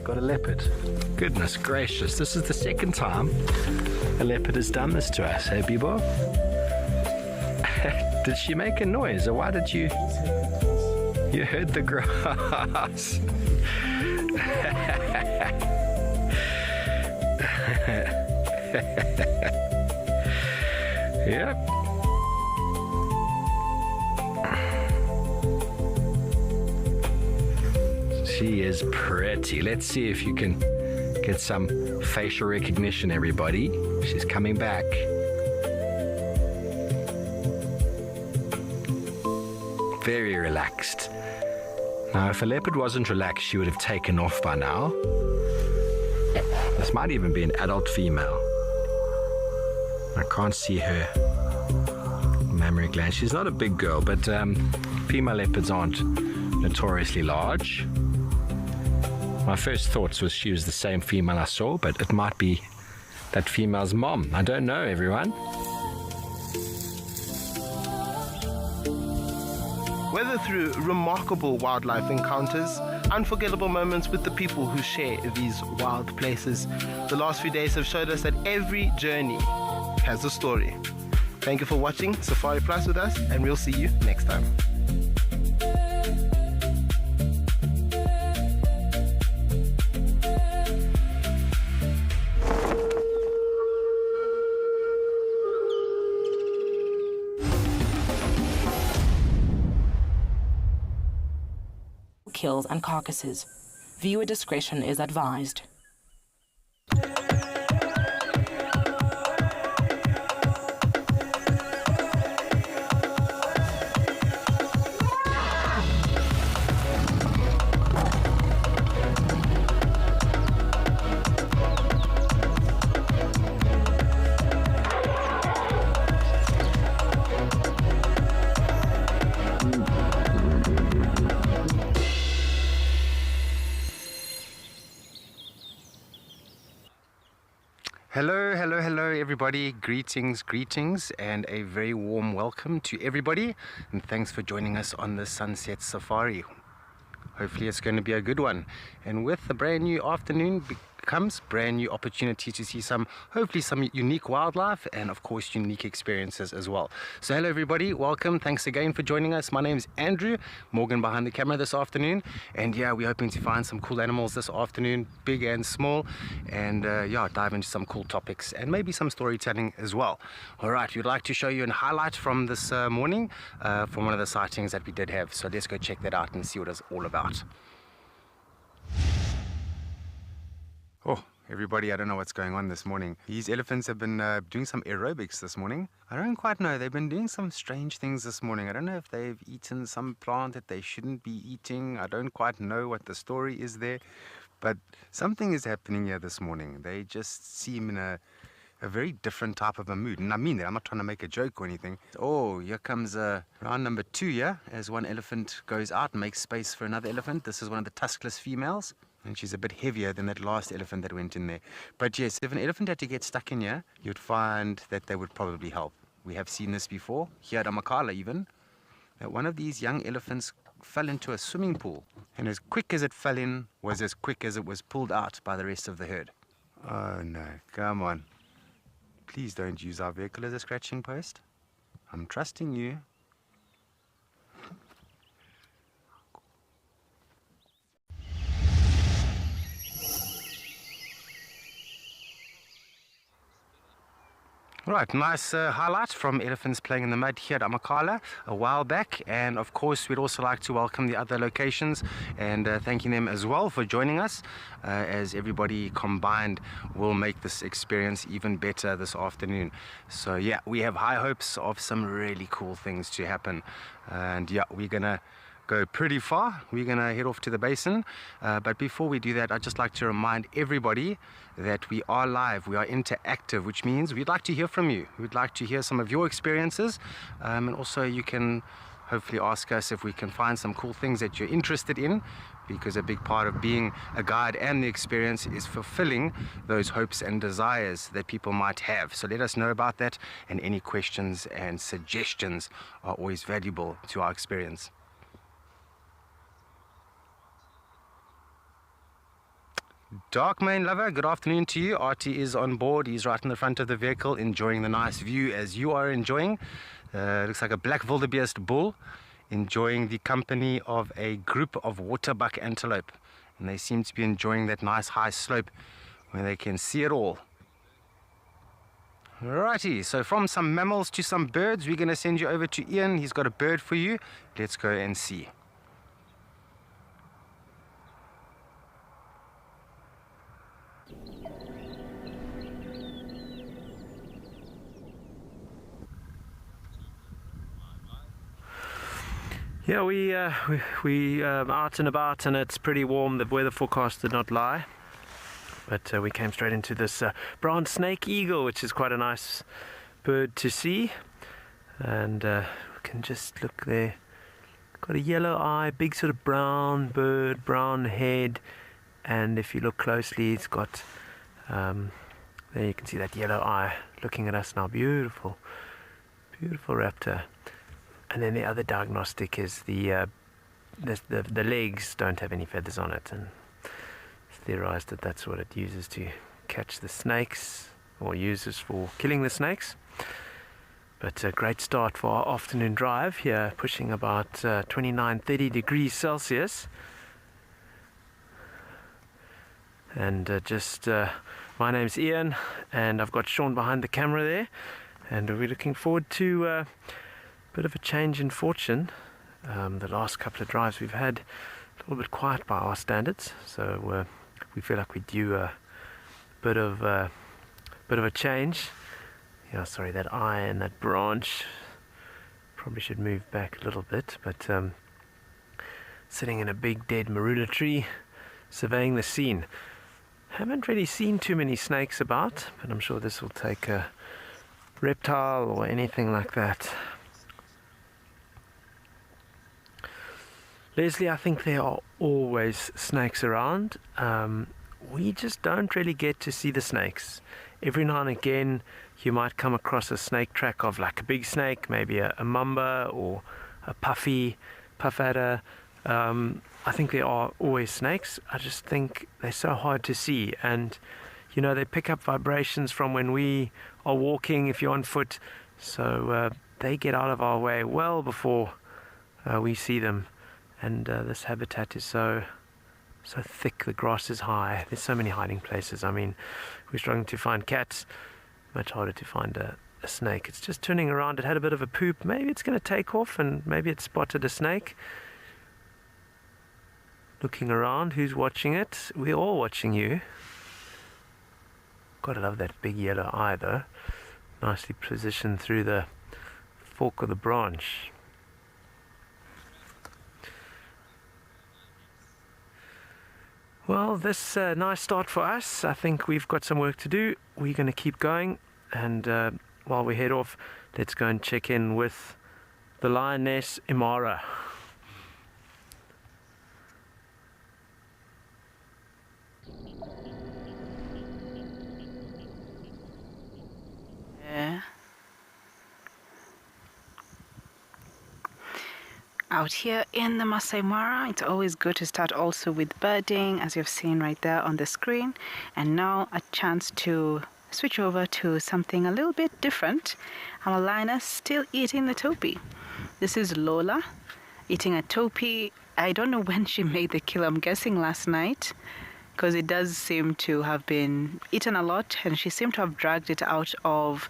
got a leopard. Goodness gracious, this is the second time a leopard has done this to us, hey Bibo? Did she make a noise, or why did you... You heard the grass. Yep. She is pretty. Let's see if you can get some facial recognition, everybody. She's coming back. Very relaxed. Now, if a leopard wasn't relaxed, she would have taken off by now. This might even be an adult female. I can't see her mammary gland. She's not a big girl, but female leopards aren't notoriously large. My first thoughts was she was the same female I saw, but it might be that female's mom. I don't know, everyone. Whether through remarkable wildlife encounters, unforgettable moments with the people who share these wild places, the last few days have showed us that every journey has a story. Thank you for watching Safari Plus with us, and we'll see you next time. Kills and carcasses. Viewer discretion is advised. Hello everybody, greetings, and a very warm welcome to everybody, and thanks for joining us on the Sunset Safari. Hopefully it's going to be a good one, and with a brand new afternoon comes brand new opportunity to see hopefully some unique wildlife, and of course unique experiences as well. So hello everybody, welcome, thanks again for joining us. My name is Andrew, Morgan behind the camera this afternoon, and yeah, we're hoping to find some cool animals this afternoon, big and small, and yeah, dive into some cool topics and maybe some storytelling as well. Alright, we'd like to show you a highlight from this morning from one of the sightings that we did have, so let's go check that out and see what it's all about. Oh, everybody, I don't know what's going on this morning. These elephants have been doing some aerobics this morning. I don't quite know. They've been doing some strange things this morning. I don't know if they've eaten some plant that they shouldn't be eating. I don't quite know what the story is there. But something is happening here this morning. They just seem in a very different type of a mood. And I mean that. I'm not trying to make a joke or anything. Oh, here comes round number 2 here, as one elephant goes out and makes space for another elephant. This is one of the tuskless females. And she's a bit heavier than that last elephant that went in there. But yes, if an elephant had to get stuck in here, you'd find that they would probably help. We have seen this before, here at Amakhala even, that one of these young elephants fell into a swimming pool. And as quick as it fell in was as quick as it was pulled out by the rest of the herd. Oh no, come on. Please don't use our vehicle as a scratching post. I'm trusting you. Right, nice highlight from elephants playing in the mud here at Amakhala a while back, and of course we'd also like to welcome the other locations and thanking them as well for joining us, as everybody combined will make this experience even better this afternoon. So yeah, we have high hopes of some really cool things to happen, and yeah, we're gonna go pretty far. We're gonna head off to the basin, but before we do that, I'd just like to remind everybody that we are live, we are interactive, which means we'd like to hear from you. We'd like to hear some of your experiences, and also you can hopefully ask us if we can find some cool things that you're interested in, because a big part of being a guide and the experience is fulfilling those hopes and desires that people might have. So let us know about that, and any questions and suggestions are always valuable to our experience. Dark Mane Lover, good afternoon to you. Artie is on board. He's right in the front of the vehicle, enjoying the nice view as you are enjoying. Looks like a black wildebeest bull, enjoying the company of a group of waterbuck antelope. And they seem to be enjoying that nice high slope where they can see it all. Righty, so from some mammals to some birds, we're going to send you over to Ian. He's got a bird for you. Let's go and see. Yeah, we out and about, and it's pretty warm. The weather forecast did not lie, but we came straight into this brown snake eagle, which is quite a nice bird to see. And we can just look there. Got a yellow eye, big sort of brown bird, brown head, and if you look closely, it's got there you can see that yellow eye looking at us now. Beautiful, beautiful raptor. And then the other diagnostic is the legs don't have any feathers on it, and it's theorized that that's what it uses to catch the snakes, or uses for killing the snakes. But a great start for our afternoon drive here, pushing about 29-30 degrees Celsius. And my name's Ian, and I've got Sean behind the camera there, and we're looking forward to bit of a change in fortune. The last couple of drives we've had a little bit quiet by our standards, so we feel like we do a bit of a change. Yeah, sorry, that eye and that branch probably should move back a little bit, but sitting in a big dead marula tree, surveying the scene. Haven't really seen too many snakes about, but I'm sure this will take a reptile or anything like that. Leslie, I think there are always snakes around. We just don't really get to see the snakes. Every now and again, you might come across a snake track of like a big snake, maybe a mamba or a puff adder. I think there are always snakes. I just think they're so hard to see, and you know, they pick up vibrations from when we are walking, if you're on foot, so they get out of our way well before we see them. And this habitat is so thick, the grass is high, there's so many hiding places. I mean, we're struggling to find cats, much harder to find a snake. It's just turning around. It had a bit of a poop. Maybe it's going to take off, and maybe it spotted a snake. Looking around, who's watching it? We're all watching you. Gotta love that big yellow eye though. Nicely positioned through the fork of the branch. Well, this nice start for us. I think we've got some work to do. We're going to keep going, and while we head off, let's go and check in with the lioness Imara. Out here in the Masai Mara, it's always good to start also with birding, as you've seen right there on the screen. And now a chance to switch over to something a little bit different. Our lioness still eating the topi. This is Lola eating a topi. I don't know when she made the kill. I'm guessing last night, because it does seem to have been eaten a lot, and she seemed to have dragged it out of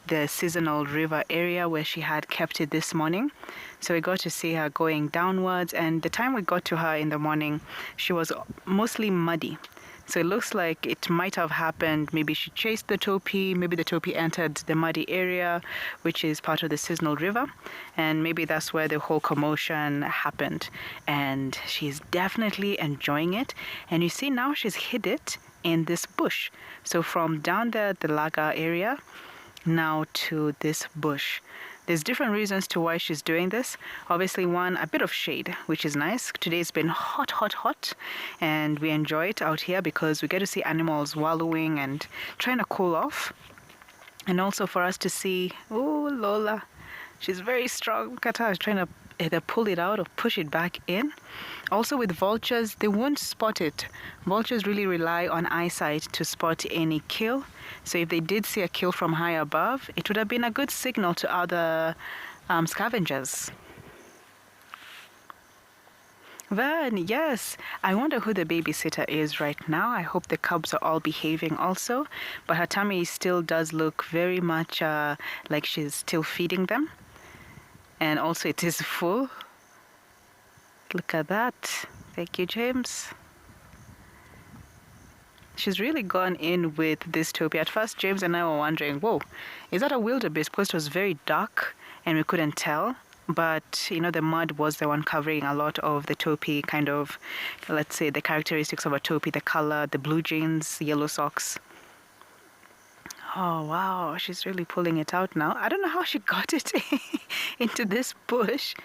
the seasonal river area where she had kept it this morning. So we got to see her going downwards, and the time we got to her in the morning, she was mostly muddy. So it looks like it might have happened, maybe she chased the topi, maybe the topi entered the muddy area, which is part of the seasonal river, and maybe that's where the whole commotion happened. And she's definitely enjoying it. And you see now she's hid it in this bush. So from down there, the laaga area, now to this bush. There's different reasons to why she's doing this. Obviously, one, a bit of shade, which is nice. Today's been hot, hot, hot, and we enjoy it out here because we get to see animals wallowing and trying to cool off. And also for us to see, oh, Lola, she's very strong. Look at her, trying to either pull it out or push it back in. Also with vultures, they won't spot it. Vultures really rely on eyesight to spot any kill. So if they did see a kill from high above, it would have been a good signal to other scavengers. Vern, yes. I wonder who the babysitter is right now. I hope the cubs are all behaving also. But her tummy still does look very much like she's still feeding them. And also it is full. Look at that. Thank you, James. She's really gone in with this topi. At first, James and I were wondering, whoa, is that a wildebeest? Because it was very dark and we couldn't tell. But, you know, the mud was the one covering a lot of the topi, kind of, let's say, the characteristics of a topi, the color, the blue jeans, yellow socks. Oh, wow, she's really pulling it out now. I don't know how she got it into this bush,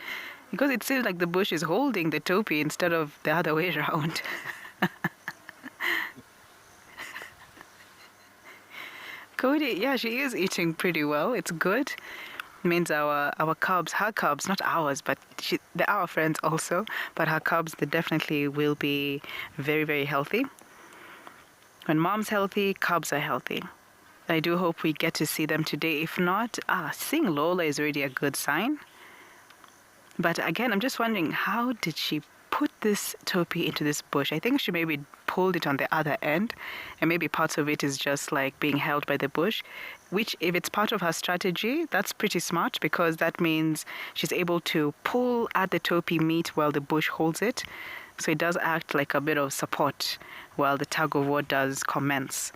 because it seems like the bush is holding the topi instead of the other way around. Cody, yeah, she is eating pretty well. It's good. It means our cubs, her cubs, not ours, but they're our friends also, but her cubs, they definitely will be very, very healthy. When mom's healthy, cubs are healthy. I do hope we get to see them today. If not, seeing Lola is already a good sign. But again, I'm just wondering, how did she put this topi into this bush? I think she maybe pulled it on the other end, and maybe parts of it is just like being held by the bush, which if it's part of her strategy, that's pretty smart, because that means she's able to pull at the topi meat while the bush holds it. So it does act like a bit of support while the tug of war does commence.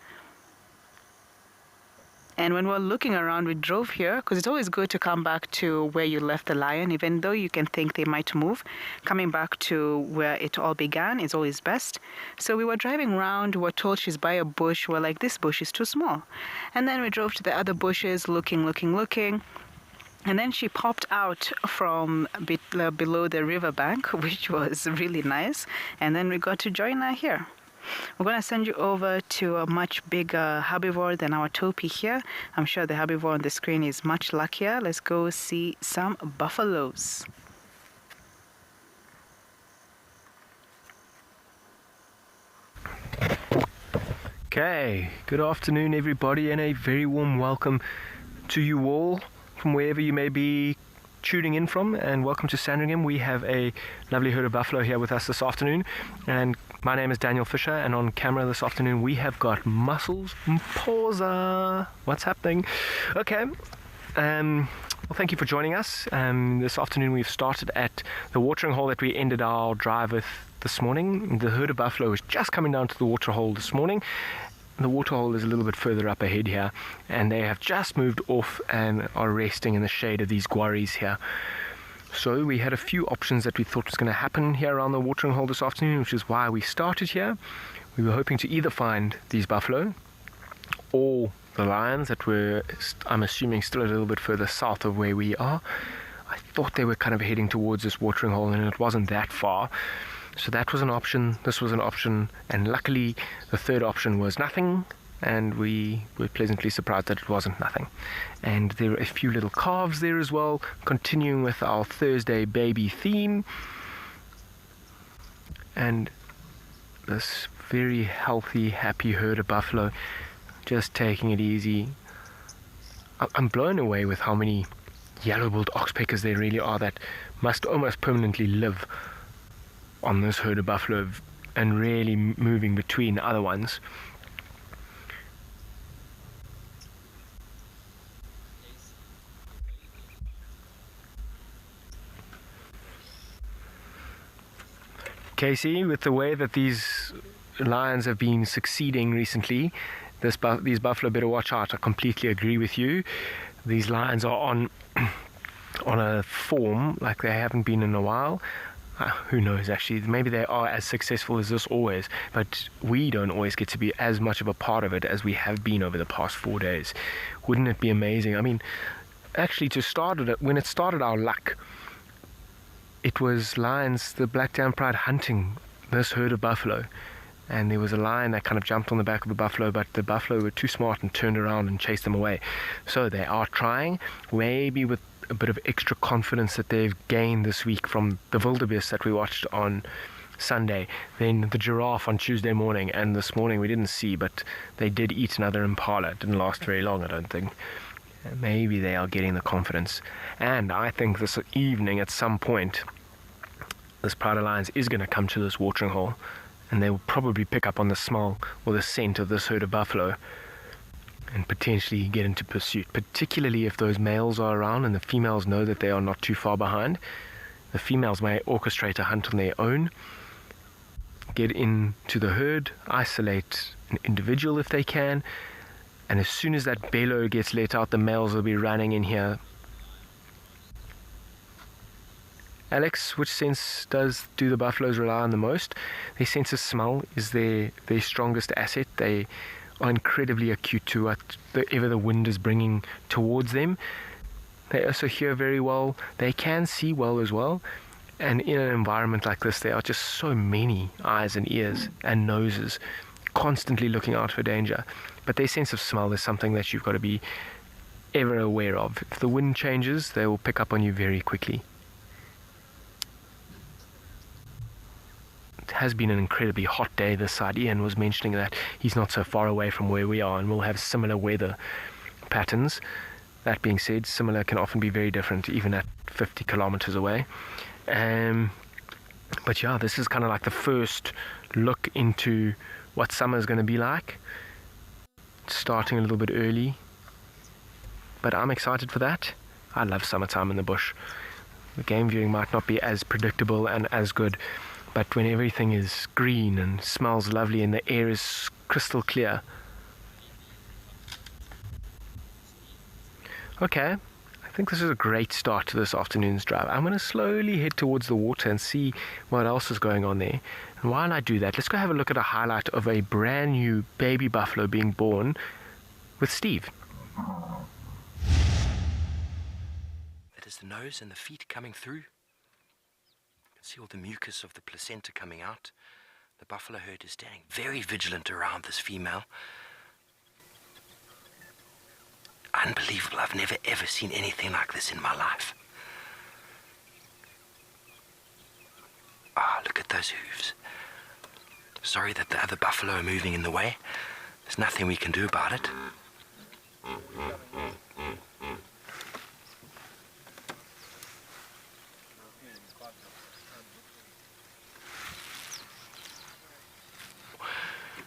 And when we're looking around, we drove here, because it's always good to come back to where you left the lion, even though you can think they might move. Coming back to where it all began is always best. So we were driving around, we were told she's by a bush. We're like, this bush is too small. And then we drove to the other bushes, looking. And then she popped out from below the riverbank, which was really nice. And then we got to join her here. We're going to send you over to a much bigger herbivore than our topi here. I'm sure the herbivore on the screen is much luckier. Let's go see some buffaloes. Okay, good afternoon everybody, and a very warm welcome to you all from wherever you may be tuning in from, and welcome to Sandringham. We have a lovely herd of buffalo here with us this afternoon, and my name is Daniel Fisher, and on camera this afternoon we have got Muscles Mpoza. What's happening? Okay, well, thank you for joining us. This afternoon we've started at the watering hole that we ended our drive with this morning. The herd of buffalo is just coming down to the waterhole this morning. The waterhole is a little bit further up ahead here, and they have just moved off and are resting in the shade of these guaris here. So we had a few options that we thought was going to happen here around the watering hole this afternoon, which is why we started here. We were hoping to either find these buffalo or the lions that were, I'm assuming, still a little bit further south of where we are. I thought they were kind of heading towards this watering hole, and it wasn't that far. So that was an option, this was an option, and luckily the third option was nothing, and we were pleasantly surprised that it wasn't nothing. And there are a few little calves there as well, continuing with our Thursday baby theme. And this very healthy, happy herd of buffalo, just taking it easy. I'm blown away with how many yellow-billed oxpeckers there really are that must almost permanently live on this herd of buffalo and really moving between other ones. Casey, with the way that these lions have been succeeding recently, these buffalo better watch out. I completely agree with you. These lions are on a form like they haven't been in a while. Who knows, actually, maybe they are as successful as this always, but we don't always get to be as much of a part of it as we have been over the past 4 days. Wouldn't it be amazing? I mean, actually, when it started our luck, it was lions, the Black Dam Pride, hunting this herd of buffalo, and there was a lion that kind of jumped on the back of the buffalo, but the buffalo were too smart and turned around and chased them away. So they are trying, maybe with a bit of extra confidence that they've gained this week from the wildebeest that we watched on Sunday, then the giraffe on Tuesday morning, and this morning we didn't see, but they did eat another impala. It didn't last very long, I don't think. Maybe they are getting the confidence. And I think this evening at some point, this pride of lions is going to come to this watering hole, and they will probably pick up on the smell or the scent of this herd of buffalo and potentially get into pursuit, particularly if those males are around and the females know that they are not too far behind. The females may orchestrate a hunt on their own, get into the herd, isolate an individual if they can, and as soon as that bellow gets let out, the males will be running in here. Alex, which sense do the buffaloes rely on the most? Their sense of smell is their strongest asset. They are incredibly acute to whatever the wind is bringing towards them. They also hear very well. They can see well as well. And in an environment like this, there are just so many eyes and ears and noses constantly looking out for danger. But their sense of smell is something that you've got to be ever aware of. If the wind changes, they will pick up on you very quickly. It has been an incredibly hot day this side. Ian was mentioning that he's not so far away from where we are, and we'll have similar weather patterns. That being said, similar can often be very different, even at 50 kilometers away. But yeah, this is kind of like the first look into what summer is going to be like. It's starting a little bit early, but I'm excited for that. I love summertime in the bush. The game viewing might not be as predictable and as good, but when everything is green and smells lovely and the air is crystal clear. Okay, I think this is a great start to this afternoon's drive. I'm going to slowly head towards the water and see what else is going on there. And while I do that, let's go have a look at a highlight of a brand new baby buffalo being born with Steve. That is the nose and the feet coming through. You can see all the mucus of the placenta coming out. The buffalo herd is standing very vigilant around this female. Unbelievable. I've never ever seen anything like this in my life. Ah, look at those hooves. Sorry that the other buffalo are moving in the way. There's nothing we can do about it.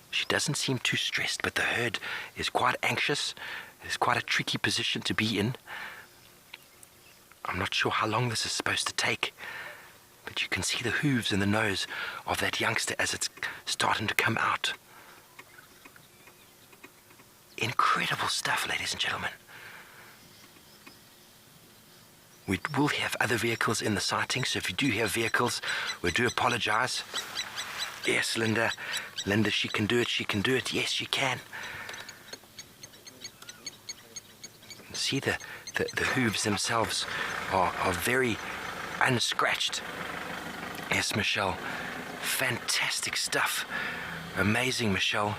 She doesn't seem too stressed, but the herd is quite anxious. It's quite a tricky position to be in. I'm not sure how long this is supposed to take, but you can see the hooves and the nose of that youngster as it's starting to come out. Incredible stuff, ladies and gentlemen. We will have other vehicles in the sighting, so if you do hear vehicles, we do apologize. Yes, Linda. Linda, she can do it, she can do it. Yes, she can. See the hooves themselves are very unscratched. Yes, Michelle. Fantastic stuff. Amazing, Michelle.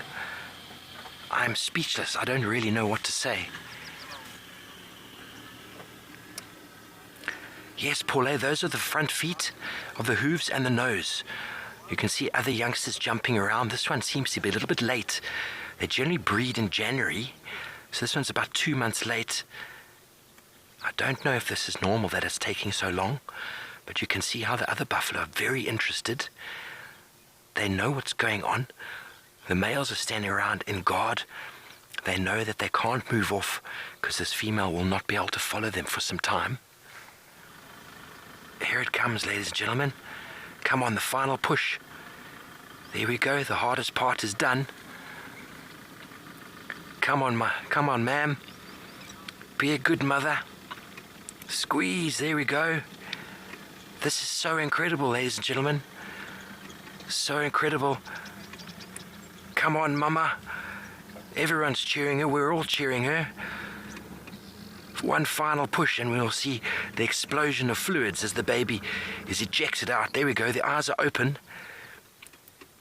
I'm speechless. I don't really know what to say. Yes, Paule, those are the front feet of the hooves and the nose. You can see other youngsters jumping around. This one seems to be a little bit late. They generally breed in January. So this one's about 2 months late. I don't know if this is normal that it's taking so long, but you can see how the other buffalo are very interested. They know what's going on. The males are standing around in guard. They know that they can't move off because this female will not be able to follow them for some time. Here it comes, ladies and gentlemen. Come on, the final push. There we go. The hardest part is done. Come on, ma'am. Be a good mother. Squeeze, there we go. This is so incredible, ladies and gentlemen. So incredible. Come on, mama. Everyone's cheering her. We're all cheering her. One final push and we'll see the explosion of fluids as the baby is ejected out. There we go. The eyes are open.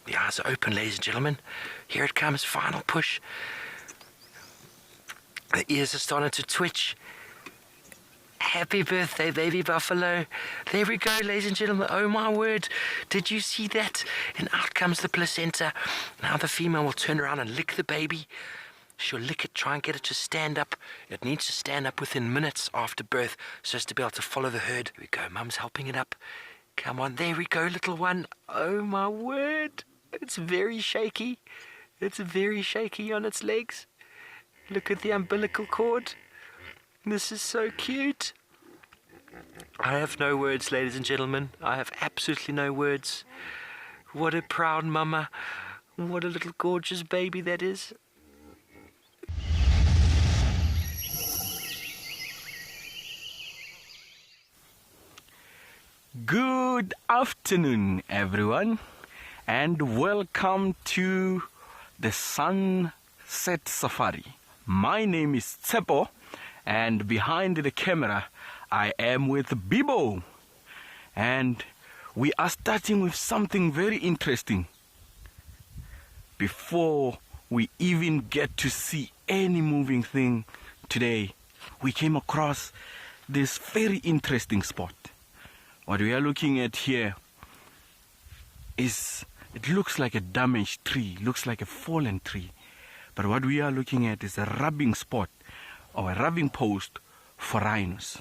The eyes are open, ladies and gentlemen. Here it comes. Final push. The ears are starting to twitch. Happy birthday, baby buffalo. There we go, ladies and gentlemen. Oh my word. Did you see that? And out comes the placenta. Now the female will turn around and lick the baby. She'll lick it, try and get it to stand up. It needs to stand up within minutes after birth so as to be able to follow the herd. Here we go, Mum's helping it up. Come on, there we go, little one. Oh my word. It's very shaky. It's very shaky on its legs. Look at the umbilical cord. This is so cute. I have no words, ladies and gentlemen. I have absolutely no words. What a proud mama. What a little gorgeous baby that is. Good afternoon, everyone, and welcome to the Sunset Safari. My name is Tshepo, and behind the camera, I am with Bibo. And we are starting with something very interesting. Before we even get to see any moving thing today, we came across this very interesting spot. What we are looking at here is, it looks like a damaged tree, looks like a fallen tree. But what we are looking at is a rubbing spot or a rubbing post for rhinos.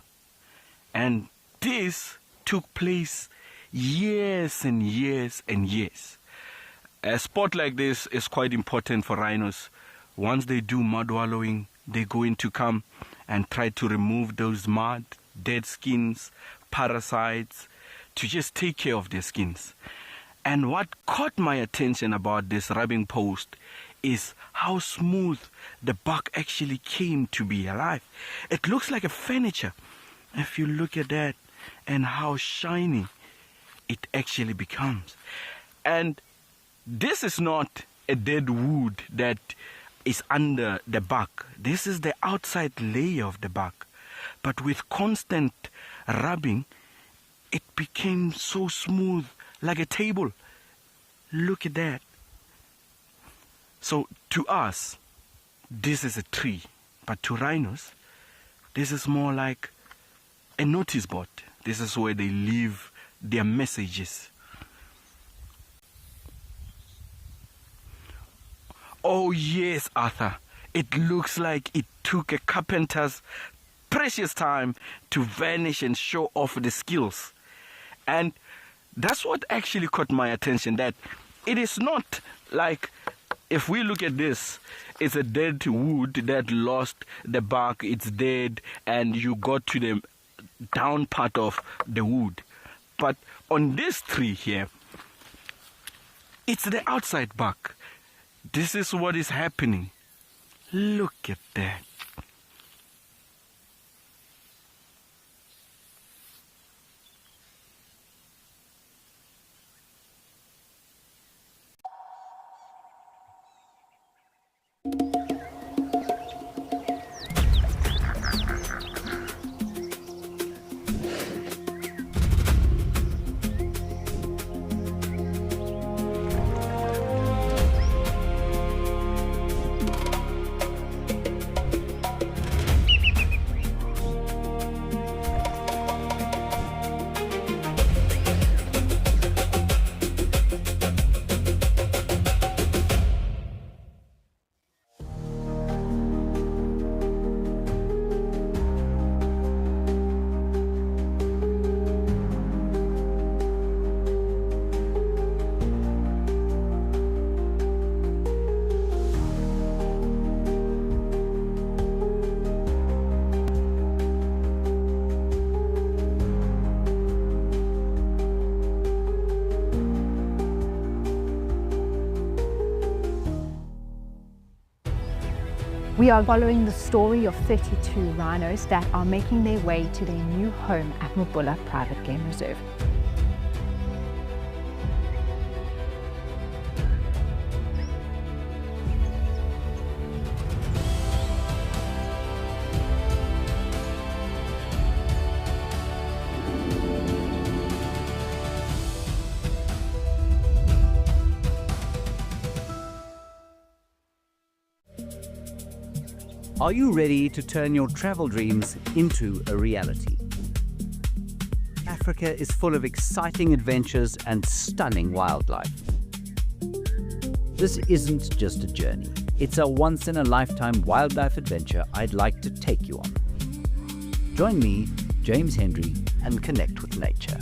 And this took place years and years and years. A spot like this is quite important for rhinos. Once they do mud wallowing, they're going to come and try to remove those mud, dead skins, parasites, to just take care of their skins. And what caught my attention about this rubbing post is how smooth the bark actually came to be alive. It looks like a furniture if you look at that, and how shiny it actually becomes. And this is not a dead wood that is under the bark. This is the outside layer of the bark. But with constant rubbing, it became so smooth, like a table. Look at that. So to us, this is a tree. But to rhinos, this is more like a notice board. This is where they leave their messages. Oh yes, Arthur. It looks like it took a carpenter's precious time to vanish and show off the skills. And that's what actually caught my attention, that it is not like, if we look at this, it's a dead wood that lost the bark, it's dead, and you got to the down part of the wood. But on this tree here, it's the outside bark. This is what is happening. Look at that. We are following the story of 32 rhinos that are making their way to their new home at Mabula Private Game Reserve. Are you ready to turn your travel dreams into a reality? Africa is full of exciting adventures and stunning wildlife. This isn't just a journey. It's a once-in-a-lifetime wildlife adventure I'd like to take you on. Join me, James Henry, and connect with nature.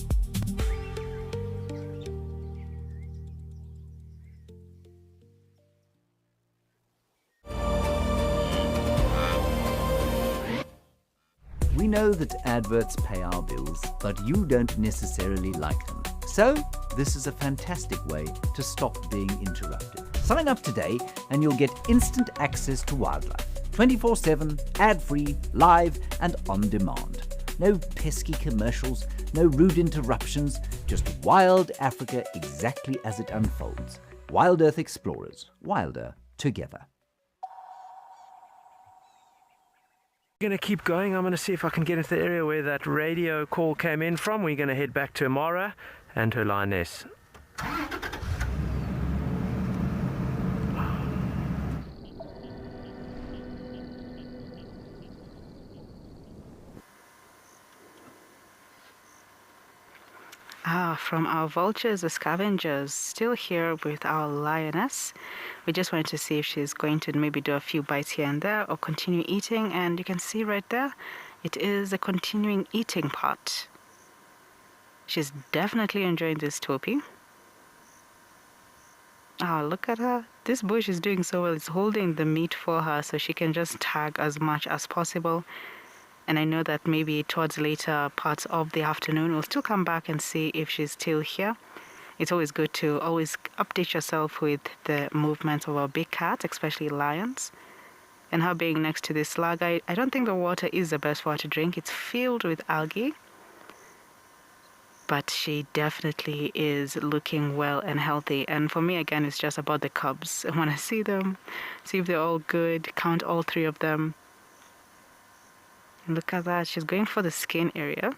We know that adverts pay our bills, but you don't necessarily like them. So, this is a fantastic way to stop being interrupted. Sign up today and you'll get instant access to wildlife. 24/7, ad-free, live and on demand. No pesky commercials, no rude interruptions, just wild Africa exactly as it unfolds. Wild Earth Explorers, wilder together. We're going to keep going. I'm going to see if I can get into the area where that radio call came in from. We're going to head back to Imara and her lioness. From our vultures, the scavengers, still here with our lioness. We just wanted to see if she's going to maybe do a few bites here and there or continue eating. And you can see right there, it is a continuing eating part. She's definitely enjoying this topi. Oh, look at her. This bush is doing so well. It's holding the meat for her so she can just tag as much as possible. And I know that maybe towards later parts of the afternoon, we'll still come back and see if she's still here. It's always good to always update yourself with the movements of our big cats, especially lions. And her being next to this laaga, I don't think the water is the best for her to drink. It's filled with algae. But she definitely is looking well and healthy. And for me, again, it's just about the cubs. I want to see them, see if they're all good, count all 3 of them. Look at that, she's going for the skin area.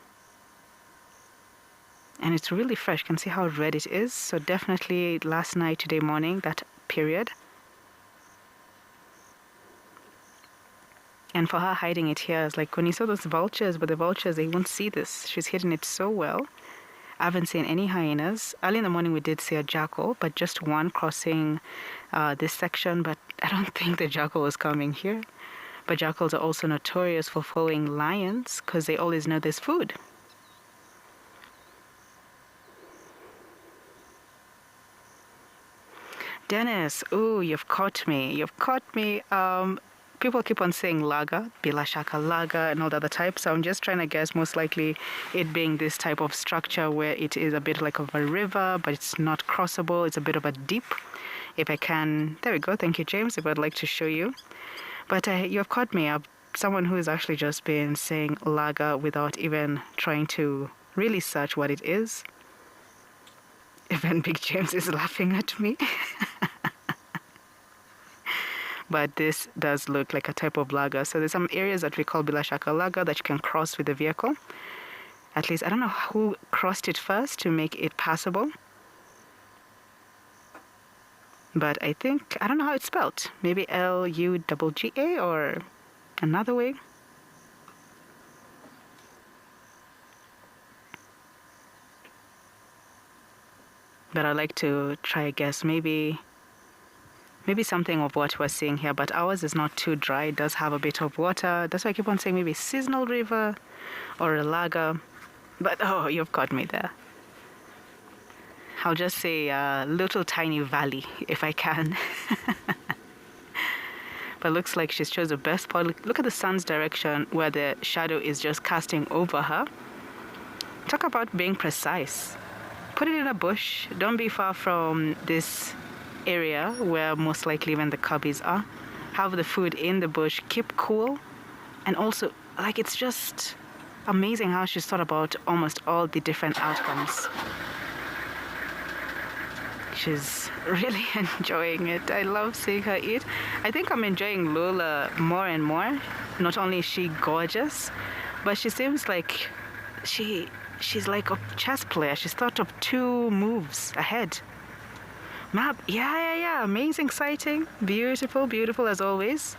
And it's really fresh, you can see how red it is. So definitely last night, today morning, that period. And for her hiding it here, it's like when you saw those vultures, but the vultures, they won't see this. She's hidden it so well. I haven't seen any hyenas. Early in the morning we did see a jackal, but just one crossing this section, but I don't think the jackal was coming here. But jackals are also notorious for following lions because they always know there's food. Dennis, ooh, you've caught me. You've caught me. People keep on saying laaga, bila shaka laaga, and all the other types. So I'm just trying to guess, most likely it being this type of structure where it is a bit like of a river, but it's not crossable. It's a bit of a deep. If I can, there we go. Thank you, James. If I'd like to show you. But you have caught me up. Someone who has actually just been saying laaga without even trying to really search what it is. Even Big James is laughing at me. But this does look like a type of laaga. So there's some areas that we call bila shaka laaga that you can cross with a vehicle. At least I don't know who crossed it first to make it passable. But I think, I don't know how it's spelled. Maybe L-U-G-G-A or another way. But I'd like to try a guess. Maybe something of what we're seeing here. But ours is not too dry. It does have a bit of water. That's why I keep on saying maybe seasonal river or a laaga. But oh, you've got me there. I'll just say a little tiny valley, if I can. But looks like she's chose the best spot. Look at the sun's direction where the shadow is just casting over her. Talk about being precise. Put it in a bush. Don't be far from this area where most likely even the cubbies are. Have the food in the bush. Keep cool. And also, like, it's just amazing how she's thought about almost all the different outcomes. She's really enjoying it. I love seeing her eat. I think I'm enjoying Lola more and more. Not only is she gorgeous, but she seems like she's like a chess player. She's thought of 2 moves ahead. Yeah. Amazing sighting. Beautiful as always.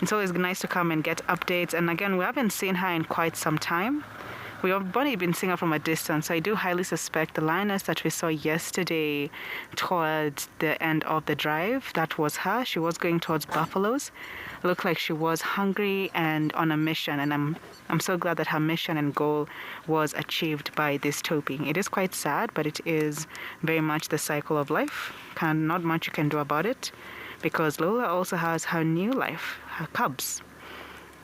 It's always nice to come and get updates. And again, we haven't seen her in quite some time. We've only been seeing her from a distance, so I do highly suspect the lioness that we saw yesterday towards the end of the drive, that was her. She was going towards buffaloes. It looked like she was hungry and on a mission, and I'm so glad that her mission and goal was achieved by this toping. It is quite sad, but it is very much the cycle of life. Not much you can do about it, because Lola also has her new life, her cubs.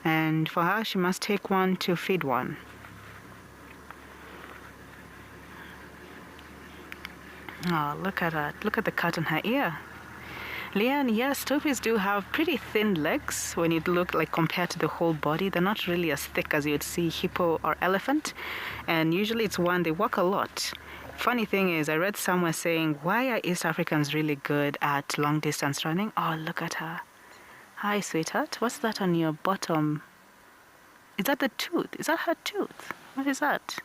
And for her, she must take one to feed one. Oh, look at that. Look at the cut on her ear. Leanne, yes, topies do have pretty thin legs when you look like compared to the whole body. They're not really as thick as you'd see hippo or elephant. And usually it's one, they walk a lot. Funny thing is, I read somewhere saying, why are East Africans really good at long distance running? Oh, look at her. Hi, sweetheart. What's that on your bottom? Is that the tooth? Is that her tooth? What is that?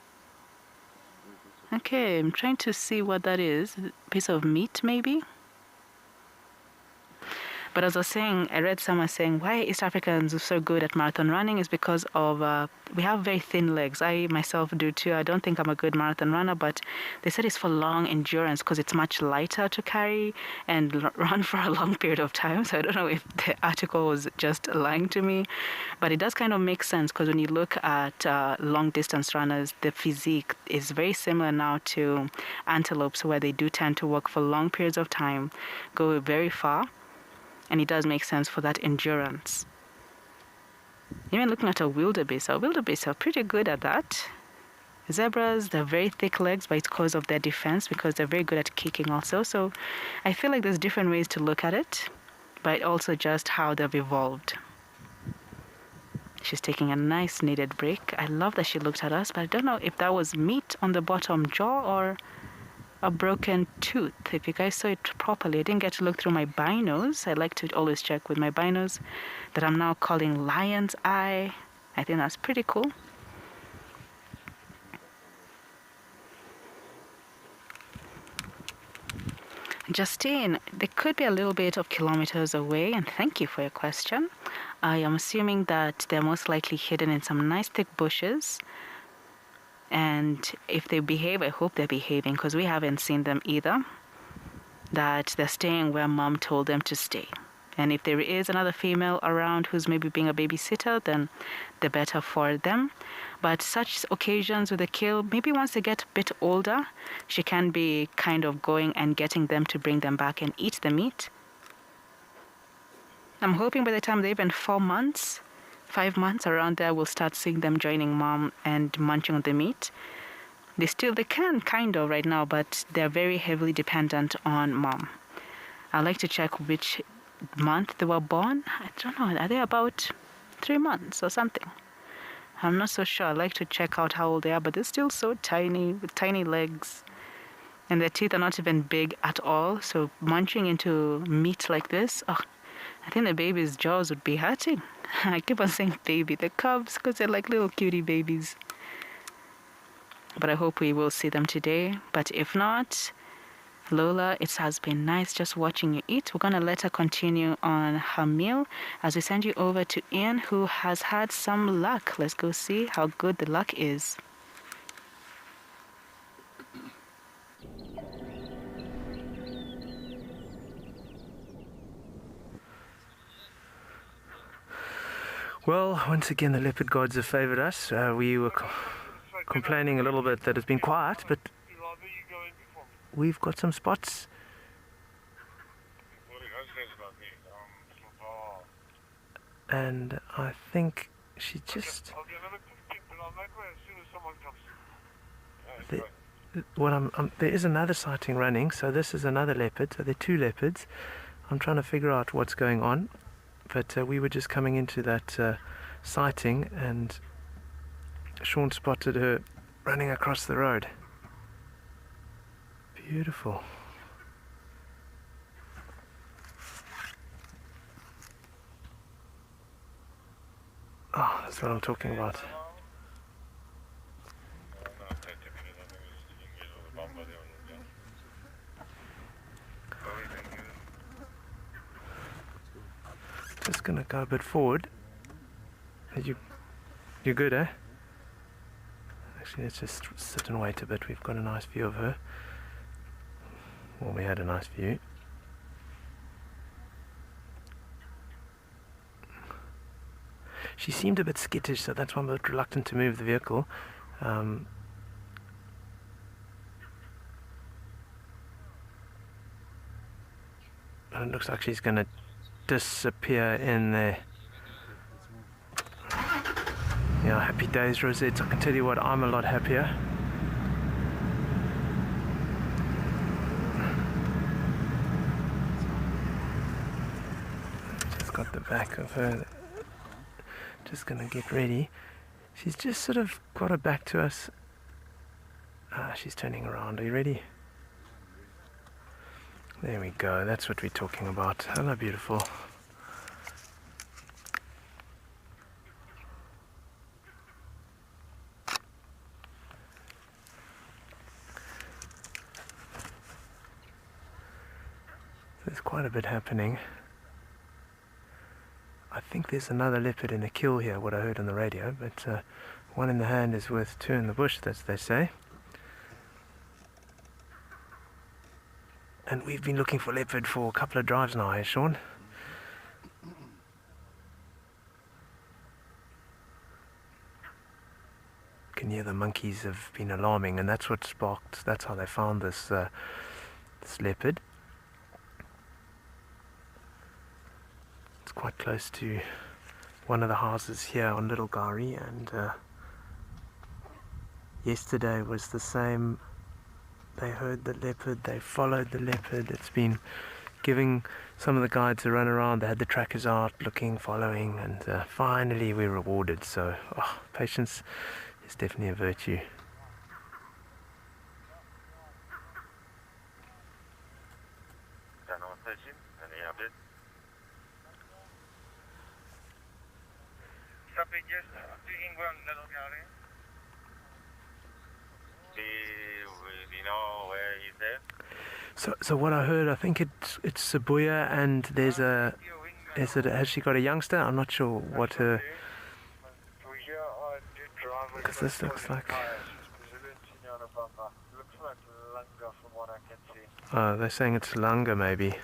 Okay, I'm trying to see what that is. A piece of meat, maybe? But as I was saying, I read someone saying why East Africans are so good at marathon running is because of we have very thin legs. I myself do too. I don't think I'm a good marathon runner, but they said it's for long endurance because it's much lighter to carry and run for a long period of time. So I don't know if the article was just lying to me, but it does kind of make sense because when you look at long distance runners, the physique is very similar now to antelopes, where they do tend to walk for long periods of time, go very far. And it does make sense for that endurance. Even looking at a wildebeest are pretty good at that. Zebras, they're very thick legs, but it's because of their defense, because they're very good at kicking also. So I feel like there's different ways to look at it, but also just how they've evolved. She's taking a nice needed break. I love that she looked at us, but I don't know if that was meat on the bottom jaw or a broken tooth. If you guys saw it properly, I didn't get to look through my binos. I like to always check with my binos, that I'm now calling lion's eye. I think that's pretty cool. Justine, they could be a little bit of kilometers away, and thank you for your question. I am assuming that they're most likely hidden in some nice thick bushes. And if they behave, I hope they're behaving, because we haven't seen them either, that they're staying where mom told them to stay. And if there is another female around who's maybe being a babysitter, then the better for them. But such occasions with a kill, maybe once they get a bit older, she can be kind of going and getting them to bring them back and eat the meat. I'm hoping by the time they've been 4 months, 5 months around there, we'll start seeing them joining mom and munching on the meat. They can kind of right now, but they're very heavily dependent on mom. I'd like to check which month they were born. I don't know, are they about 3 months or something? I'm not so sure. I'd like to check out how old they are, but they're still so tiny, with tiny legs. And their teeth are not even big at all, so munching into meat like this, I think the baby's jaws would be hurting. I keep on saying baby, the cubs, because they're like little cutie babies. But I hope we will see them today. But if not, Lola, it has been nice just watching you eat. We're going to let her continue on her meal as we send you over to Ian, who has had some luck. Let's go see how good the luck is. Well, once again, the leopard gods have favored us. We were complaining a little bit that it's been quiet, but we've got some spots. And I think she just... there is another sighting running, so this is another leopard, so there are 2 leopards. I'm trying to figure out what's going on. But we were just coming into that sighting, and Sean spotted her running across the road. Beautiful. Oh, that's what I'm talking about. just gonna go a bit forward. You're good, eh? Actually, let's just sit and wait a bit. We've got a nice view of her. Well, we had a nice view. She seemed a bit skittish, so that's why I'm a bit reluctant to move the vehicle. And it looks like she's going to disappear in there. Yeah, happy days, Rosette. I can tell you what, I'm a lot happier. Just got the back of her. Just gonna get ready. She's just sort of got her back to us. She's turning around. Are you ready? There we go. That's what we're talking about. Hello, beautiful. There's quite a bit happening. I think there's another leopard in a kill here, what I heard on the radio, but one in the hand is worth two in the bush, as they say. And we've been looking for leopard for a couple of drives now, eh, Sean? Can hear the monkeys have been alarming, and that's what sparked, that's how they found this, this leopard. It's quite close to one of the houses here on Little Gari, and yesterday was the same. They heard the leopard, they followed the leopard. It's been giving some of the guides a run around. They had the trackers out looking, following, and finally we're rewarded. So patience is definitely a virtue. So what I heard, I think it's Sibuye, and has she got a youngster? I'm not sure what her, because this looks like, oh, they're saying it's laaga maybe.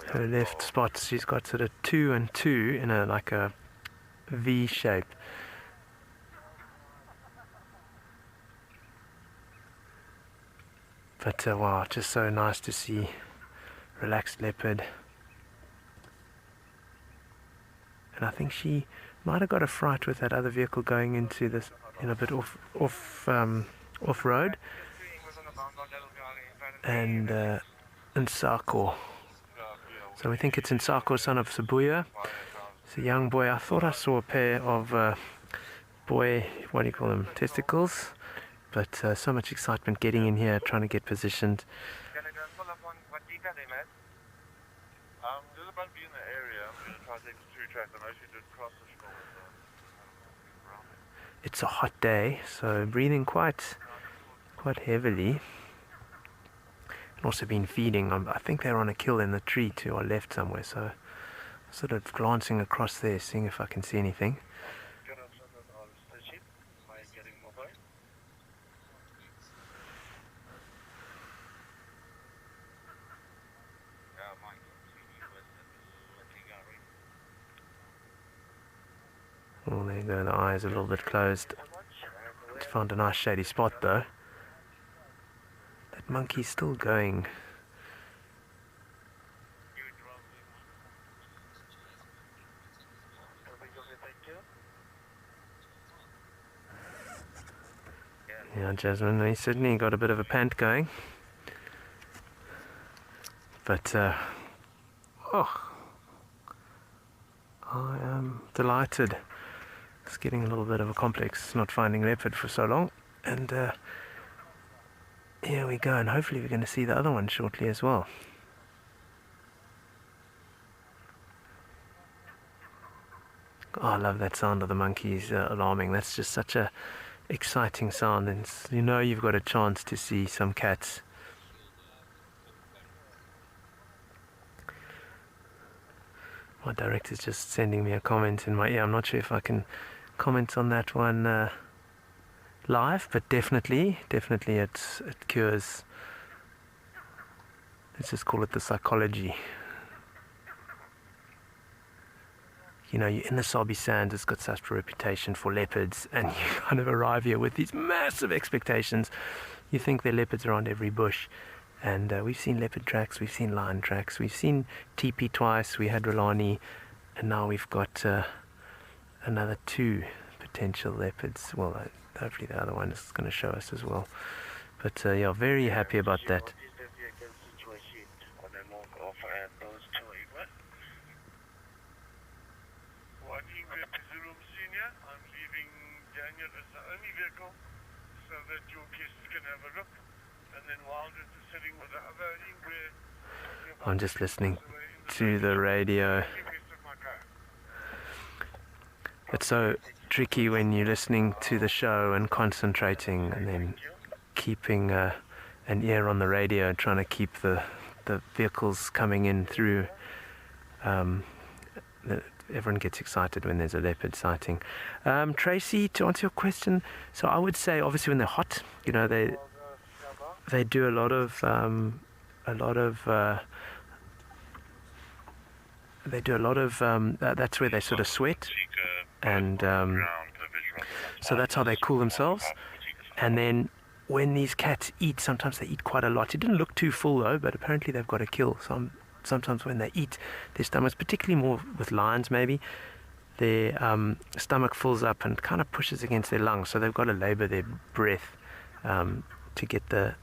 Her left spot, she's got sort of 2 and 2 in a like a V shape. But wow, just so nice to see relaxed leopard. And I think she might have got a fright with that other vehicle going into this, a bit off road. And Ntsako. So we think it's Ntsako, son of Sibuye. It's a young boy. I thought I saw a pair of what do you call them, testicles. But so much excitement getting in here, trying to get positioned. There's a bumpy in the area. I'm going to try to take the 2 tracks. I know she did cross the shore. It's a hot day, so breathing quite heavily. And also been feeding. I think they're on a kill in the tree to our left somewhere, so sort of glancing across there, seeing if I can see anything. Oh, there you go, the eyes are a little bit closed. Found a nice shady spot though. That monkey's still going. Yeah, Jasmine, he certainly got a bit of a pant going. But, I am delighted. It's getting a little bit of a complex not finding leopard for so long. And, here we go, and hopefully we're going to see the other one shortly as well. Oh, I love that sound of the monkeys alarming. That's just such a exciting sound, and you know you've got a chance to see some cats. My director's just sending me a comment in my ear. I'm not sure if I can comment on that one live, but definitely it cures. Let's just call it the psychology. You know, you're in the Sabi Sands, it's got such a reputation for leopards, and you kind of arrive here with these massive expectations. You think there are leopards around every bush. And we've seen leopard tracks, we've seen lion tracks, we've seen TP twice, we had Rolani, and now we've got another 2 potential leopards. Well, hopefully the other one is going to show us as well. But yeah, very happy about that. I'm leaving Daniel as the only vehicle so that your guests can have a look. And then Wilder is sitting with the other Ingrid. I'm just listening to the radio. It's so tricky when you're listening to the show and concentrating and then keeping an ear on the radio and trying to keep the vehicles coming in through. Everyone gets excited when there's a leopard sighting. Tracy, to answer your question, so I would say obviously when they're hot, you know, they do a lot of that's where they sort of sweat, and so that's how they cool themselves. And then when these cats eat, sometimes they eat quite a lot. It didn't look too full though, but apparently they've got a kill. Sometimes when they eat, their stomachs, particularly more with lions maybe, their stomach fills up and kind of pushes against their lungs, so they've got to labor their breath to get the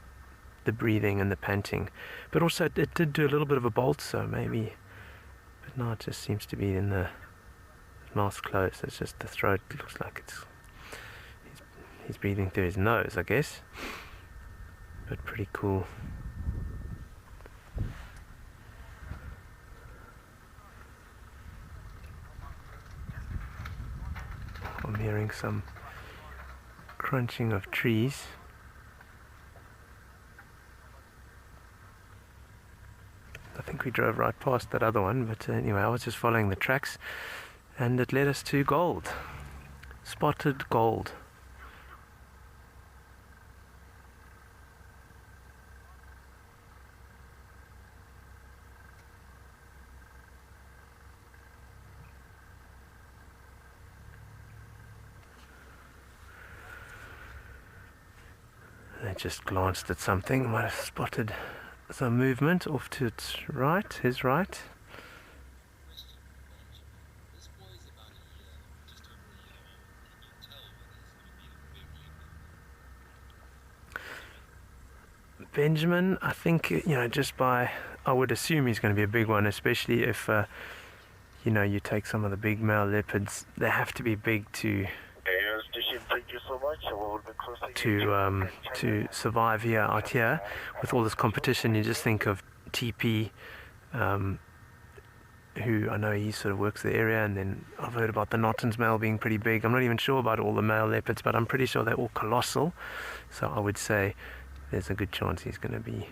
breathing and the panting. But also it did do a little bit of a bolt, so maybe, but no, it just seems to be in the mouth closed. It's just the throat looks like he's breathing through his nose, I guess. But pretty cool. I'm hearing some crunching of trees. I think we drove right past that other one, but anyway, I was just following the tracks and it led us to gold. Spotted gold. I just glanced at something, might have spotted some movement off to its right, his right. Benjamin, I think, you know, just by, I would assume he's going to be a big one, especially if, you know, you take some of the big male leopards. They have to be big to survive here out here with all this competition. You just think of TP, who I know he sort of works the area, and then I've heard about the Notton's male being pretty big. I'm not even sure about all the male leopards, but I'm pretty sure they're all colossal, so I would say there's a good chance he's going to be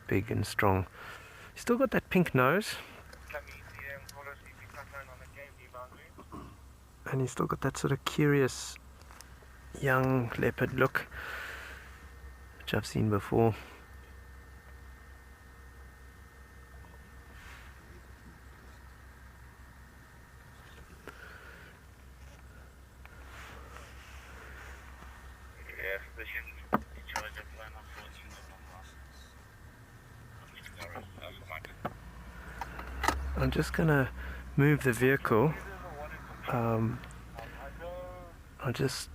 big and strong. He's still got that pink nose, and he's still got that sort of curious young leopard look, which I've seen before. I'm just gonna move the vehicle. I'll just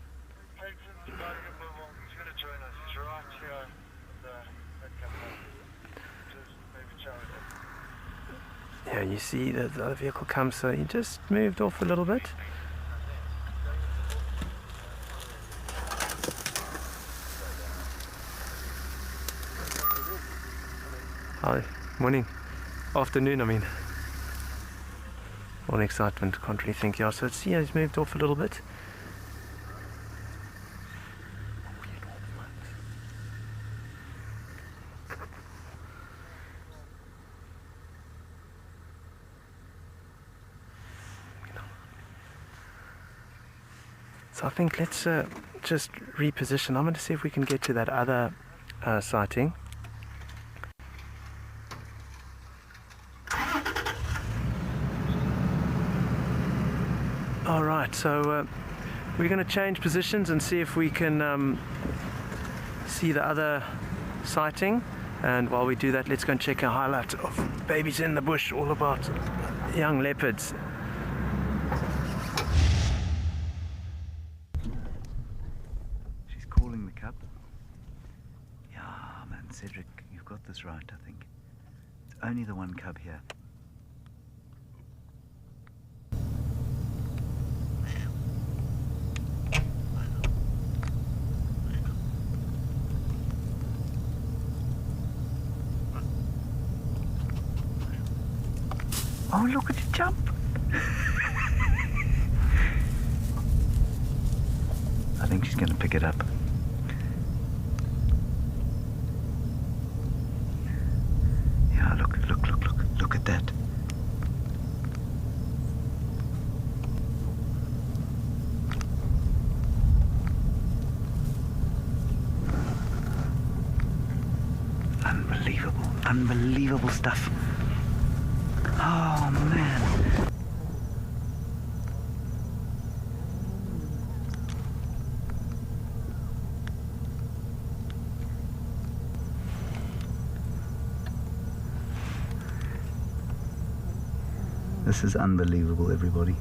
yeah, you see the other vehicle comes, so he just moved off a little bit. Hi, morning, afternoon I mean. All the excitement, can't really think. Yeah, so it's, yeah, he's moved off a little bit. So I think let's just reposition. I'm going to see if we can get to that other sighting. All right, so we're going to change positions and see if we can see the other sighting. And while we do that, let's go and check a highlight of Babies in the Bush, all about young leopards. She's calling the cub. Yeah, man, Cedric, you've got this right, I think. It's only the one cub here. Oh, look at it jump! I think she's going to pick it up. Yeah, look at that. Unbelievable stuff. Oh, man. This is unbelievable, everybody.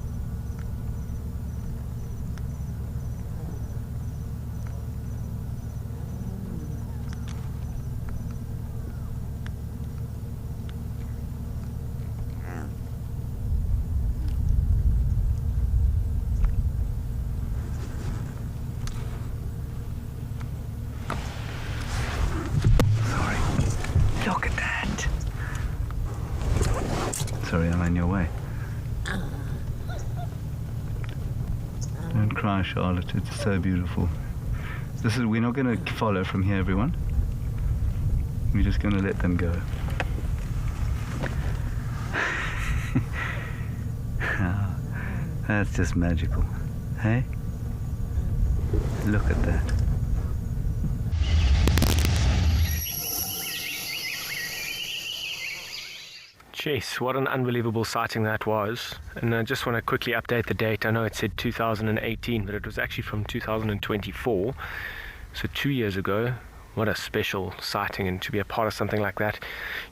Sorry, I'm in your way. Don't cry, Charlotte. It's so beautiful. We're not going to follow from here, everyone. We're just going to let them go. Oh, that's just magical. Hey? Look at that. Jeez, what an unbelievable sighting that was. And I just want to quickly update the date. I know it said 2018, but it was actually from 2024. So 2 years ago. What a special sighting, and to be a part of something like that.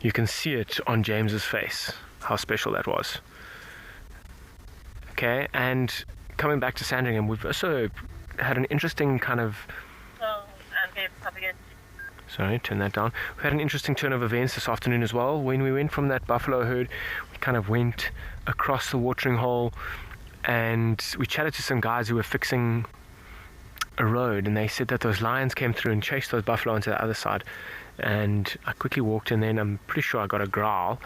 You can see it on James's face, how special that was. Okay, and coming back to Sandringham, we've also had an interesting kind of... Sorry, turn that down. We had an interesting turn of events this afternoon as well. When we went from that buffalo herd, we kind of went across the watering hole and we chatted to some guys who were fixing a road, and they said that those lions came through and chased those buffalo onto the other side. And I quickly walked in there, and I'm pretty sure I got a growl.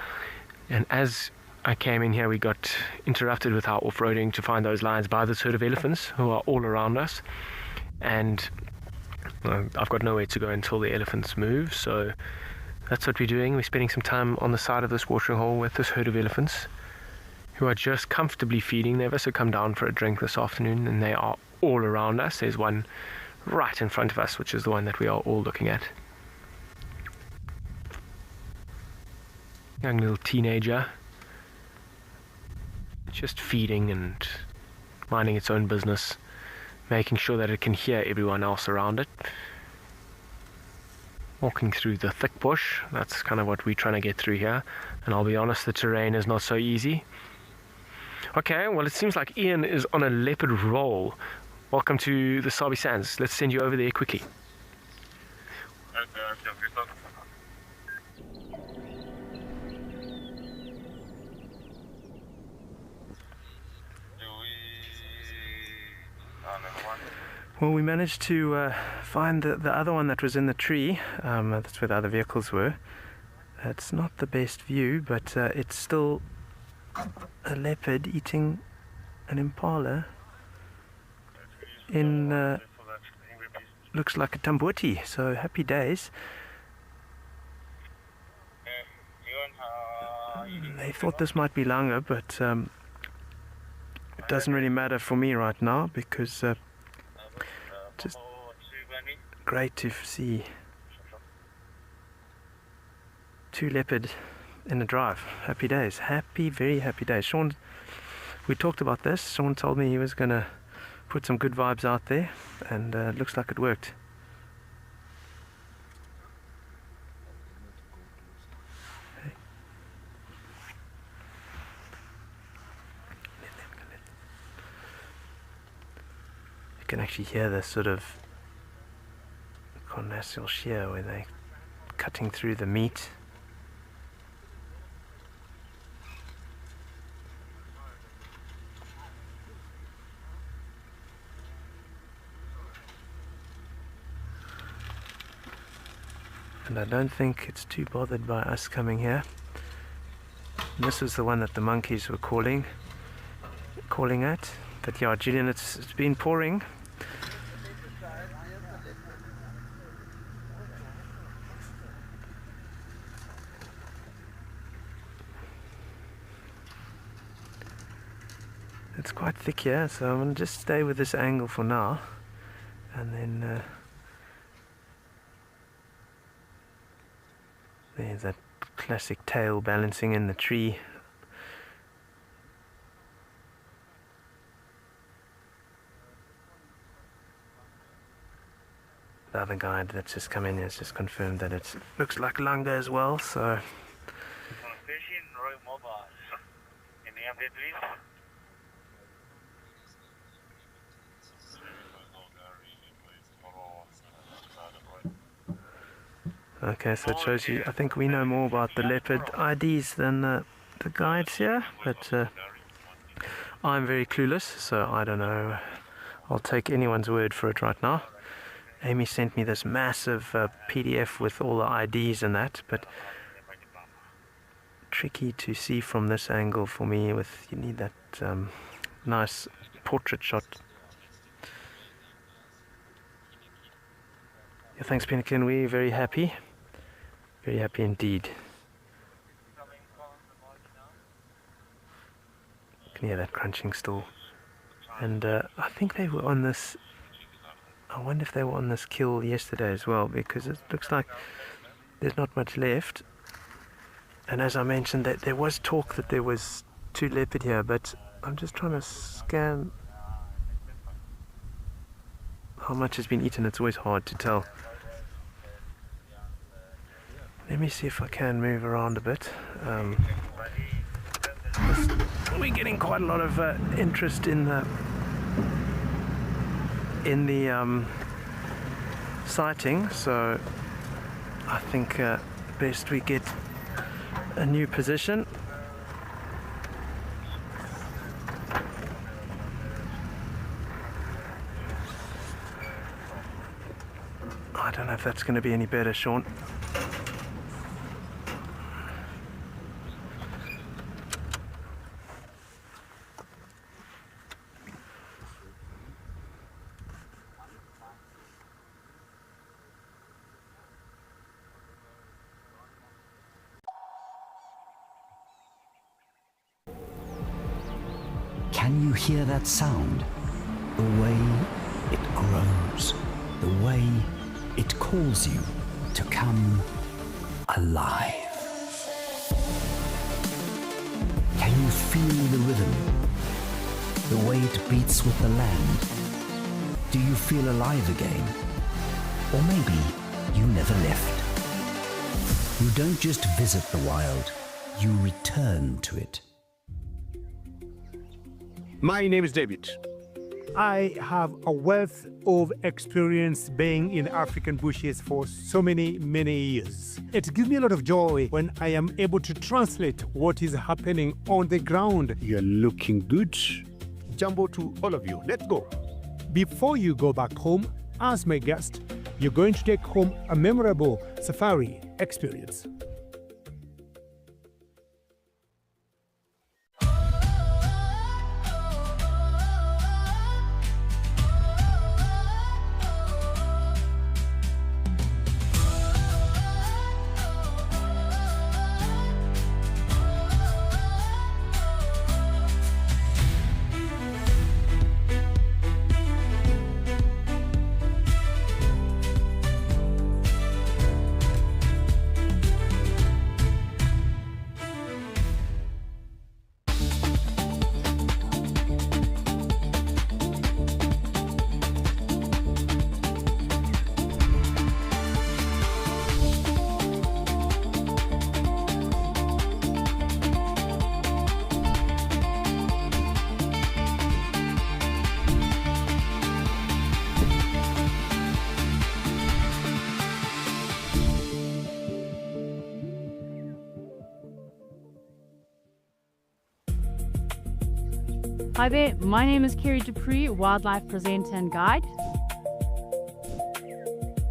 And as I came in here, we got interrupted with our off-roading to find those lions by this herd of elephants who are all around us. And I've got nowhere to go until the elephants move, so that's what we're doing. We're spending some time on the side of this watering hole with this herd of elephants who are just comfortably feeding. They've also come down for a drink this afternoon, and they are all around us. There's one right in front of us, which is the one that we are all looking at. Young little teenager, just feeding and minding its own business, making sure that it can hear everyone else around it. Walking through the thick bush, that's kind of what we're trying to get through here. And I'll be honest, the terrain is not so easy. Okay, well, it seems like Ian is on a leopard roll. Welcome to the Sabi Sands. Let's send you over there quickly. Well, we managed to find the other one that was in the tree. That's where the other vehicles were. It's not the best view, but it's still a leopard eating an impala in looks like a tamboti, so happy days. They thought this might be laaga, but it doesn't really matter for me right now because just great to see two leopard in a drive. Happy days, very happy days. Sean, we talked about this. Sean told me he was going to put some good vibes out there, and it looks like it worked. You can actually hear this sort of carnassial shear where they're cutting through the meat. And I don't think it's too bothered by us coming here. And this was the one that the monkeys were calling at. But yeah, Julian, it's been pouring. It's quite thick here, so I'm going to just stay with this angle for now, and then there's that classic tail balancing in the tree. The other guide that's just come in has just confirmed that it looks like laaga as well, so okay, so it shows you, I think we know more about the leopard IDs than the guides here, but I'm very clueless, so I don't know. I'll take anyone's word for it right now. Amy sent me this massive PDF with all the IDs and that, but tricky to see from this angle for me. You need that nice portrait shot. Yeah, thanks, Pinnakin. We're very happy. Very happy indeed. You can hear that crunching still. And I think they were on this, I wonder if they were on this kill yesterday as well, because it looks like there's not much left. And as I mentioned, that there was talk that there was two leopard here, but I'm just trying to scan how much has been eaten. It's always hard to tell. Let me see if I can move around a bit. We're getting quite a lot of interest in the sighting, so I think best we get a new position. I don't know if that's going to be any better, Sean. Can you hear that sound? The way it grows, the way it calls you to come alive. Can you feel the rhythm? The way it beats with the land? Do you feel alive again? Or maybe you never left. You don't just visit the wild, you return to it. My name is David. I have a wealth of experience being in African bushes for so many years. It gives me a lot of joy when I am able to translate what is happening on the ground. You're looking good. Jumbo to all of you. Let's go. Before you go back home, as my guest, you're going to take home a memorable safari experience. Hi there, my name is Kerry Dupree, wildlife presenter and guide.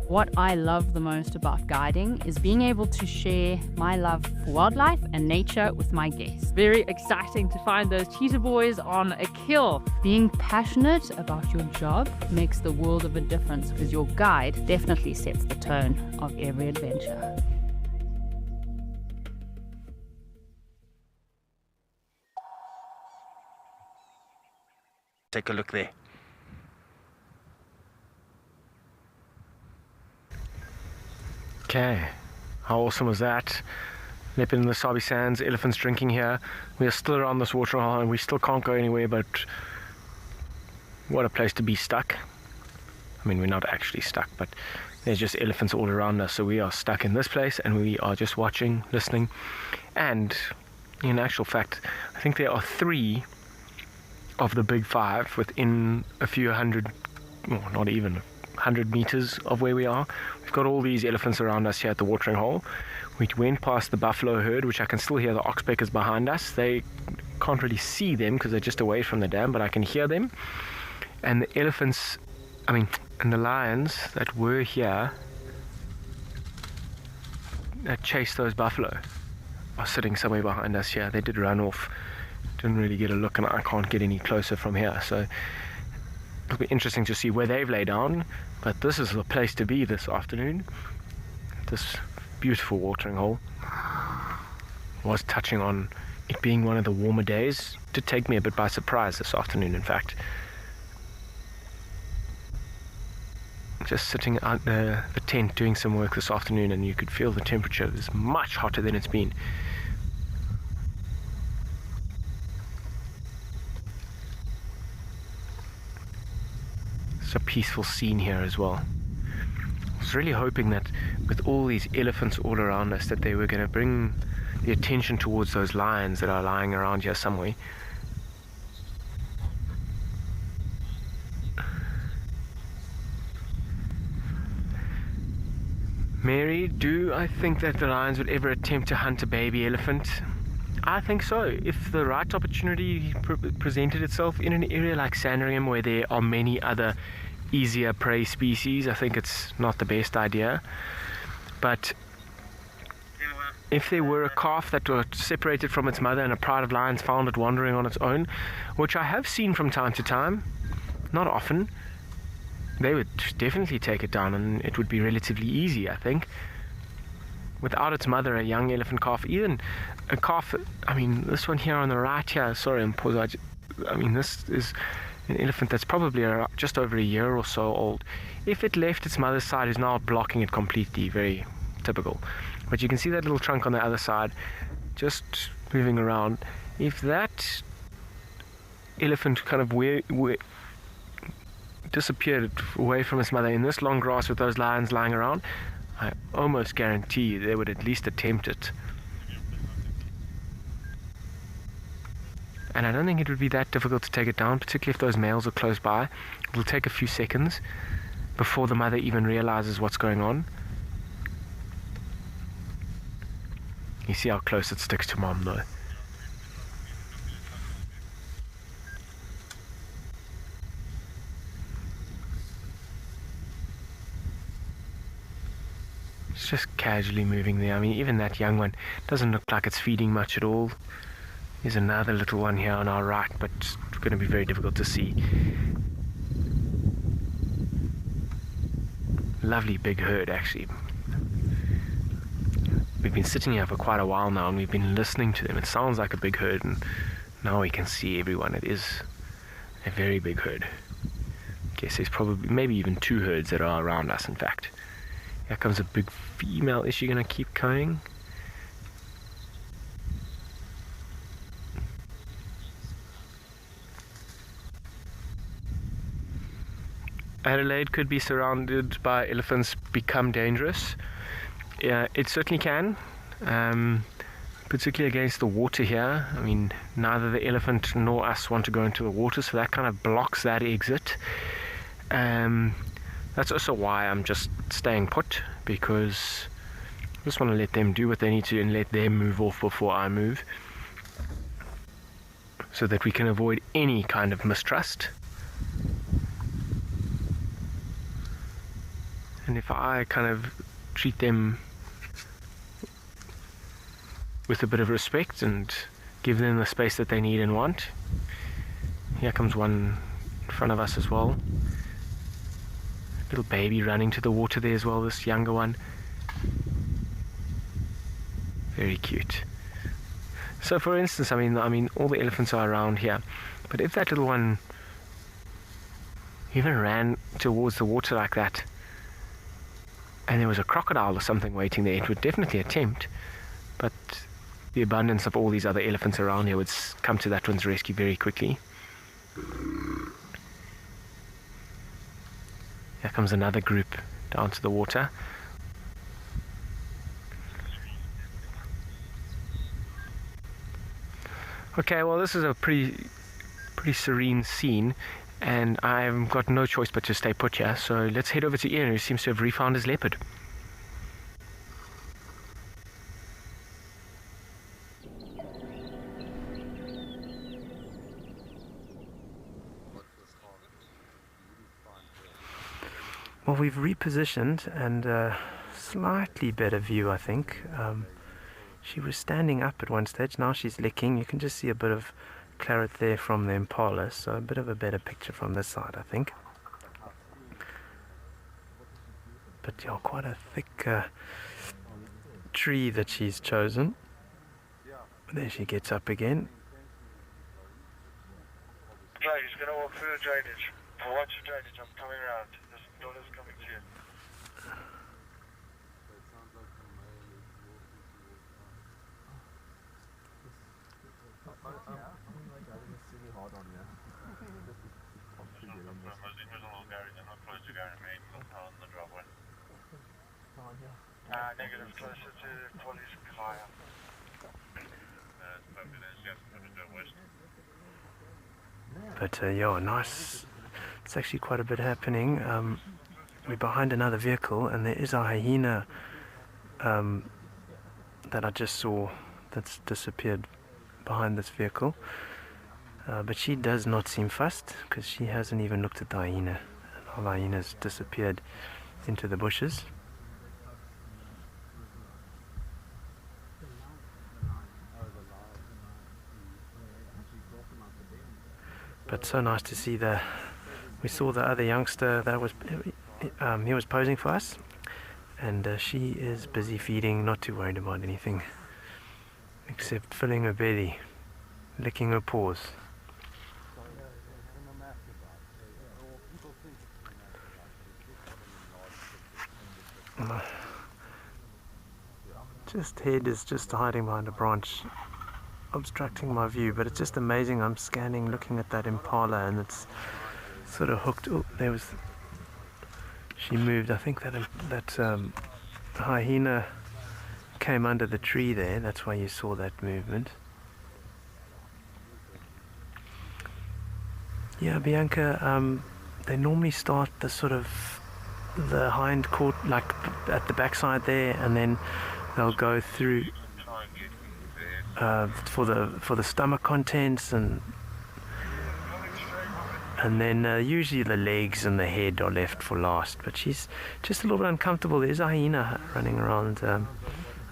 What I love the most about guiding is being able to share my love for wildlife and nature with my guests. Very exciting to find those cheetah boys on a kill. Being passionate about your job makes the world of a difference because your guide definitely sets the tone of every adventure. Take a look there. Okay, how awesome was that? Leopard in the Sabi Sands, elephants drinking here. We are still around this waterhole and we still can't go anywhere, but what a place to be stuck. I mean, we're not actually stuck, but there's just elephants all around us, so we are stuck in this place and we are just watching, listening. And in actual fact, I think there are 3 of the big 5 within a few hundred, well, not even 100 meters of where we are. We've got all these elephants around us here at the watering hole. We went past the buffalo herd, which I can still hear the oxpeckers behind us. They can't really see them because they're just away from the dam, but I can hear them. And the elephants, and the lions that were here that chased those buffalo are sitting somewhere behind us here. They did run off. Didn't really get a look, and I can't get any closer from here, so it'll be interesting to see where they've laid down. But this is the place to be this afternoon. This beautiful watering hole. Was touching on it being one of the warmer days. It did take me a bit by surprise this afternoon, in fact. Just sitting out the tent doing some work this afternoon, and you could feel the temperature is much hotter than it's been. It's a peaceful scene here as well. I was really hoping that with all these elephants all around us that they were going to bring the attention towards those lions that are lying around here somewhere. Mary, do I think that the lions would ever attempt to hunt a baby elephant? I think so. If the right opportunity presented itself in an area like Sanrium where there are many other easier prey species, I think it's not the best idea. But if there were a calf that was separated from its mother and a pride of lions found it wandering on its own, which I have seen from time to time, not often, they would definitely take it down, and it would be relatively easy, I think. Without its mother, a young elephant calf, even a calf, this one here on the right here, sorry, I'm pausing. This is an elephant that's probably just over a year or so old. If it left its mother's side, is now blocking it completely, very typical. But you can see that little trunk on the other side, just moving around. If that elephant kind of disappeared away from its mother in this long grass with those lions lying around, I almost guarantee you they would at least attempt it. And I don't think it would be that difficult to take it down, particularly if those males are close by. It'll take a few seconds before the mother even realizes what's going on. You see how close it sticks to mom though. It's just casually moving there. Even that young one doesn't look like it's feeding much at all. There's another little one here on our right, but it's going to be very difficult to see. Lovely big herd, actually. We've been sitting here for quite a while now, and we've been listening to them. It sounds like a big herd, and now we can see everyone. It is a very big herd. I guess there's probably maybe even 2 herds that are around us, in fact. Here comes a big female. Is she going to keep going? Adelaide could be surrounded by elephants, become dangerous. Yeah, it certainly can, particularly against the water here. Neither the elephant nor us want to go into the water, so that kind of blocks that exit. That's also why I'm just staying put, because I just want to let them do what they need to and let them move off before I move. so that we can avoid any kind of mistrust. And if I kind of treat them with a bit of respect and give them the space that they need and want. Here comes one in front of us as well. Little baby running to the water there as well, this younger one. Very cute. So for instance, I mean all the elephants are around here, but if that little one even ran towards the water like that, and there was a crocodile or something waiting there, it would definitely attempt, but the abundance of all these other elephants around here would come to that one's rescue very quickly. Here comes another group down to the water. Okay, well this is a pretty serene scene, and I've got no choice but to stay put here, so let's head over to Ian, who seems to have refound his leopard. Well, we've repositioned, and slightly better view, I think. She was standing up at one stage, now she's licking. You can just see a bit of claret there from the impala, so a bit of a better picture from this side, I think. But yeah, quite a thick tree that she's chosen. There she gets up again. Right, he's going to walk through the drainage. I'll watch the drainage, I'm coming around. Lola's coming to you. Negative, closer to police fire. But yeah, nice. It's actually quite a bit happening. We're behind another vehicle, and there is a hyena that I just saw that's disappeared behind this vehicle. But she does not seem fussed, because she hasn't even looked at the hyena. And the hyena's disappeared into the bushes. But so nice to see we saw the other youngster that was, he was posing for us, and she is busy feeding, not too worried about anything, except filling her belly, licking her paws. Head is just hiding behind a branch, obstructing my view, but it's just amazing. I'm scanning, looking at that impala, and it's sort of hooked. Oh, she moved. I think that hyena came under the tree there. That's why you saw that movement. Yeah, Bianca, they normally start the hind court, like at the backside there, and then they'll go through for the stomach contents, and then usually the legs and the head are left for last. But she's just a little bit uncomfortable. There's a hyena running around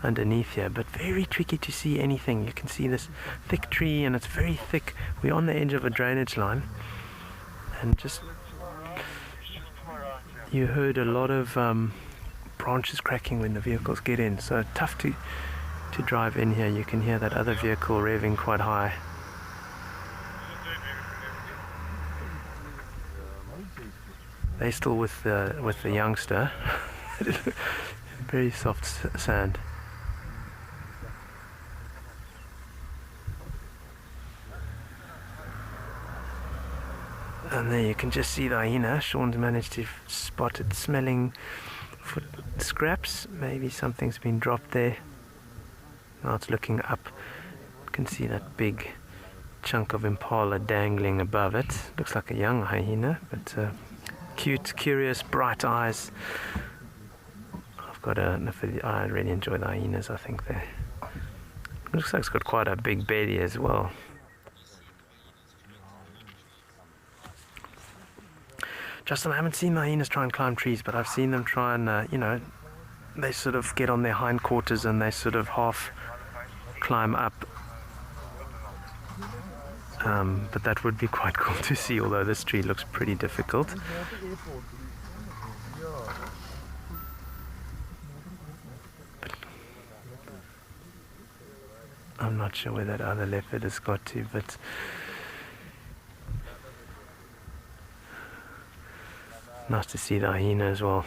underneath here, but very tricky to see anything. You can see this thick tree, and it's very thick. We're on the edge of a drainage line, and just you heard a lot of branches cracking when the vehicles get in, so tough to drive in here. You can hear that other vehicle revving quite high. They're still with the youngster. Very soft sand. And there you can just see the hyena. Sean's managed to spot it, smelling foot scraps. Maybe something's been dropped there. Now it's looking up. You can see that big chunk of impala dangling above it. Looks like a young hyena, but cute, curious, bright eyes. I really enjoy the hyenas. I think looks like it's got quite a big belly as well. Justin, I haven't seen the hyenas try and climb trees, but I've seen them try and, you know, they sort of get on their hindquarters and they sort of half climb up. But that would be quite cool to see, although this tree looks pretty difficult. But I'm not sure where that other leopard has got to, but nice to see the hyena as well.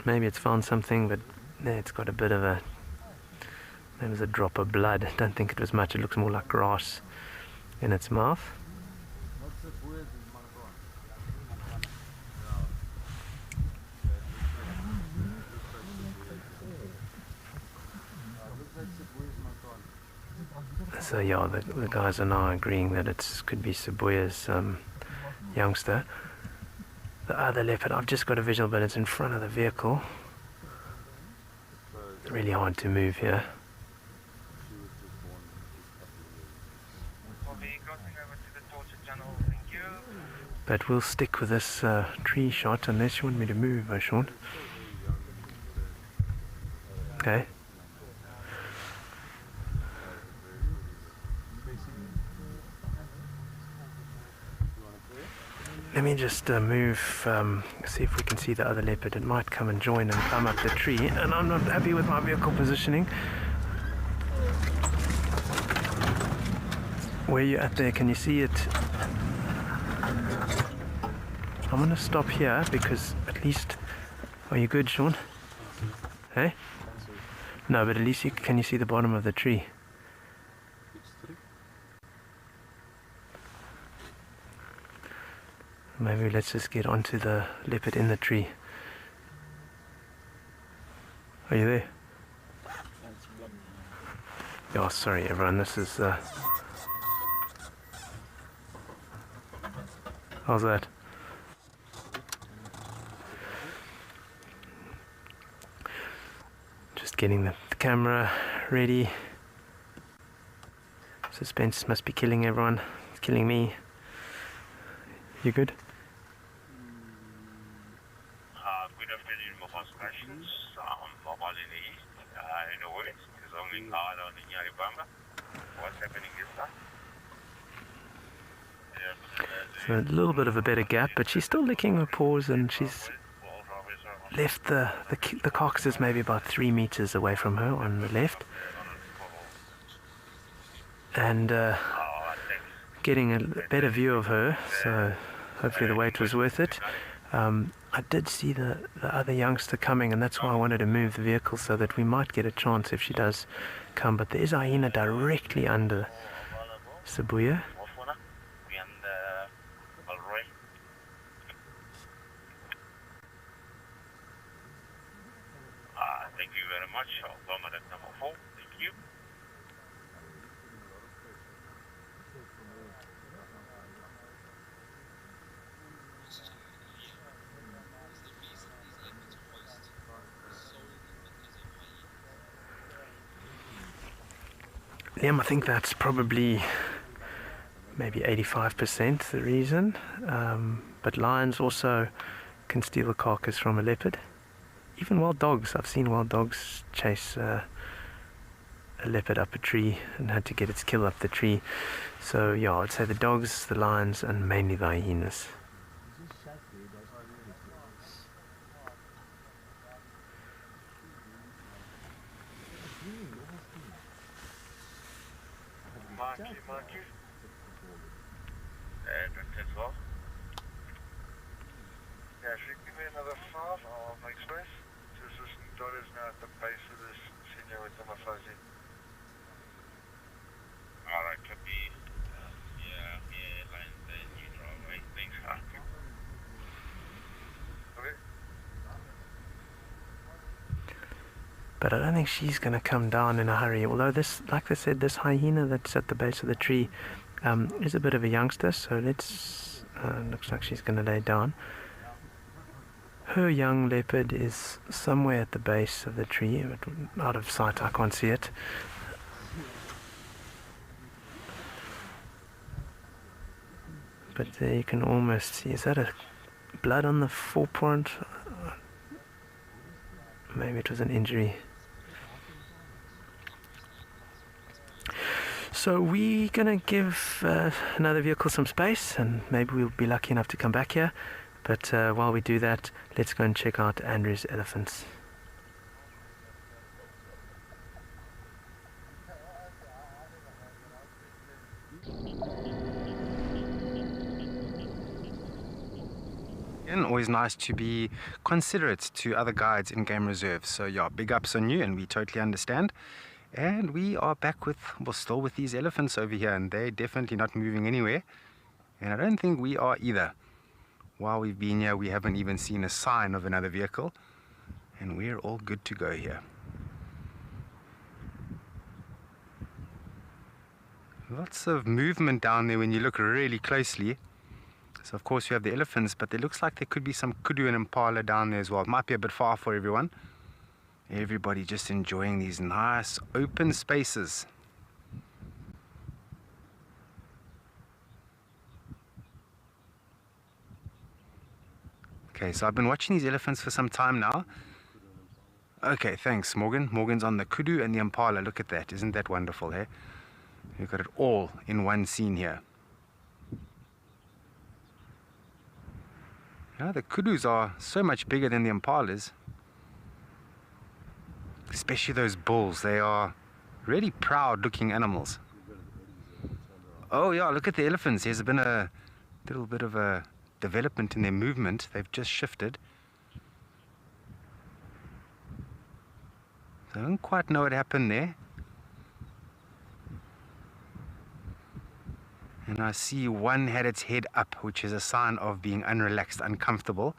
Maybe it's found something, but there it's got a bit of a... There was a drop of blood. Don't think it was much. It looks more like grass in its mouth. So yeah, the guys are now agreeing that it could be Sibuye's youngster. The other leopard, I've just got a visual, but it's in front of the vehicle. It's really hard to move here. But we'll stick with this tree shot unless you want me to move, Sean. Okay. Let me just move, see if we can see the other leopard. It might come and join and climb up the tree, and I'm not happy with my vehicle positioning. Where you at there? Can you see it? I'm going to stop here because at least... Are you good, Sean? Hey? No, but at least can you see the bottom of the tree? Maybe let's just get onto the leopard in the tree. Are you there? Oh, sorry everyone, this is... How's that? Just getting the camera ready. Suspense must be killing everyone. It's killing me. You good? Good afternoon, Mobile Stations. Mobile in the east. In the west, there's only Kaleo and Imara. What's happening this time? So a little bit of a better gap, but she's still licking her paws, and she's left the carcasses maybe about 3 meters away from her on the left. And getting a better view of her, so hopefully the wait was worth it. I did see the other youngster coming, and that's why I wanted to move the vehicle so that we might get a chance if she does come. But there is a hyena directly under Sibuye. Thank you very much. I'll come at number 4. Thank you. Liam, I think that's probably maybe 85% the reason. But lions also can steal a carcass from a leopard. Even wild dogs. I've seen wild dogs chase a leopard up a tree and had to get its kill up the tree. So yeah, I'd say the dogs, the lions, and mainly the hyenas. Marky. As well. Yeah, if you give me another 5, I'll make space. This is Dora's now at the base of this senior with the fuzzy. Alright, could be. Yeah, line the neutral, right? Thanks, Okay. But I don't think she's going to come down in a hurry. Although this, like I said, this hyena that's at the base of the tree is a bit of a youngster. So let's, looks like she's going to lay down. Her young leopard is somewhere at the base of the tree, but out of sight, I can't see it. but there you can almost see. Is that a blood on the forepaw? Maybe it was an injury. So we're gonna give another vehicle some space, and maybe we'll be lucky enough to come back here. But while we do that, let's go and check out Andrew's elephants. And always nice to be considerate to other guides in game reserves. So yeah, big ups on you, and we totally understand. And we are back with, well, still with these elephants over here, and they're definitely not moving anywhere. And I don't think we are either. While we've been here, we haven't even seen a sign of another vehicle, and we're all good to go here. Lots of movement down there when you look really closely. So of course we have the elephants, but it looks like there could be some kudu and impala down there as well. It might be a bit far for everyone. Everybody just enjoying these nice open spaces. Okay, so I've been watching these elephants for some time now. Okay, thanks Morgan. Morgan's on the kudu and the impala. Look at that. Isn't that wonderful, eh? You've got it all in one scene here. Yeah, the kudus are so much bigger than the impalas. Especially those bulls. They are really proud looking animals. Oh yeah, look at the elephants. There's been a little bit of a development in their movement. They've just shifted. I don't quite know what happened there. And I see one had its head up, which is a sign of being unrelaxed, uncomfortable.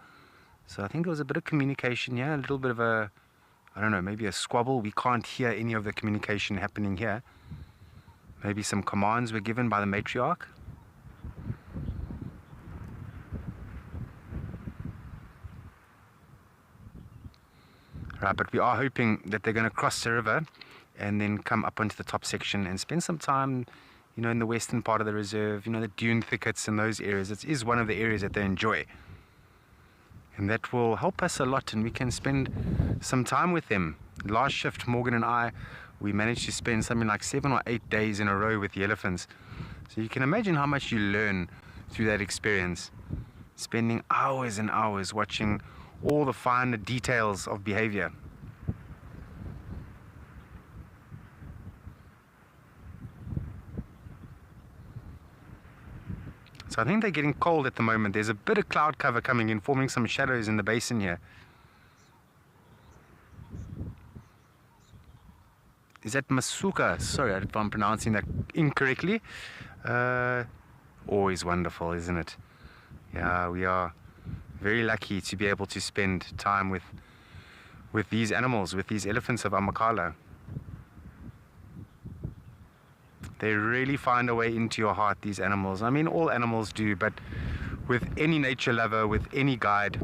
So I think there was a bit of communication here, a little bit of a, I don't know, maybe a squabble. We can't hear any of the communication happening here. Maybe some commands were given by the matriarch. Right, but we are hoping that they're going to cross the river and then come up onto the top section and spend some time, you know, in the western part of the reserve, you know, the dune thickets and those areas. It is one of the areas that they enjoy. And that will help us a lot, and we can spend some time with them. Last shift, Morgan and I, we managed to spend something like 7 or 8 days in a row with the elephants. So you can imagine how much you learn through that experience. Spending hours and hours watching all the finer details of behavior. So I think they're getting cold at the moment. There's a bit of cloud cover coming in, forming some shadows in the basin here. Is that Masuka? Sorry if I'm pronouncing that incorrectly. Always wonderful, isn't it? Yeah, we are very lucky to be able to spend time with these animals, with these elephants of Amakhala. They really find a way into your heart, these animals. I mean, all animals do, but with any nature lover, with any guide,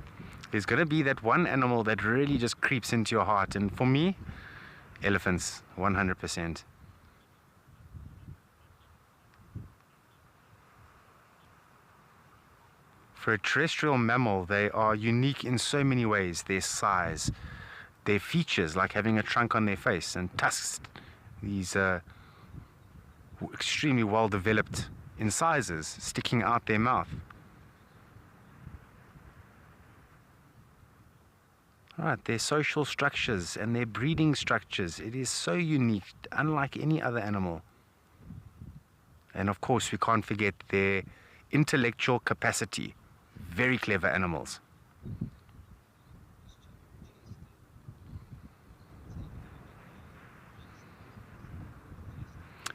there's going to be that one animal that really just creeps into your heart. And for me, elephants, 100%. For a terrestrial mammal, they are unique in so many ways. Their size, their features, like having a trunk on their face, and tusks, these extremely well developed incisors sticking out their mouth. Right, their social structures and their breeding structures, it is so unique, unlike any other animal. And of course, we can't forget their intellectual capacity. Very clever animals.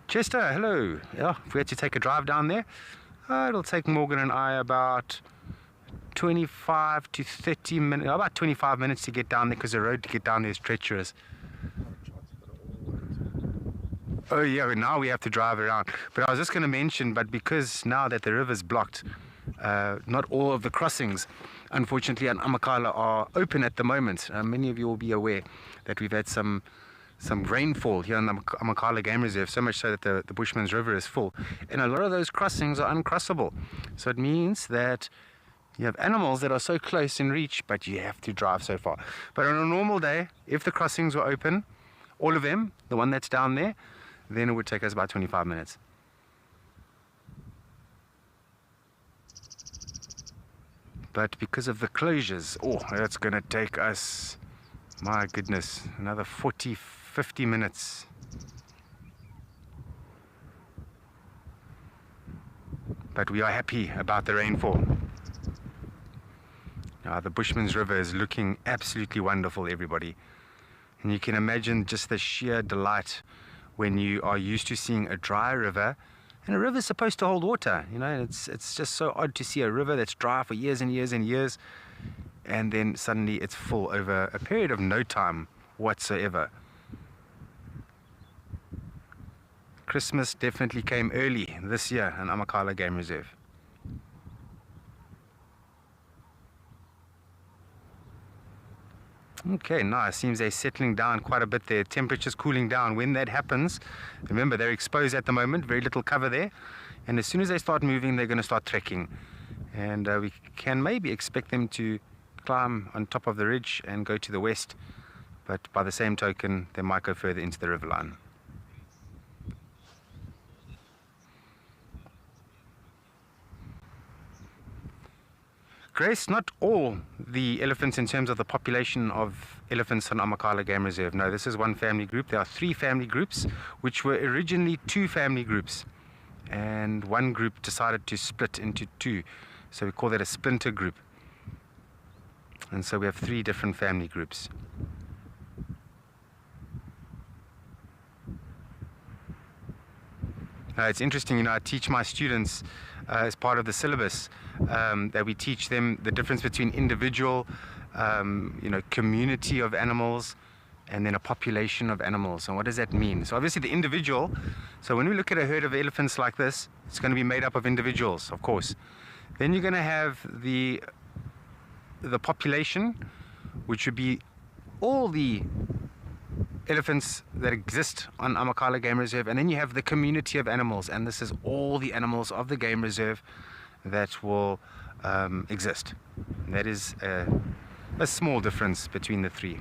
Chester, hello. Yeah, if we had to take a drive down there, it'll take Morgan and I about 25 to 30 minutes, about 25 minutes to get down there, because the road to get down there is treacherous. Oh yeah, now we have to drive around. But I was just going to mention, but because now that the river's blocked, not all of the crossings, unfortunately, on Amakhala are open at the moment. Many of you will be aware that we've had some some rainfall here on the Amakhala Game Reserve, so much so that the Bushman's River is full. And a lot of those crossings are uncrossable. So it means that you have animals that are so close in reach, but you have to drive so far. But on a normal day, if the crossings were open, all of them, the one that's down there, then it would take us about 25 minutes. But because of the closures, that's going to take us, my goodness, another 40, 50 minutes. But we are happy about the rainfall. Now, the Bushman's River is looking absolutely wonderful, everybody. And you can imagine just the sheer delight when you are used to seeing a dry river. And a river is supposed to hold water, you know, and it's just so odd to see a river that's dry for years and years and years, and then suddenly it's full over a period of no time whatsoever. Christmas definitely came early this year in Amakhala Game Reserve. Okay, nice. Seems they're settling down quite a bit there. Temperature's cooling down. When that happens, remember they're exposed at the moment, very little cover there. And as soon as they start moving, they're going to start trekking. And we can maybe expect them to climb on top of the ridge and go to the west. But by the same token, they might go further into the riverline. Grace, not all the elephants in terms of the population of elephants on Amakhala Game Reserve. No, this is one family group. There are 3 family groups, which were originally 2 family groups. And one group decided to split into 2. So we call that a splinter group. And so we have 3 different family groups. It's interesting, you know, I teach my students as part of the syllabus that we teach them the difference between individual, community of animals, and then a population of animals. And what does that mean? So obviously the individual, so when we look at a herd of elephants like this, it's going to be made up of individuals, of course. Then you're going to have the population, which would be all the elephants that exist on Amakhala Game Reserve, and then you have the community of animals, and this is all the animals of the game reserve that will exist. And that is a small difference between the 3.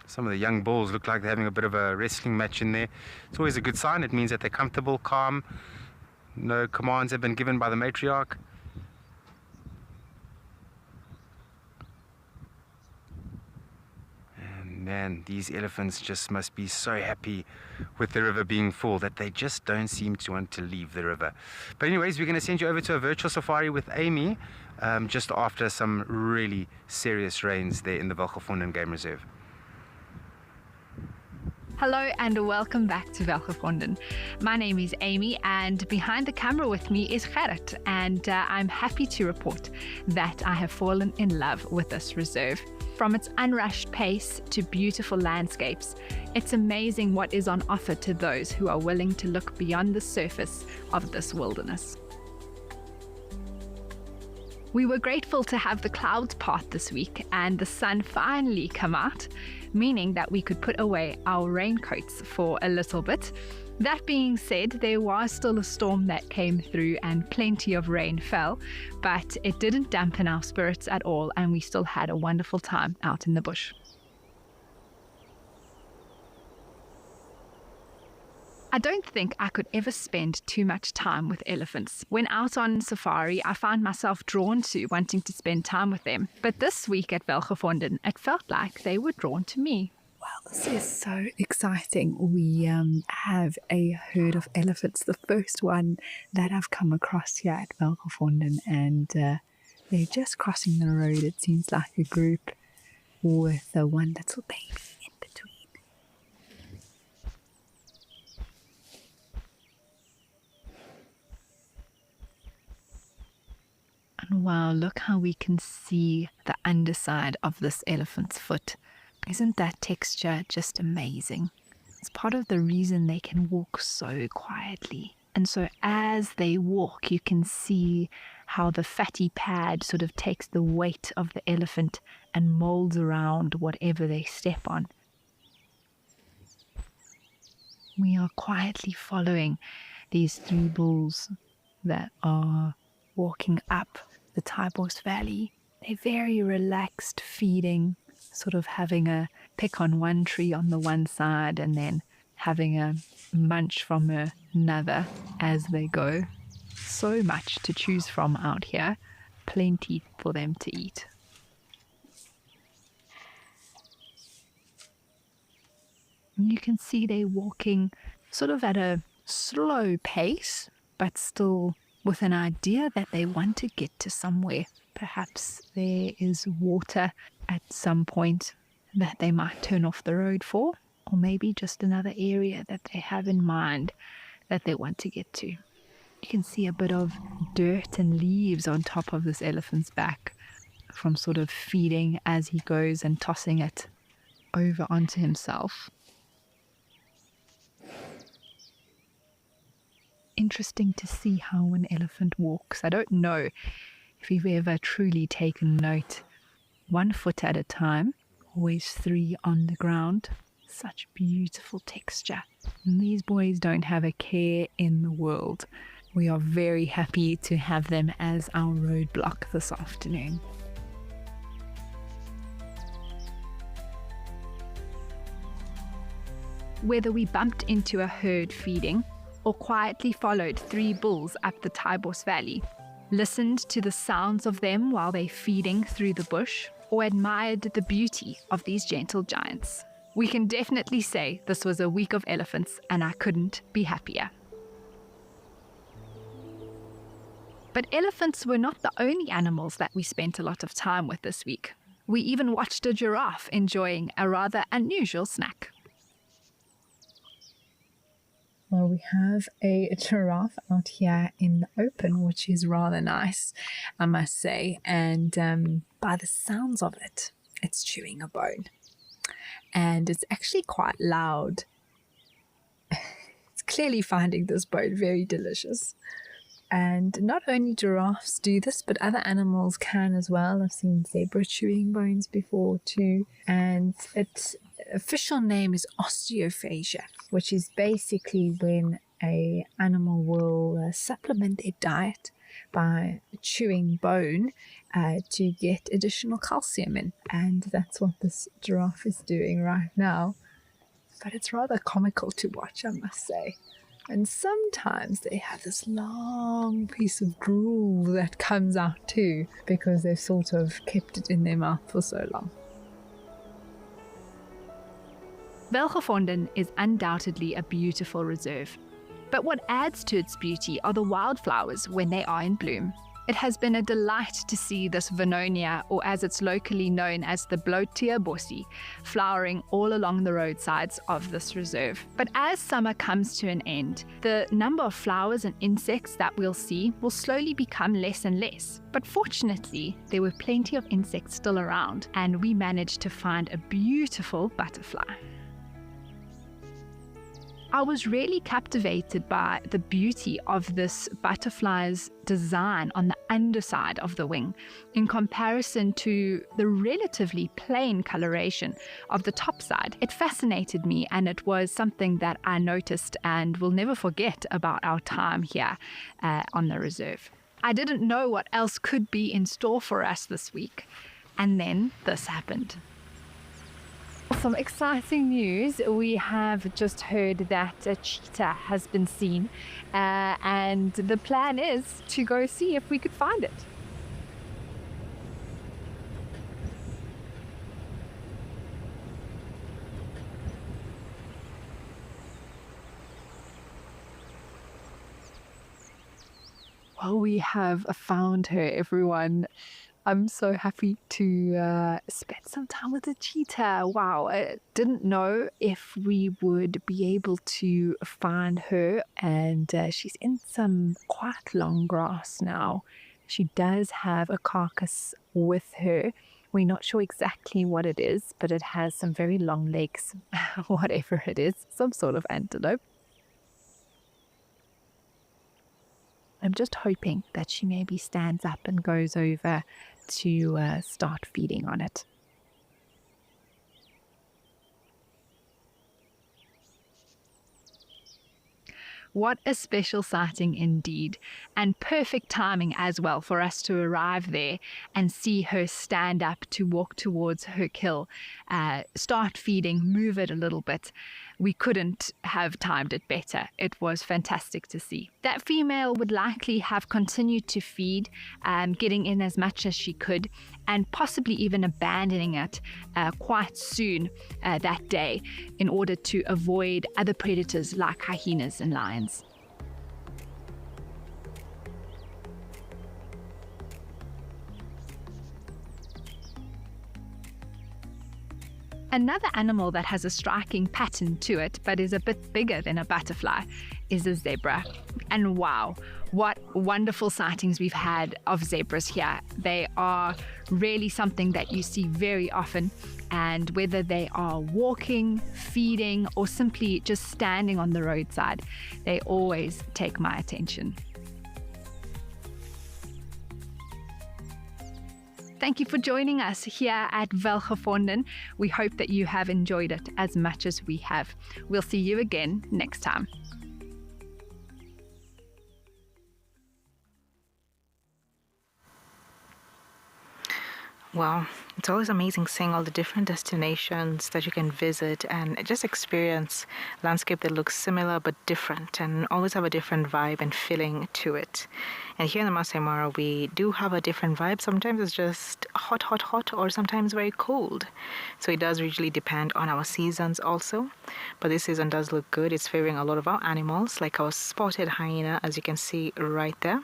Some of the young bulls look like they're having a bit of a wrestling match in there. It's always a good sign. It means that they're comfortable, calm. No commands have been given by the matriarch. And man, these elephants just must be so happy with the river being full that they just don't seem to want to leave the river. But anyways, we're going to send you over to a virtual safari with Amy just after some really serious rains there in the Welgevonden Game Reserve. Hello and welcome back to Welgevonden. My name is Amy and behind the camera with me is Gerrit, and I'm happy to report that I have fallen in love with this reserve. From its unrushed pace to beautiful landscapes, it's amazing what is on offer to those who are willing to look beyond the surface of this wilderness. We were grateful to have the clouds part this week and the sun finally come out, meaning that we could put away our raincoats for a little bit. That being said, there was still a storm that came through and plenty of rain fell, but it didn't dampen our spirits at all, and we still had a wonderful time out in the bush. I don't think I could ever spend too much time with elephants. When out on safari, I found myself drawn to wanting to spend time with them. But this week at Welgevonden, it felt like they were drawn to me. Wow, this is so exciting. We have a herd of elephants, the first one that I've come across here at Welgevonden, and they're just crossing the road. It seems like a group with one little baby in between. And wow, look how we can see the underside of this elephant's foot. Isn't that texture just amazing? It's part of the reason they can walk so quietly. And so as they walk, you can see how the fatty pad sort of takes the weight of the elephant and molds around whatever they step on. We are quietly following these 3 bulls that are walking up the Taibos Valley. They're very relaxed, feeding, sort of having a pick on one tree on the one side and then having a munch from another as they go. So much to choose from out here, plenty for them to eat. And you can see they're walking sort of at a slow pace, but still with an idea that they want to get to somewhere. Perhaps there is water at some point that they might turn off the road for, or maybe just another area that they have in mind that they want to get to. You can see a bit of dirt and leaves on top of this elephant's back from sort of feeding as he goes and tossing it over onto himself. Interesting to see how an elephant walks. I don't know if you've ever truly taken note. 1 foot at a time, always 3 on the ground. Such beautiful texture. And these boys don't have a care in the world. We are very happy to have them as our roadblock this afternoon. Whether we bumped into a herd feeding or quietly followed 3 bulls up the Taibos Valley, listened to the sounds of them while they're feeding through the bush, or admired the beauty of these gentle giants, we can definitely say this was a week of elephants, and I couldn't be happier. But elephants were not the only animals that we spent a lot of time with this week. We even watched a giraffe enjoying a rather unusual snack. Well, we have a giraffe out here in the open, which is rather nice, I must say. And by the sounds of it, it's chewing a bone. And it's actually quite loud. It's clearly finding this bone very delicious. And not only giraffes do this, but other animals can as well. I've seen zebra chewing bones before too. And its official name is osteophagia, which is basically when an animal will supplement their diet by chewing bone to get additional calcium in. And that's what this giraffe is doing right now. But it's rather comical to watch, I must say. And sometimes they have this long piece of drool that comes out too, because they've sort of kept it in their mouth for so long. Welgevonden is undoubtedly a beautiful reserve. But what adds to its beauty are the wildflowers when they are in bloom. It has been a delight to see this Vernonia, or as it's locally known as the Blootierbossie, flowering all along the roadsides of this reserve. But as summer comes to an end, the number of flowers and insects that we'll see will slowly become less and less. But fortunately, there were plenty of insects still around, and we managed to find a beautiful butterfly. I was really captivated by the beauty of this butterfly's design on the underside of the wing in comparison to the relatively plain coloration of the top side. It fascinated me, and it was something that I noticed and will never forget about our time here on the reserve. I didn't know what else could be in store for us this week, and then this happened. Some exciting news. We have just heard that a cheetah has been seen, and the plan is to go see if we could find it. Well, we have found her, everyone. I'm so happy to spend some time with the cheetah. Wow, I didn't know if we would be able to find her, and she's in some quite long grass now. She does have a carcass with her. We're not sure exactly what it is, but it has some very long legs, whatever it is, some sort of antelope. I'm just hoping that she maybe stands up and goes over to start feeding on it. What a special sighting indeed, and perfect timing as well for us to arrive there and see her stand up to walk towards her kill, start feeding, move it a little bit. We couldn't have timed it better. It was fantastic to see. That female would likely have continued to feed, getting in as much as she could, and possibly even abandoning it quite soon that day in order to avoid other predators like hyenas and lions. Another animal that has a striking pattern to it, but is a bit bigger than a butterfly, is a zebra. And wow, what wonderful sightings we've had of zebras here. They are really something that you see very often, and whether they are walking, feeding, or simply just standing on the roadside, they always take my attention. Thank you for joining us here at Welgevonden. We hope that you have enjoyed it as much as we have. We'll see you again next time. Wow, it's always amazing seeing all the different destinations that you can visit and just experience landscape that looks similar but different and always have a different vibe and feeling to it. And here in the Masai Mara, we do have a different vibe. Sometimes it's just hot, hot, hot, or sometimes very cold. So it does usually depend on our seasons also. But this season does look good. It's favoring a lot of our animals, like our spotted hyena, as you can see right there.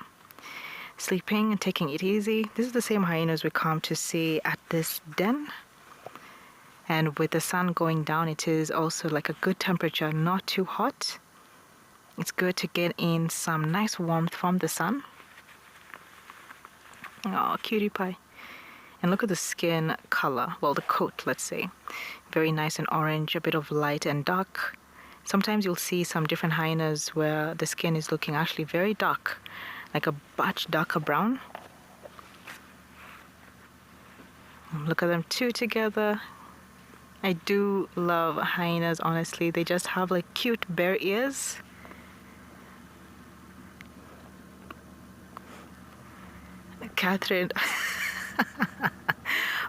Sleeping and taking it easy. This is the same hyenas we come to see at this den. And with the sun going down, it is also like a good temperature, not too hot. It's good to get in some nice warmth from the sun. Oh, cutie pie. And look at the skin color. Well, the coat, let's say. Very nice and orange, a bit of light and dark. Sometimes you'll see some different hyenas where the skin is looking actually very dark, like a much darker brown. Look at them two together. I do love hyenas, honestly. They just have like cute bare ears. Catherine.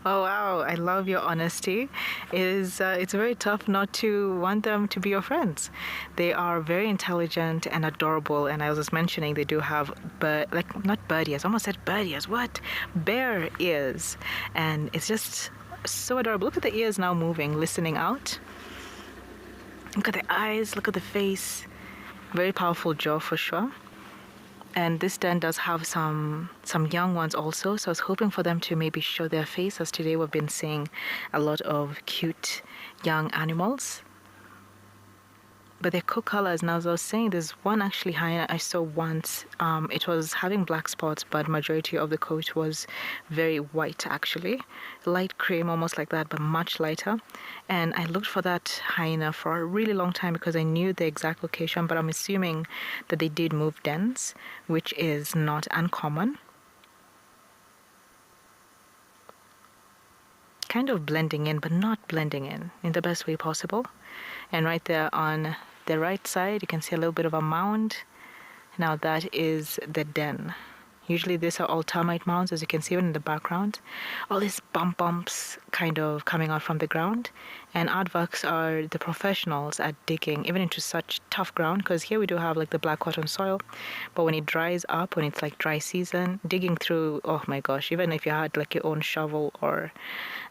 Oh wow, I love your honesty. It's very tough not to want them to be your friends. They are very intelligent and adorable, and I was just mentioning they do have not bird ears, I almost said bird ears, what? Bear ears. And it's just so adorable. Look at the ears now moving, listening out. Look at the eyes, look at the face. Very powerful jaw for sure. And this den does have some young ones also, so I was hoping for them to maybe show their face, as today we've been seeing a lot of cute young animals. But their coat colors, now as I was saying, there's one actually hyena I saw once. It was having black spots, but majority of the coat was very white actually. Light cream, almost like that, but much lighter. And I looked for that hyena for a really long time because I knew the exact location, but I'm assuming that they did move dens, which is not uncommon. Kind of blending in, but not blending in the best way possible. And right there on the right side, you can see a little bit of a mound. Now that is the den. Usually these are all termite mounds, as you can see in the background. All these bumps kind of coming out from the ground. And aardvarks are the professionals at digging, even into such tough ground, because here we do have like the black cotton soil. But when it dries up, when it's like dry season, digging through, oh my gosh, even if you had like your own shovel or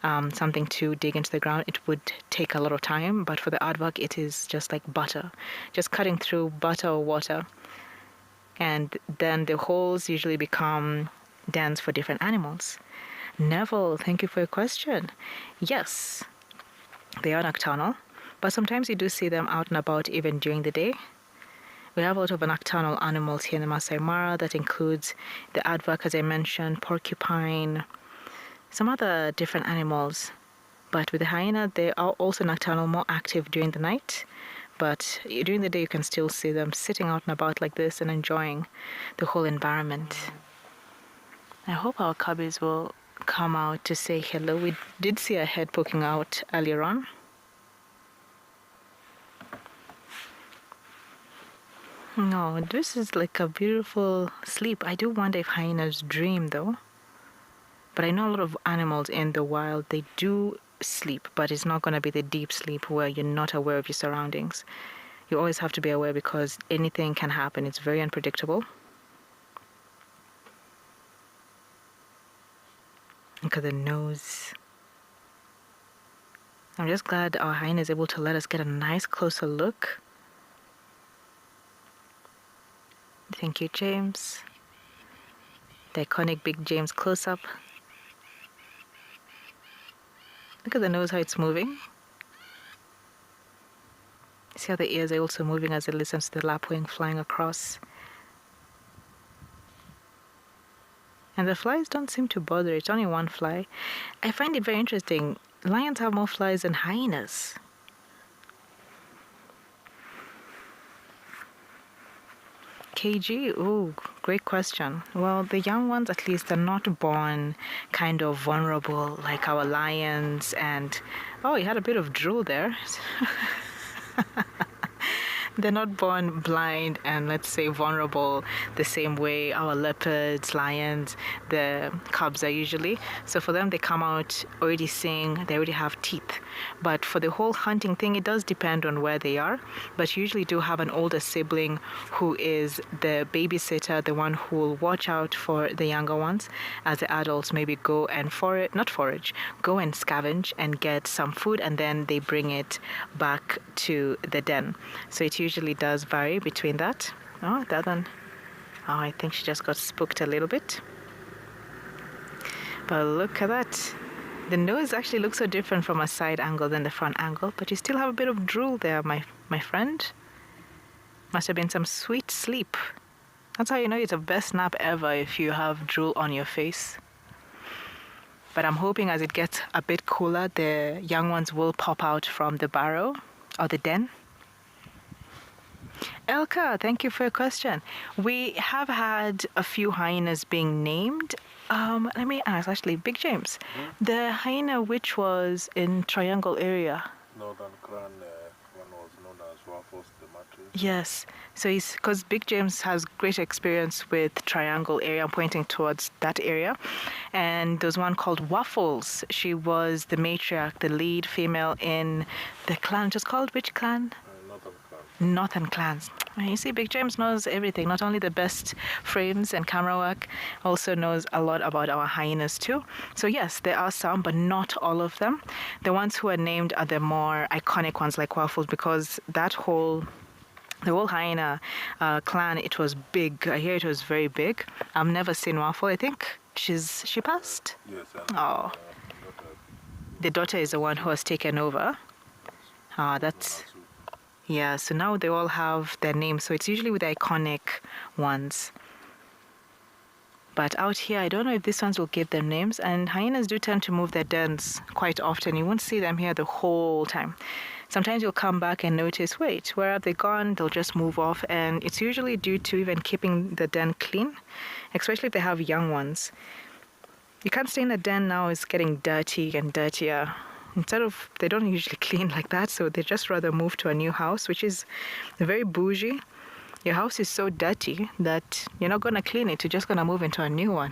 something to dig into the ground, it would take a lot of time. But for the aardvark, it is just like butter, just cutting through butter or water. And then the holes usually become dens for different animals. Neville, thank you for your question. Yes, they are nocturnal, but sometimes you do see them out and about even during the day. We have a lot of nocturnal animals here in the Masai Mara. That includes the aardvark, as I mentioned, porcupine, some other different animals. But with the hyena, they are also nocturnal, more active during the night. but during the day you can still see them sitting out and about like this and enjoying the whole environment. I hope our cubbies will come out to say hello. We did see a head poking out earlier on. No, this is like a beautiful sleep. I do wonder if hyenas dream though. But I know a lot of animals in the wild, they do sleep, but it's not going to be the deep sleep where you're not aware of your surroundings. You always have to be aware because anything can happen. It's very unpredictable. Look at the nose. I'm just glad our hyena is able to let us get a nice closer look. Thank you, James. The iconic Big James close-up. Look at the nose, how it's moving. See how the ears are also moving as it listens to the lapwing flying across. And the flies don't seem to bother. It's only one fly. I find it very interesting. Lions have more flies than hyenas. KG, ooh, great question. Well, the young ones at least are not born kind of vulnerable like our lions. And oh, you had a bit of drool there. They're not born blind and, let's say, vulnerable the same way our leopards, lions, the cubs are usually. So for them, they come out already seeing, they already have teeth. But for the whole hunting thing, it does depend on where they are. But you usually do have an older sibling who is the babysitter, the one who will watch out for the younger ones as the adults maybe go and go and scavenge and get some food, and then they bring it back to the den. So it usually does vary between that. Oh, that one. Oh, I think she just got spooked a little bit. But look at that. The nose actually looks so different from a side angle than the front angle, but you still have a bit of drool there, my friend. Must have been some sweet sleep. That's how you know it's the best nap ever, if you have drool on your face. But I'm hoping as it gets a bit cooler, the young ones will pop out from the burrow or the den. Elka, thank you for your question. We have had a few hyenas being named. Let me ask, actually, Big James, the hyena which was in Triangle area. Northern Crown, one was known as Waffles the Mattress. Yes, so because Big James has great experience with Triangle area. I'm pointing towards that area. And there's one called Waffles. She was the matriarch, the lead female in the clan, just called which clan? Northern clans. You see, Big James knows everything, not only the best frames and camera work, also knows a lot about our hyenas too. So yes, there are some, but not all of them. The ones who are named are the more iconic ones like Waffles, because the whole hyena clan, it was big. I hear it was very big. I've never seen Waffle. I think she passed? Yes. Oh. The daughter is the one who has taken over. That's... Yeah, so now they all have their names. So it's usually with the iconic ones. But out here, I don't know if these ones will give them names. And hyenas do tend to move their dens quite often. You won't see them here the whole time. Sometimes you'll come back and notice, wait, where have they gone? They'll just move off. And it's usually due to even keeping the den clean, especially if they have young ones. You can't stay in the den now. It's getting dirty and dirtier. They don't usually clean like that, so they just rather move to a new house, which is very bougie. Your house is so dirty that you're not going to clean it, you're just going to move into a new one.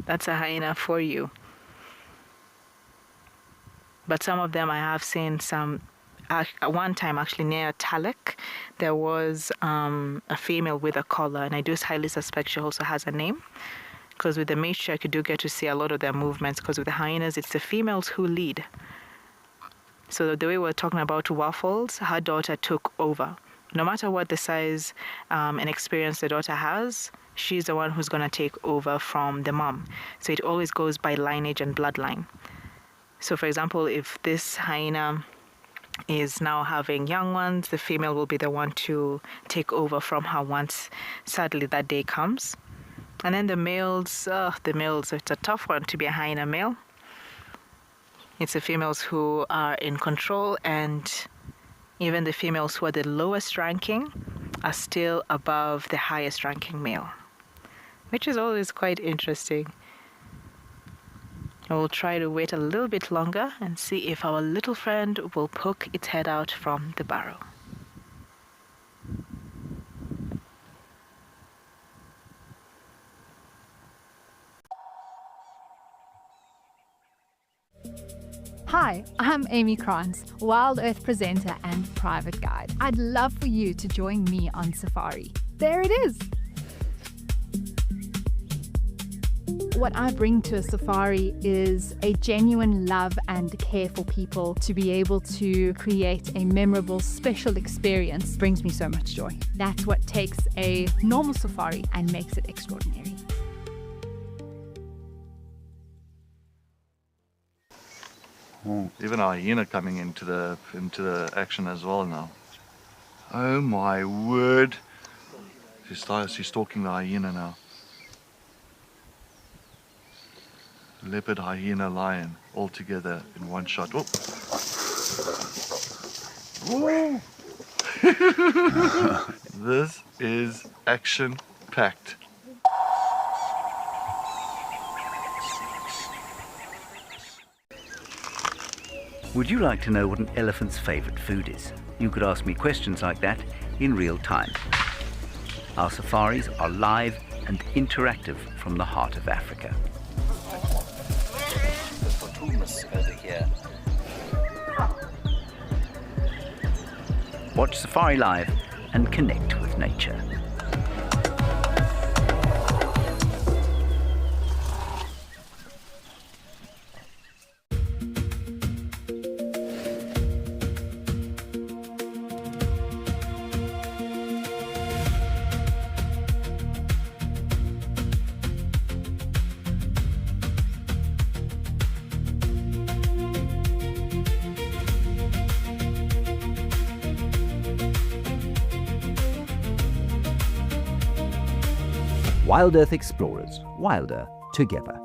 That's a hyena for you. But some of them I have seen one time actually near Talek, there was a female with a collar, and I do highly suspect she also has a name. Because with the matriarch, you do get to see a lot of their movements, because with the hyenas, it's the females who lead. So the way we're talking about Waffles, her daughter took over. No matter what the size and experience the daughter has, she's the one who's going to take over from the mom. So it always goes by lineage and bloodline. So for example, if this hyena is now having young ones, the female will be the one to take over from her once, sadly, that day comes. And then the males, it's a tough one to be a hyena male. It's the females who are in control, and Even the females who are the lowest ranking are still above the highest ranking male, which is always quite interesting. We'll try to wait a little bit longer and see if our little friend will poke its head out from the burrow. Hi, I'm Amy Krantz, Wild Earth presenter and private guide. I'd love for you to join me on safari. There it is! What I bring to a safari is a genuine love and care for people. To be able to create a memorable, special experience brings me so much joy. That's what takes a normal safari and makes it extraordinary. Even a hyena coming into the action as well now. Oh my word! She's stalking the hyena now. Leopard, hyena, lion, all together in one shot. Oh. This is action-packed. Would you like to know what an elephant's favorite food is? You could ask me questions like that in real time. Our safaris are live and interactive from the heart of Africa. Over here. Watch Safari Live and connect with nature. Wild Earth Explorers, wilder together.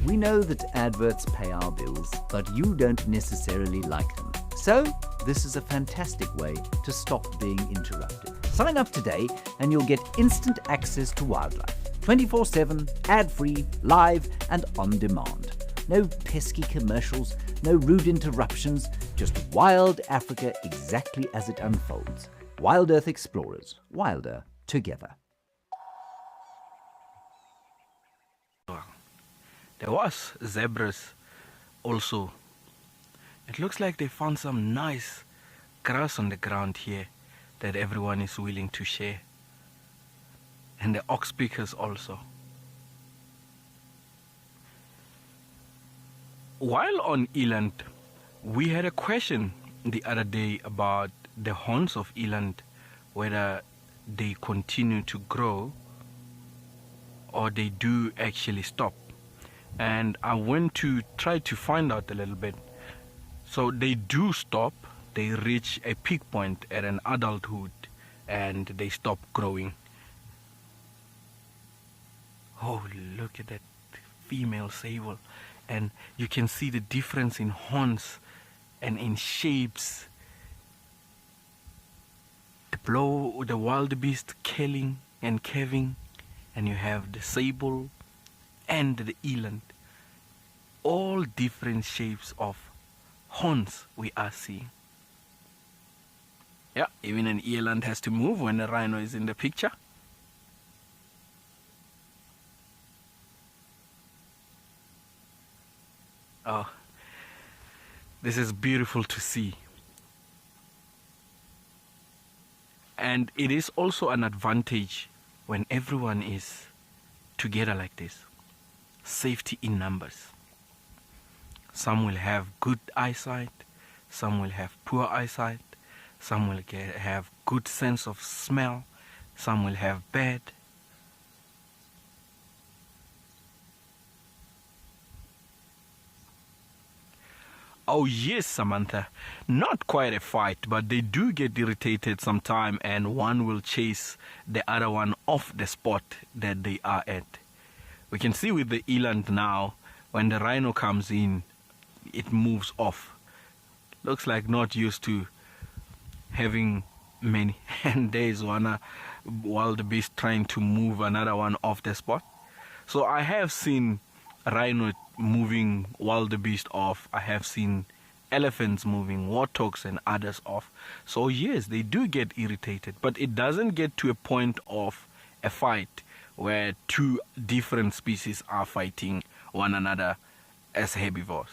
We know that adverts pay our bills, but you don't necessarily like them. So, this is a fantastic way to stop being interrupted. Sign up today and you'll get instant access to wildlife. 24/7, ad-free, live and on demand. No pesky commercials, no rude interruptions, just wild Africa exactly as it unfolds. Wild Earth Explorers, wilder together. There was zebras also. It looks like they found some nice grass on the ground here that everyone is willing to share. And the ox pickers also. While on eland, we had a question the other day about the horns of eland, whether they continue to grow or they do actually stop. And I went to try to find out a little bit. So they do stop, they reach a peak point at an adulthood and they stop growing. Oh, look at that female sable. And you can see the difference in horns and in shapes. The wildebeest killing and calving, and you have the sable and the eland. All different shapes of horns we are seeing. Yeah, even an eland has to move when the rhino is in the picture. Oh, this is beautiful to see. And it is also an advantage when everyone is together like this. Safety in numbers. Some will have good eyesight, some will have poor eyesight, some will have good sense of smell, some will have bad. Oh yes, Samantha, not quite a fight, but they do get irritated sometime and one will chase the other one off the spot that they are at. We can see with the eland now, when the rhino comes in, it moves off. Looks like not used to having many. And there's one wildebeest trying to move another one off the spot. So I have seen rhino moving wildebeest off. I have seen elephants moving warthogs and others off. So yes, they do get irritated, but it doesn't get to a point of a fight where two different species are fighting one another as herbivores.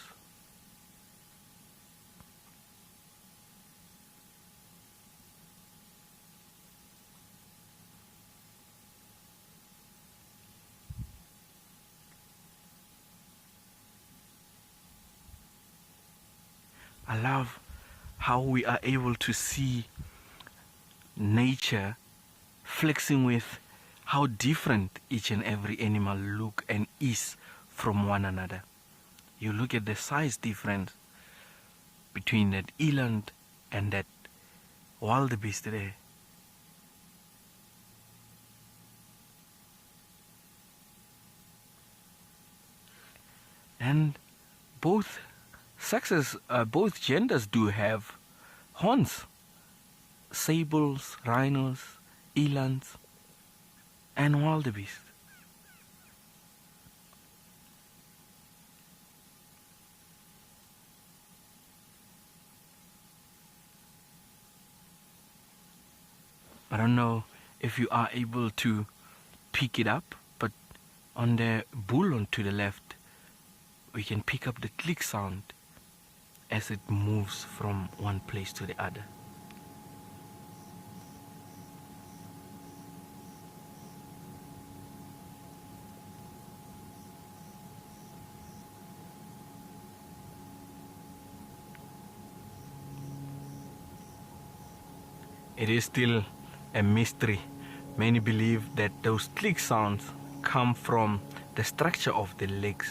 I love how we are able to see nature flexing with how different each and every animal look and is from one another. You look at the size difference between that eland and that wildebeest there. And both sexes, both genders do have horns. Sables, rhinos, elands, and wildebeest. I don't know if you are able to pick it up, but on the bull on to the left, we can pick up the click sound as it moves from one place to the other. It is still a mystery. Many believe that those click sounds come from the structure of the legs.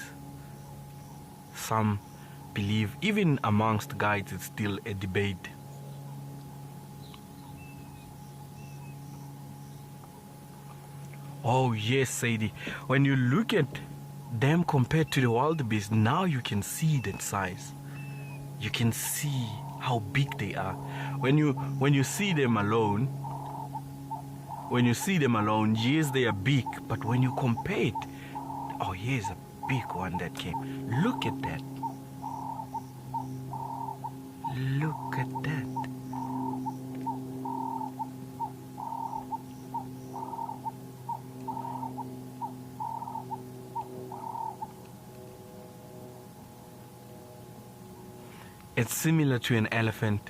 Some believe, even amongst guides, it's still a debate. Oh yes, Sadie, when you look at them compared to the wildebeest, now you can see that size. You can see how big they are. When you see them alone, yes, they are big, but when you compare it, oh, here's a big one that came. Look at that. Look at that. It's similar to an elephant.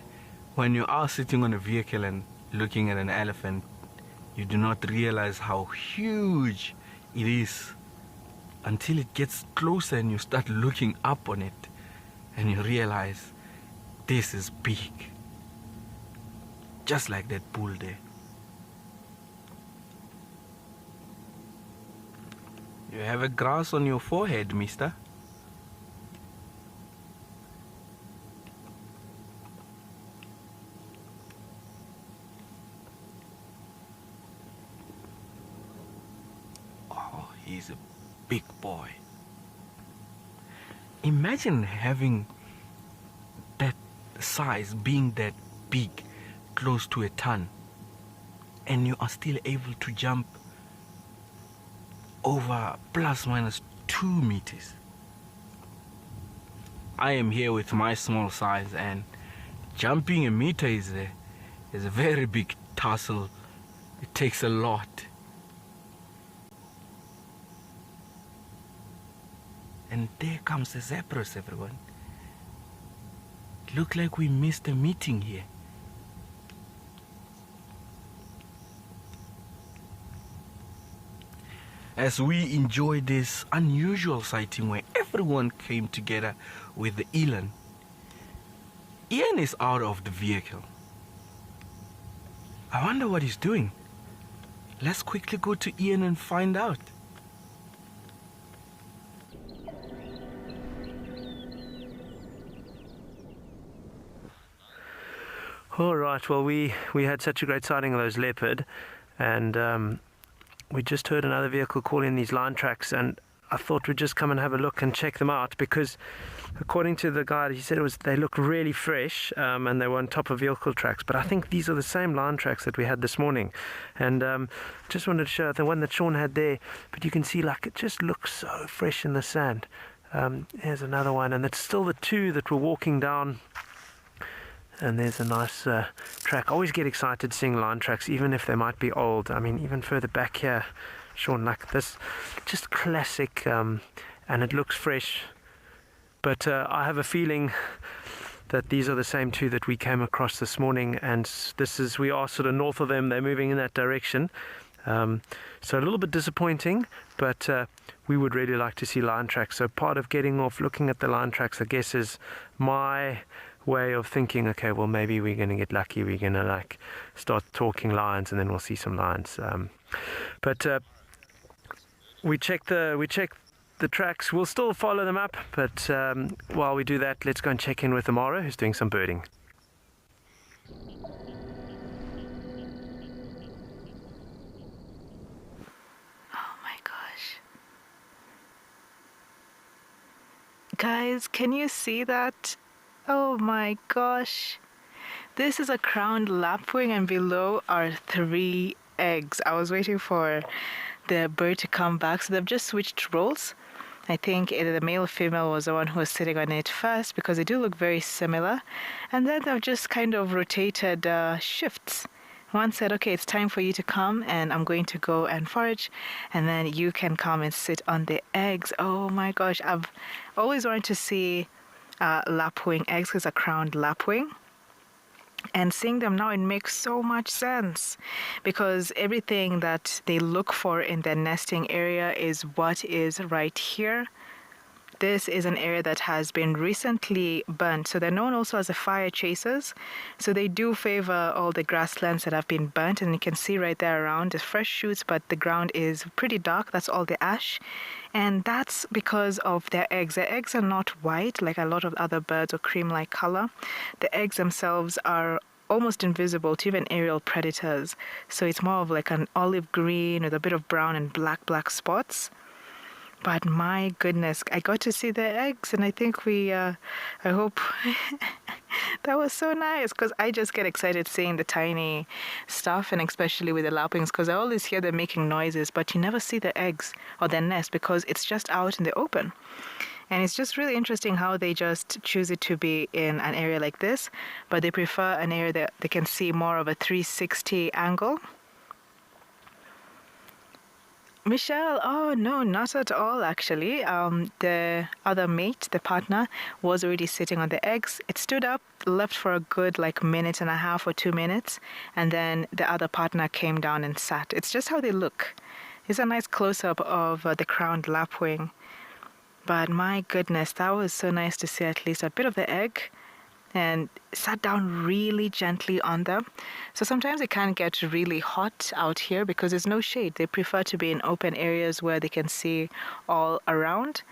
When you are sitting on a vehicle and looking at an elephant, you do not realize how huge it is until it gets closer and you start looking up on it and you realize this is big. Just like that bull there. You have a grass on your forehead, mister. He's a big boy. Imagine having that size, being that big, close to a ton, and you are still able to jump over plus minus 2 meters. I am here with my small size, and jumping a meter is a very big tussle. It takes a lot. And there comes the zebras, everyone. Look like we missed a meeting here. As we enjoy this unusual sighting where everyone came together with the eland, Ian is out of the vehicle. I wonder what he's doing. Let's quickly go to Ian and find out. All right, well, we had such a great sighting of those leopard, and we just heard another vehicle call in these line tracks, and I thought we'd just come and have a look and check them out, because according to the guide, he said they look really fresh, and they were on top of vehicle tracks. But I think these are the same lion tracks that we had this morning. And just wanted to show the one that Sean had there, but you can see like it just looks so fresh in the sand. Here's another one, and it's still the two that were walking down. And there's a nice track. I always get excited seeing lion tracks, even if they might be old. I mean, even further back here, Sean, like this, just classic, and it looks fresh. But I have a feeling that these are the same two that we came across this morning, and we are sort of north of them. They're moving in that direction. So a little bit disappointing, but we would really like to see lion tracks. So part of getting off looking at the lion tracks, I guess, is my way of thinking, okay, well, maybe we're going to get lucky. We're going to like start talking lions, and then we'll see some lions. But we check the tracks. We'll still follow them up, but while we do that, let's go and check in with Imara, who's doing some birding. Oh my gosh. Guys, can you see that? Oh my gosh. This is a crowned lapwing, and below are 3 eggs. I was waiting for the bird to come back, so they've just switched roles. I think the male female was the one who was sitting on it first, because they do look very similar. And then they've just kind of rotated shifts. One said, okay, it's time for you to come, and I'm going to go and forage, and then you can come and sit on the eggs. Oh my gosh, I've always wanted to see lapwing eggs, because a crowned lapwing. And seeing them now, it makes so much sense, because everything that they look for in their nesting area is what is right here. This is an area that has been recently burnt, so they're known also as the fire chasers. So they do favor all the grasslands that have been burnt, and you can see right there around the fresh shoots, but the ground is pretty dark. That's all the ash, and that's because of their eggs. Their eggs are not white like a lot of other birds or cream-like color. The eggs themselves are almost invisible to even aerial predators, so it's more of like an olive green with a bit of brown and black spots. But my goodness, I got to see the eggs, and I think I hope that was so nice, because I just get excited seeing the tiny stuff, and especially with the lapwings, because I always hear them making noises, but you never see the eggs or their nest, because it's just out in the open. And it's just really interesting how they just choose it to be in an area like this, but they prefer an area that they can see more of a 360 angle. Michelle, oh no, not at all actually. The other mate, the partner, was already sitting on the eggs. It stood up, left for a good like minute and a half or 2 minutes, and then the other partner came down and sat. It's just how they look. It's a nice close-up of the crowned lapwing. But my goodness, that was so nice to see at least a bit of the egg, and sat down really gently on them. So sometimes it can get really hot out here because there's no shade. They prefer to be in open areas where they can see all around.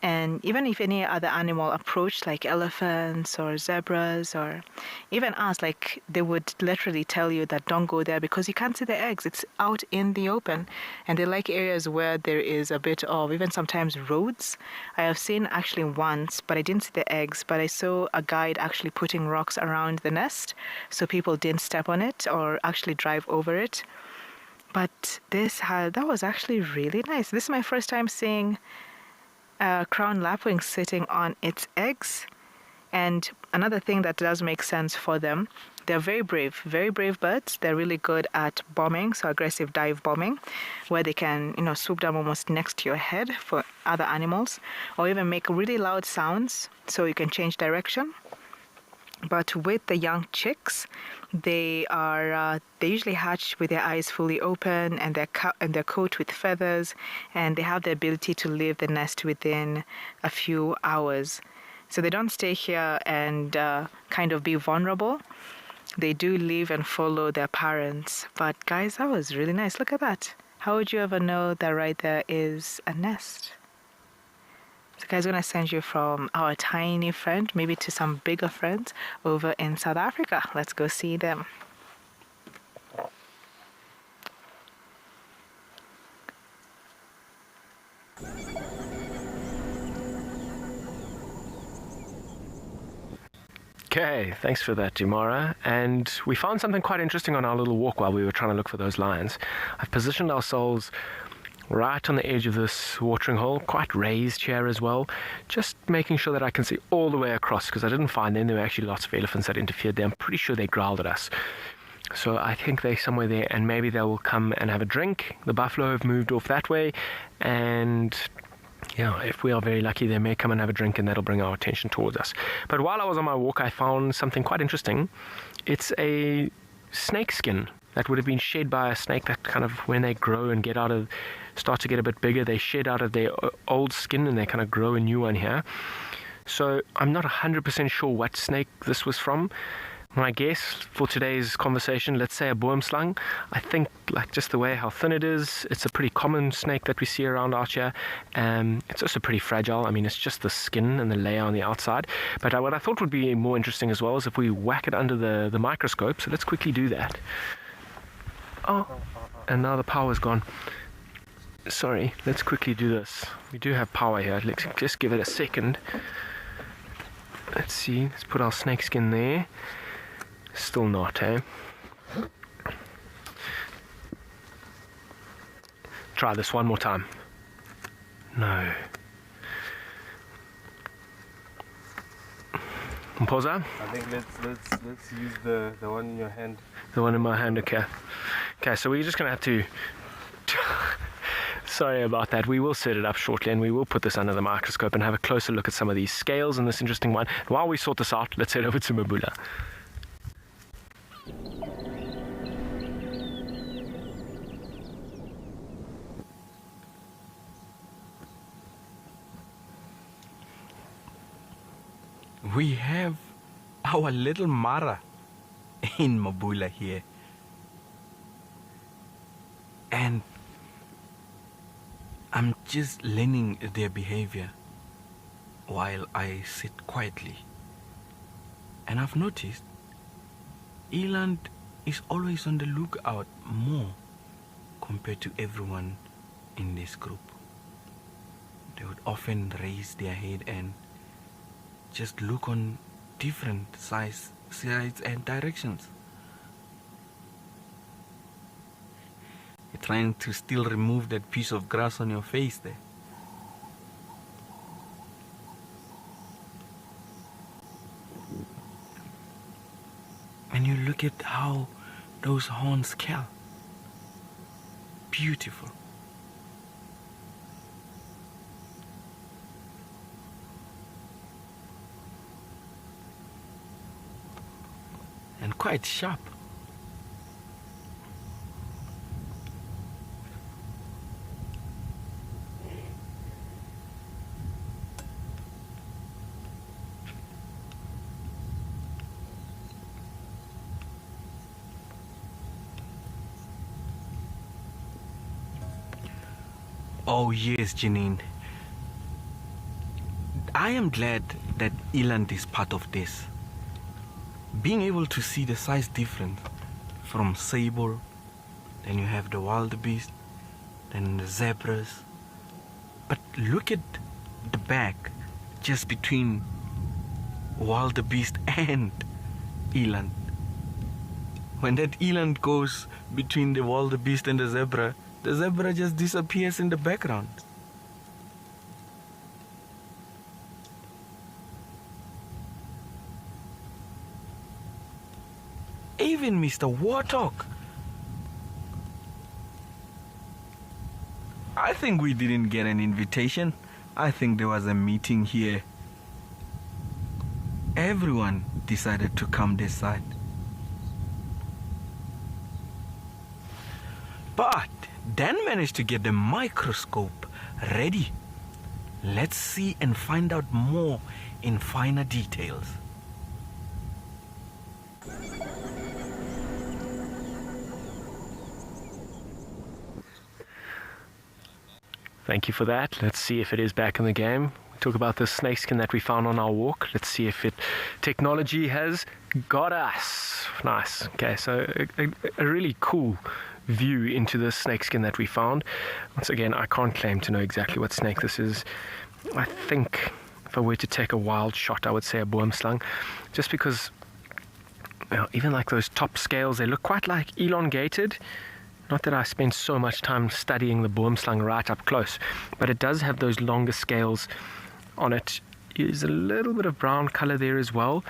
And even if any other animal approached, like elephants or zebras or even us, like they would literally tell you that don't go there because you can't see the eggs. It's out in the open. And they like areas where there is a bit of even sometimes roads. I have seen actually once, but I didn't see the eggs, but I saw a guide actually putting rocks around the nest so people didn't step on it or actually drive over it. But that was actually really nice. This is my first time seeing crown lapwing sitting on its eggs. And another thing that does make sense for them, they're very brave birds. They're really good at bombing, so aggressive dive bombing, where they can, swoop down almost next to your head for other animals, or even make really loud sounds so you can change direction. But with the young chicks, they usually hatch with their eyes fully open and their coat with feathers, and they have the ability to leave the nest within a few hours. So they don't stay here and kind of be vulnerable. They do leave and follow their parents. But guys, that was really nice. Look at that. How would you ever know that right there is a nest? So guys, I'm going to send you from our tiny friend, maybe to some bigger friends over in South Africa. Let's go see them. Okay, thanks for that, Imara. And we found something quite interesting on our little walk while we were trying to look for those lions. I've positioned ourselves right on the edge of this watering hole, quite raised here as well, just making sure that I can see all the way across, because I didn't find them. There were actually lots of elephants that interfered there. I'm pretty sure they growled at us. So I think they're somewhere there, and maybe they will come and have a drink. The buffalo have moved off that way, and yeah, if we are very lucky, they may come and have a drink, and that'll bring our attention towards us. But while I was on my walk, I found something quite interesting. It's a snake skin that would have been shed by a snake that kind of, when they grow and start to get a bit bigger, they shed out of their old skin and they kind of grow a new one here. So I'm not 100% sure what snake this was from. My guess for today's conversation, let's say a boomslang. I think, like, just the way how thin it is, it's a pretty common snake that we see around out here. It's also pretty fragile. I mean, it's just the skin and the layer on the outside. But what I thought would be more interesting as well is if we whack it under the microscope. So let's quickly do that. Oh, and now the power's gone. Sorry, let's quickly do this. We do have power here. Let's just give it a second. Let's see, let's put our snake skin there. Still not, eh? Try this one more time. No. Mpoza? I think let's use the one in your hand. The one in my hand, okay. Okay, so we're just gonna have to sorry about that. We will set it up shortly, and we will put this under the microscope and have a closer look at some of these scales and this interesting one. And while we sort this out, let's head over to Mabula. We have our little Mara in Mabula here. And I'm just learning their behavior while I sit quietly. And I've noticed Eland is always on the lookout more compared to everyone in this group. They would often raise their head and just look on different sides and directions. You're trying to still remove that piece of grass on your face there. And you look at how those horns curl. Beautiful. And quite sharp. Oh yes, Janine. I am glad that Eland is part of this. Being able to see the size difference from sable, then you have the wildebeest, then the zebras. But look at the back, just between wildebeest and eland. When that eland goes between the wildebeest and the zebra just disappears in the background. Even Mr. Warthog. I think we didn't get an invitation. I think there was a meeting here. Everyone decided to come this side. But Dan managed to get the microscope ready. Let's see and find out more in finer details. Thank you for that. Let's see if it is back in the game. We talk about the snakeskin that we found on our walk. Let's see if technology has got us. Nice. Okay, so a really cool view into the snakeskin that we found. Once again, I can't claim to know exactly what snake this is. I think if I were to take a wild shot, I would say a boomslang, just because even like those top scales, they look quite like elongated. Not that I spent so much time studying the boomslang right up close, but it does have those longer scales on it. There's a little bit of brown color there as well,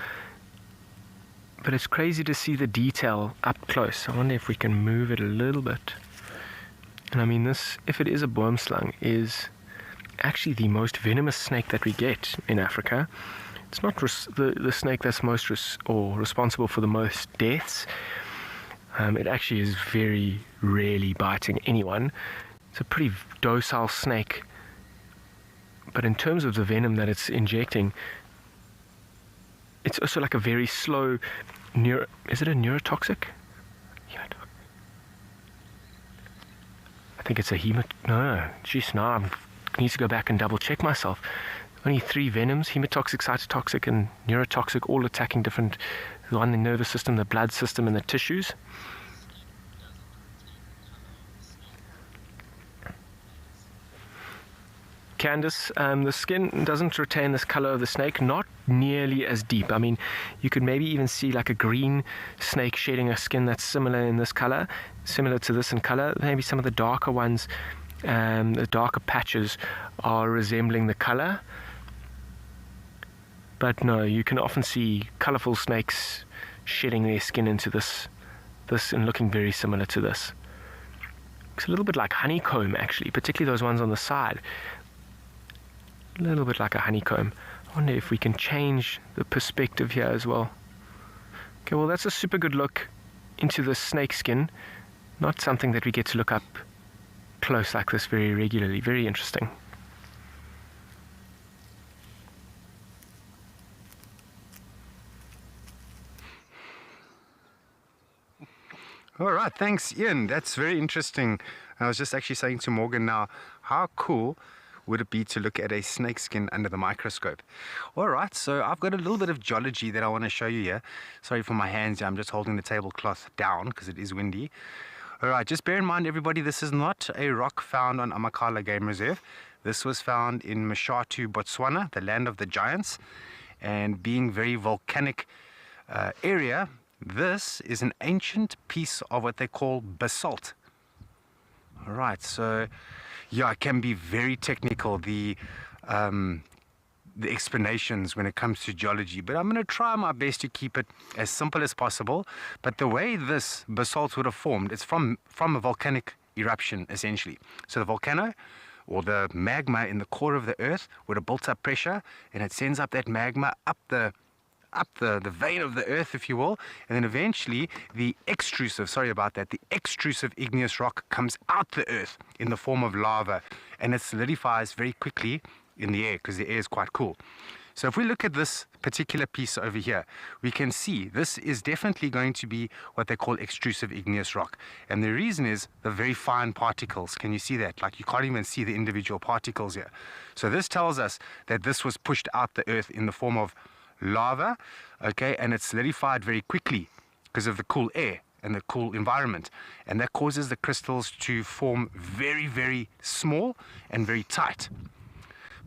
but it's crazy to see the detail up close. I wonder if we can move it a little bit. And I mean, this, if it is a boomslang, is actually the most venomous snake that we get in Africa. It's not the snake that's most responsible for the most deaths. It actually is very rarely biting anyone. It's a pretty docile snake, but in terms of the venom that it's injecting, it's also like a very slow is it a neurotoxic? I think it's a no, geez, no, I need to go back and double check myself. Only 3 venoms: hemotoxic, cytotoxic, and neurotoxic, all attacking different, the one in the nervous system, the blood system, and the tissues. Candace, the skin doesn't retain this color of the snake, not nearly as deep. I mean, you could maybe even see like a green snake shedding a skin that's similar in this color, similar to this in color. Maybe some of the darker ones, the darker patches are resembling the color. But no, you can often see colorful snakes shedding their skin into this and looking very similar to this. It's a little bit like honeycomb, actually, particularly those ones on the side. A little bit like a honeycomb. I wonder if we can change the perspective here as well. Okay, well, that's a super good look into the snake skin. Not something that we get to look up close like this very regularly. Very interesting. All right, thanks, Ian. That's very interesting. I was just actually saying to Morgan now, how cool would it be to look at a snake skin under the microscope? All right, so I've got a little bit of geology that I want to show you here. Sorry for my hands here, I'm just holding the tablecloth down because it is windy. All right, just bear in mind, everybody, this is not a rock found on Amakhala Game Reserve. This was found in Mashatu, Botswana, the land of the giants. And being very volcanic area, this is an ancient piece of what they call basalt. All right, so yeah, it can be very technical, the explanations when it comes to geology, but I'm going to try my best to keep it as simple as possible. But the way this basalt would have formed, it's from a volcanic eruption, essentially. So the volcano, or the magma in the core of the earth, would have built up pressure, and it sends up that magma up the vein of the earth, if you will, and then eventually the extrusive igneous rock comes out the earth in the form of lava, and it solidifies very quickly in the air because the air is quite cool. So if we look at this particular piece over here, we can see this is definitely going to be what they call extrusive igneous rock, and the reason is the very fine particles. Can you see that? Like, you can't even see the individual particles here. So this tells us that this was pushed out the earth in the form of lava, okay, and it's solidified very quickly because of the cool air and the cool environment, and that causes the crystals to form very, very small and very tight.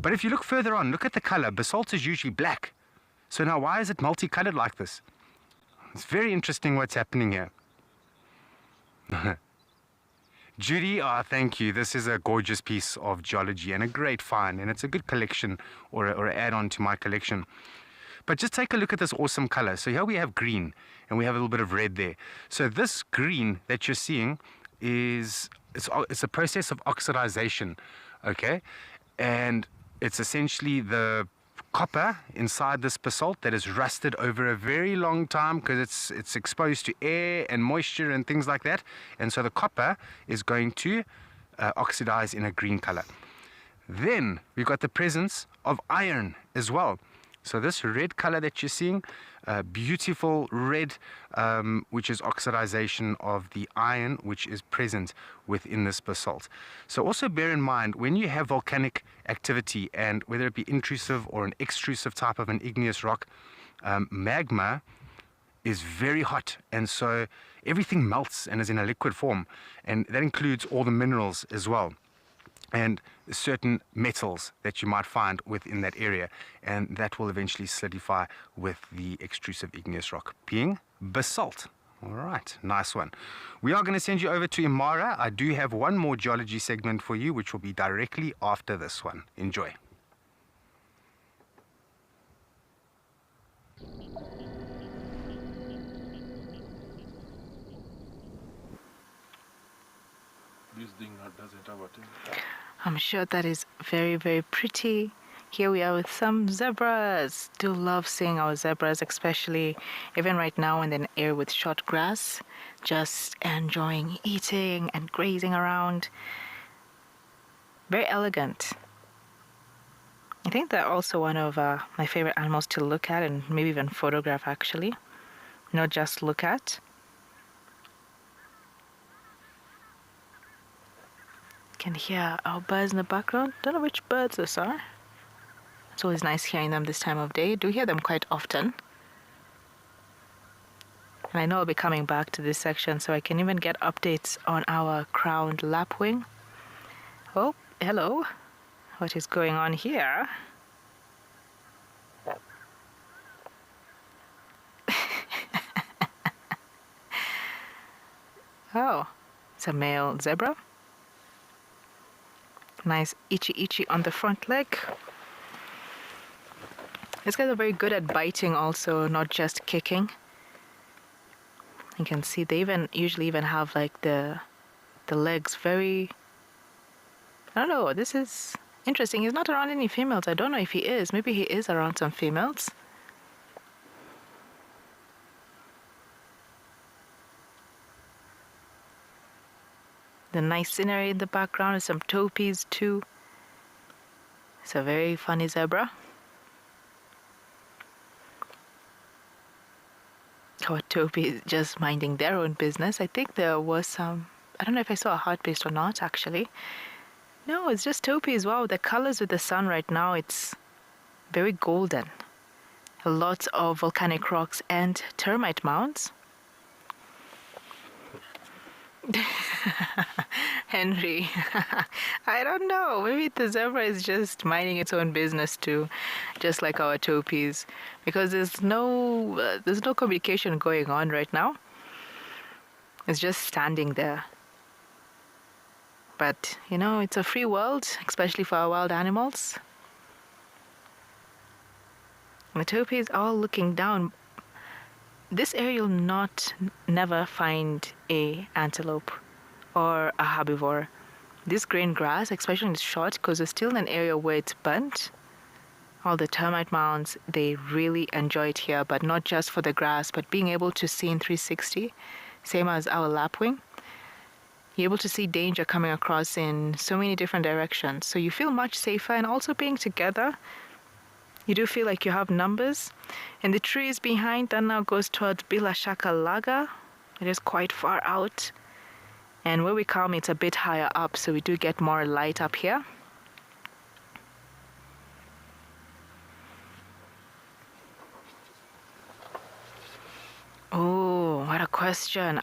But if you look further on, look at the color. Basalt is usually black, so now why is it multicolored like this? It's very interesting what's happening here. Judy, thank you. This is a gorgeous piece of geology and a great find, and it's a good collection or an add-on to my collection. But just take a look at this awesome color. So here we have green, and we have a little bit of red there. So this green that you're seeing is it's a process of oxidization, okay? And it's essentially the copper inside this basalt that is rusted over a very long time because it's exposed to air and moisture and things like that. And so the copper is going to oxidize in a green color. Then we've got the presence of iron as well. So this red color that you're seeing, beautiful red, which is oxidization of the iron which is present within this basalt. So also bear in mind, when you have volcanic activity, and whether it be intrusive or an extrusive type of an igneous rock, magma is very hot, and so everything melts and is in a liquid form, and that includes all the minerals as well. and certain metals that you might find within that area, and that will eventually solidify with the extrusive igneous rock being basalt. All right, nice one. We are going to send you over to Imara. I do have one more geology segment for you, which will be directly after this one. Enjoy. This thing does it about it. I'm sure that is very, very pretty. Here we are with some zebras. Do love seeing our zebras, especially even right now in an area with short grass, just enjoying eating and grazing around. Very elegant. I think they're also one of my favorite animals to look at and maybe even photograph, actually. Not just look at. Can hear our birds in the background. Don't know which birds those are. It's always nice hearing them this time of day. Do hear them quite often. And I know I'll be coming back to this section so I can even get updates on our crowned lapwing. Oh, hello. What is going on here? Oh, it's a male zebra. Nice itchy on the front leg. These guys are very good at biting also, not just kicking. You can see they usually even have like the legs very, I don't know, this is interesting. He's not around any females. I don't know if he is. Maybe he is around some females. The nice scenery in the background is some topies too. It's a very funny zebra. Our topies just minding their own business. I think there was some, I don't know if I saw a heartbeat or not actually. No, it's just topies. Wow, the colors with the sun right now, it's very golden. Lots of volcanic rocks and termite mounds. Henry, I don't know, maybe the zebra is just minding its own business too, just like our topies, because there's no communication going on right now. It's just standing there. But you know, it's a free world, especially for our wild animals. The topies are all looking down. This area you'll never find a antelope or a herbivore. This green grass, especially when it's short, because it's still in an area where it's burnt. All the termite mounds, they really enjoy it here, but not just for the grass, but being able to see in 360, same as our lapwing. You're able to see danger coming across in so many different directions. So you feel much safer, and also being together, you do feel like you have numbers. And the trees behind that now goes towards Bila Shaka Laaga. It is quite far out. And where we come, it's a bit higher up, so we do get more light up here. Oh, what a question.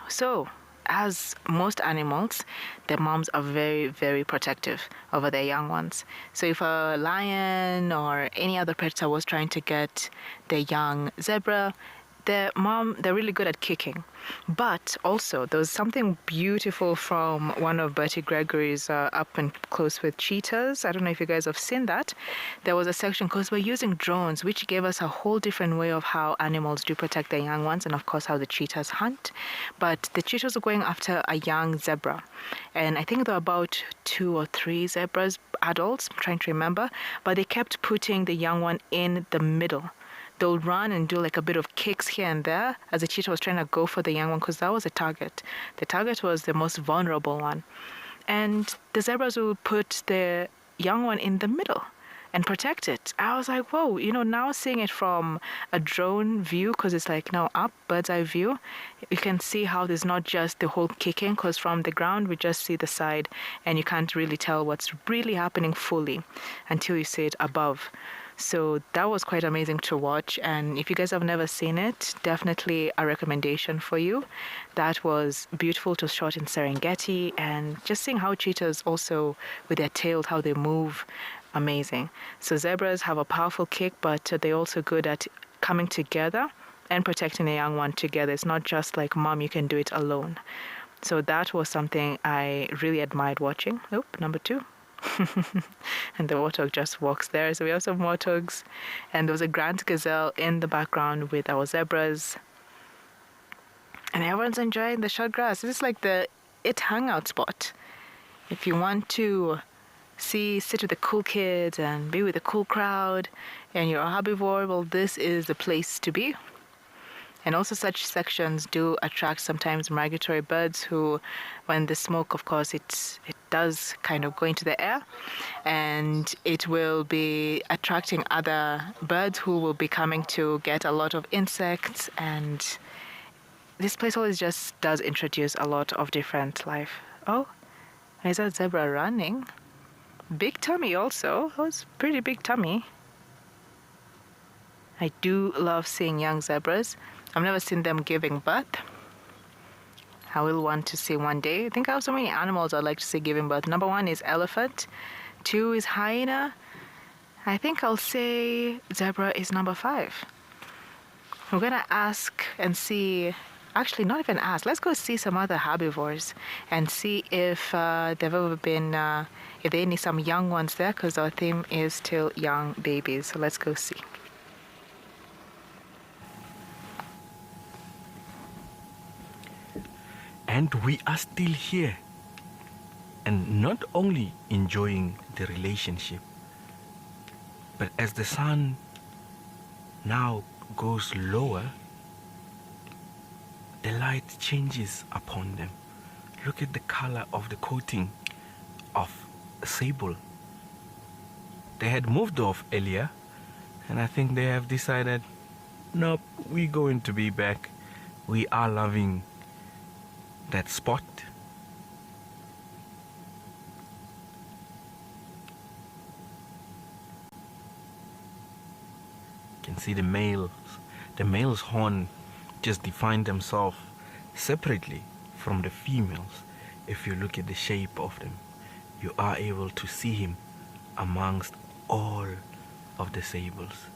So as most animals, their moms are very, very protective over their young ones. So if a lion or any other predator was trying to get their young zebra, they're really good at kicking. But also, there was something beautiful from one of Bertie Gregory's Up and Close with Cheetahs. I don't know if you guys have seen that. There was a section, because we're using drones, which gave us a whole different way of how animals do protect their young ones, and of course how the cheetahs hunt. But the cheetahs were going after a young zebra. And I think there were about 2 or 3 zebras, adults, I'm trying to remember. But they kept putting the young one in the middle. They'll run and do like a bit of kicks here and there as the cheetah was trying to go for the young one, because that was the target. The target was the most vulnerable one. And the zebras will put the young one in the middle and protect it. I was like, whoa, now seeing it from a drone view, because it's like now up, bird's eye view, you can see how there's not just the whole kicking, because from the ground we just see the side and you can't really tell what's really happening fully until you see it above. So that was quite amazing to watch. And if you guys have never seen it, definitely a recommendation for you. That was beautiful to shot in Serengeti, and just seeing how cheetahs also with their tails, how they move, amazing. So zebras have a powerful kick, but they're also good at coming together and protecting the young one together. It's not just like, mom, you can do it alone. So that was something I really admired watching. Oh, number 2. And the warthog just walks there. So we have some warthogs, and there was a grand gazelle in the background with our zebras, and everyone's enjoying the short grass. This is like the hangout spot. If you want to sit with the cool kids and be with a cool crowd and you're a herbivore, well, this is the place to be. And also such sections do attract sometimes migratory birds who, when the smoke, of course, it does kind of go into the air, and it will be attracting other birds who will be coming to get a lot of insects. And this place always just does introduce a lot of different life. Oh, is that zebra running? Big tummy also. Oh, it's pretty big tummy. I do love seeing young zebras. I've never seen them giving birth. I will want to see one day. I think I have so many animals I'd like to see giving birth. Number 1 is elephant. 2 is hyena. I think I'll say zebra is number 5. We're going to ask and see, actually not even ask, let's go see some other herbivores and see if they've ever been, if they need some young ones there, because our theme is still young babies. So let's go see. And we are still here, and not only enjoying the relationship, but as the sun now goes lower, the light changes upon them. Look at the color of the coating of sable. They had moved off earlier, and I think they have decided, nope, we're going to be back. We are loving that spot. You can see the males. The male's horn just define themselves separately from the females. If you look at the shape of them, you are able to see him amongst all of the sables.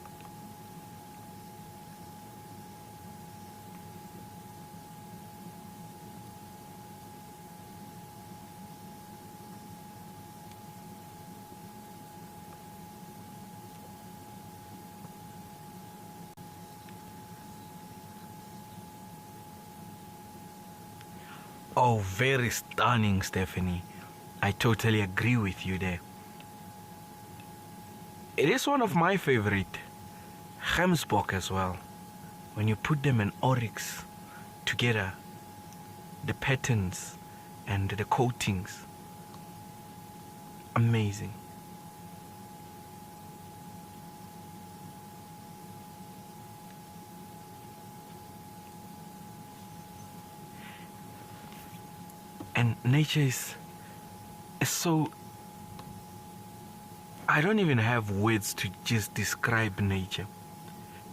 Oh, very stunning, Stephanie. I totally agree with you there. It is one of my favorite, gemsbok as well. When you put them in oryx together, the patterns and the coatings, amazing. And nature is so, I don't even have words to just describe nature.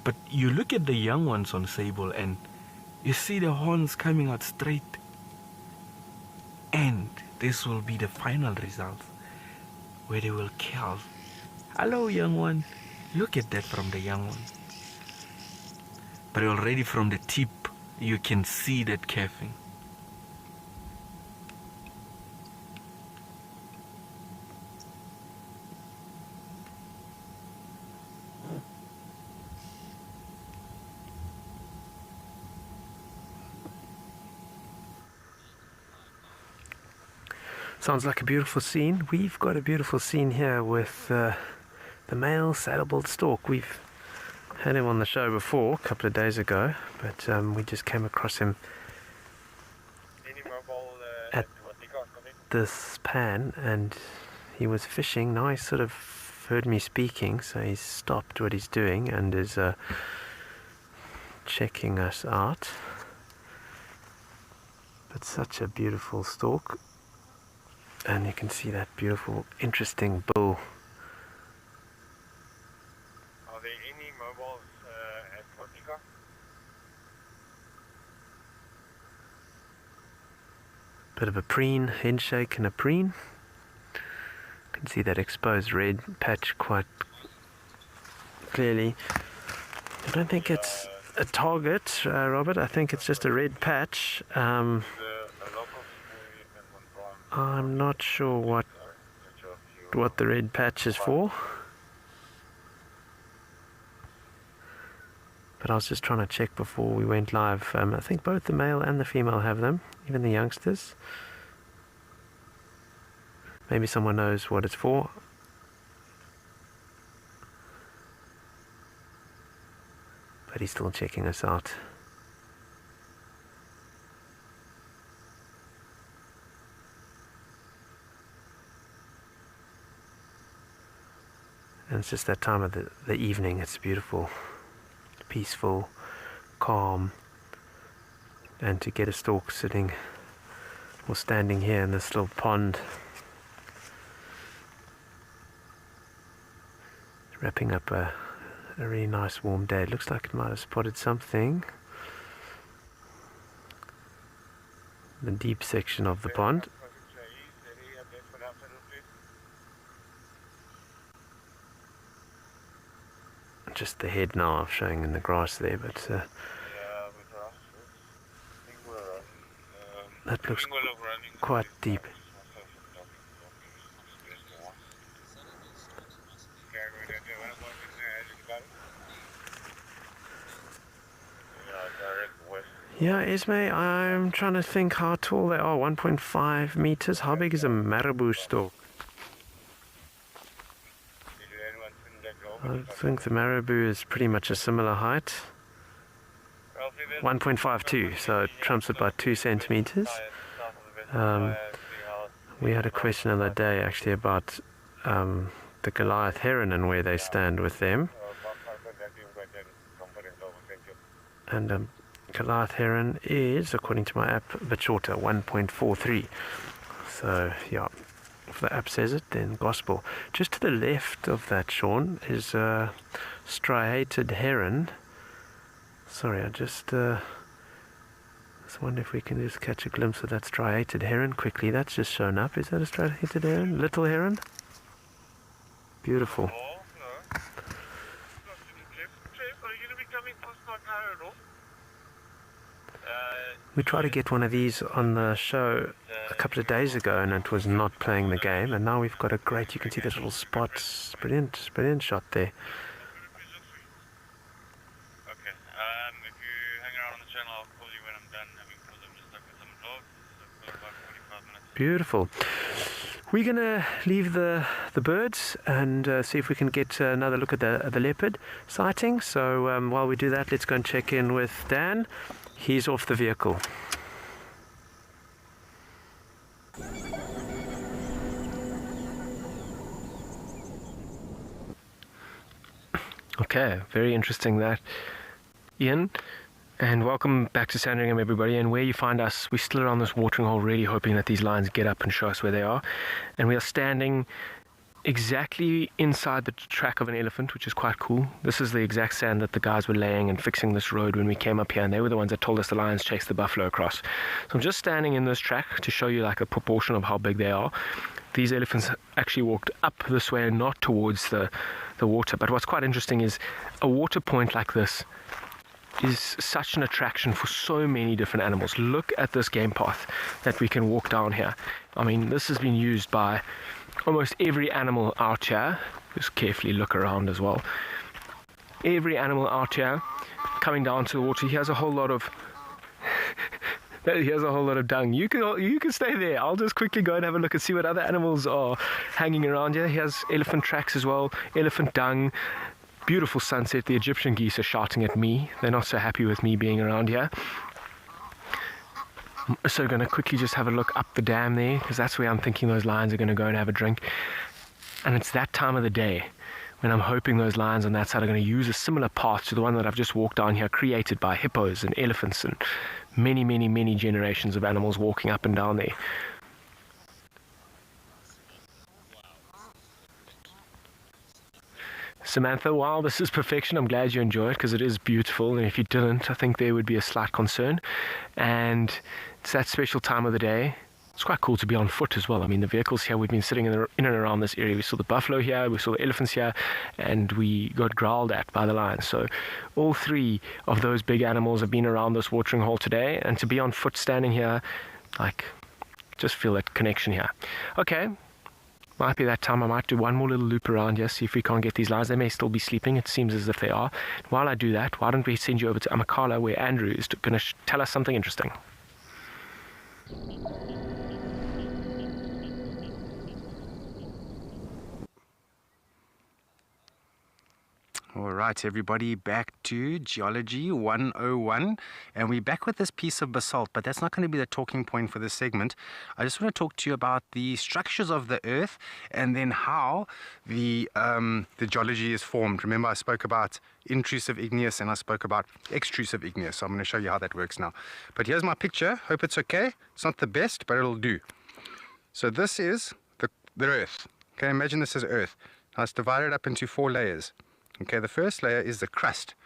But you look at the young ones on sable and you see the horns coming out straight. And this will be the final result, where they will kill. Hello, young one. Look at that from the young one. But already from the tip, you can see that calving. Sounds like a beautiful scene. We've got a beautiful scene here with the male saddle-billed stork. We've had him on the show before, a couple of days ago, but we just came across him at this pan, and he was fishing. Now he sort of heard me speaking, so he's stopped what he's doing and is checking us out. But such a beautiful stork. And you can see that beautiful, interesting bill Bit of a preen, head shake and a preen. You can see that exposed red patch quite clearly. I don't think it's a target, Robert. I think it's just a red patch. I'm not sure what the red patch is for. But I was just trying to check before we went live. I think both the male and the female have them, even the youngsters. Maybe someone knows what it's for. But he's still checking us out. And it's just that time of the evening. It's beautiful, peaceful, calm. And to get a stork sitting or standing here in this little pond, wrapping up a really nice warm day. It looks like it might have spotted something. The deep section of the pond. Just the head now showing in the grass there, but that looks quite deep. Yeah, Esme, I'm trying to think how tall they are. 1.5 meters. How big is a marabou stork? I think the marabou is pretty much a similar height. 1.52, so it trumps it by 2 centimeters. We had a question the other day actually about the Goliath heron and where they stand with them. And Goliath heron is, according to my app, a bit shorter, 1.43. So, yeah, if the app says it, then gospel. Just to the left of that, Sean, is a striated heron. Sorry, I just wonder if we can just catch a glimpse of that striated heron quickly. That's just shown up. Is that a striated heron? Little heron? Beautiful. We tried to get one of these on the show a couple of days ago and it was not playing the game, and now we've got a great, you can see the little spots, brilliant shot there. Okay, if you hang around on the channel, I'll call you when I'm done having fun. I'm just stuck with some vlogs, so about 45 minutes. Beautiful. We're going to leave the birds and see if we can get another look at the leopard sighting. So while we do that, let's go and check in with Dan. He's off the vehicle. Okay, very interesting that, Ian. And welcome back to Sandringham, everybody. And where you find us, we still are on this watering hole, really hoping that these lions get up and show us where they are. And we are standing exactly inside the track of an elephant, which is quite cool. This is the exact sand that the guys were laying and fixing this road when we came up here, and they were the ones that told us the lions chased the buffalo across. So I'm just standing in this track to show you like a proportion of how big they are. These elephants actually walked up this way and not towards the water. But what's quite interesting is a water point like this is such an attraction for so many different animals. Look at this game path that we can walk down here. I mean, this has been used by almost every animal out here. Just carefully look around as well. Every animal out here coming down to the water. He has a whole lot of dung. You can stay there. I'll just quickly go and have a look and see what other animals are hanging around here. He has elephant tracks as well, elephant dung. Beautiful sunset. The Egyptian geese are shouting at me. They're not so happy with me being around here. So we're going to quickly just have a look up the dam there, because that's where I'm thinking those lions are going to go and have a drink. And it's that time of the day when I'm hoping those lions on that side are going to use a similar path to the one that I've just walked down here, created by hippos and elephants and many, many, many generations of animals walking up and down there. Samantha, wow, this is perfection. I'm glad you enjoy it because it is beautiful. And if you didn't, I think there would be a slight concern. And it's that special time of the day It's quite cool to be on foot as well. I mean, the vehicles here, we've been sitting in and around this area. We saw the buffalo here, we saw the elephants here, and we got growled at by the lions. So all three of those big animals have been around this watering hole today, and to be on foot standing here, like, just feel that connection here. Okay, might be that time. I might do one more little loop around here, see if we can't get these lions. They may still be sleeping. It seems as if they are. While I do that, why don't we send you over to Amakhala, where Andrew is going to tell us something interesting. All right, everybody, back to Geology 101. And we're back with this piece of basalt, but that's not going to be the talking point for this segment. I just want to talk to you about the structures of the Earth and then how the geology is formed. Remember, I spoke about intrusive igneous and I spoke about extrusive igneous. So I'm going to show you how that works now. But here's my picture. Hope it's okay. It's not the best, but it'll do. So this is the Earth. Okay, imagine this is Earth. Now it's divided up into 4 layers. Okay, the first layer is the crust.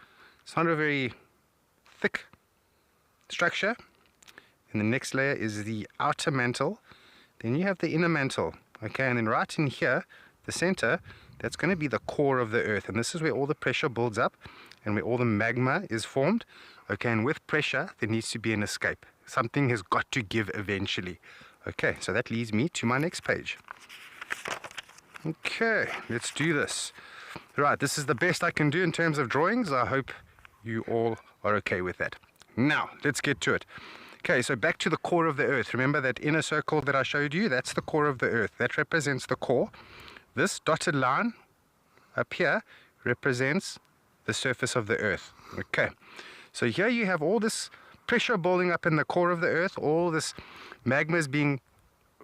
It's not a very thick structure. And the next layer is the outer mantle. Then you have the inner mantle. Okay, and then right in here, the center, that's going to be the core of the Earth. And this is where all the pressure builds up and where all the magma is formed. Okay, and with pressure, there needs to be an escape. Something has got to give eventually. Okay, so that leads me to my next page. Okay, let's do this. Right, this is the best I can do in terms of drawings. I hope you all are okay with that. Now, let's get to it. Okay, so back to the core of the Earth. Remember that inner circle that I showed you? That's the core of the Earth. That represents the core. This dotted line up here represents the surface of the Earth. Okay, so here you have all this pressure building up in the core of the Earth. All this magma is being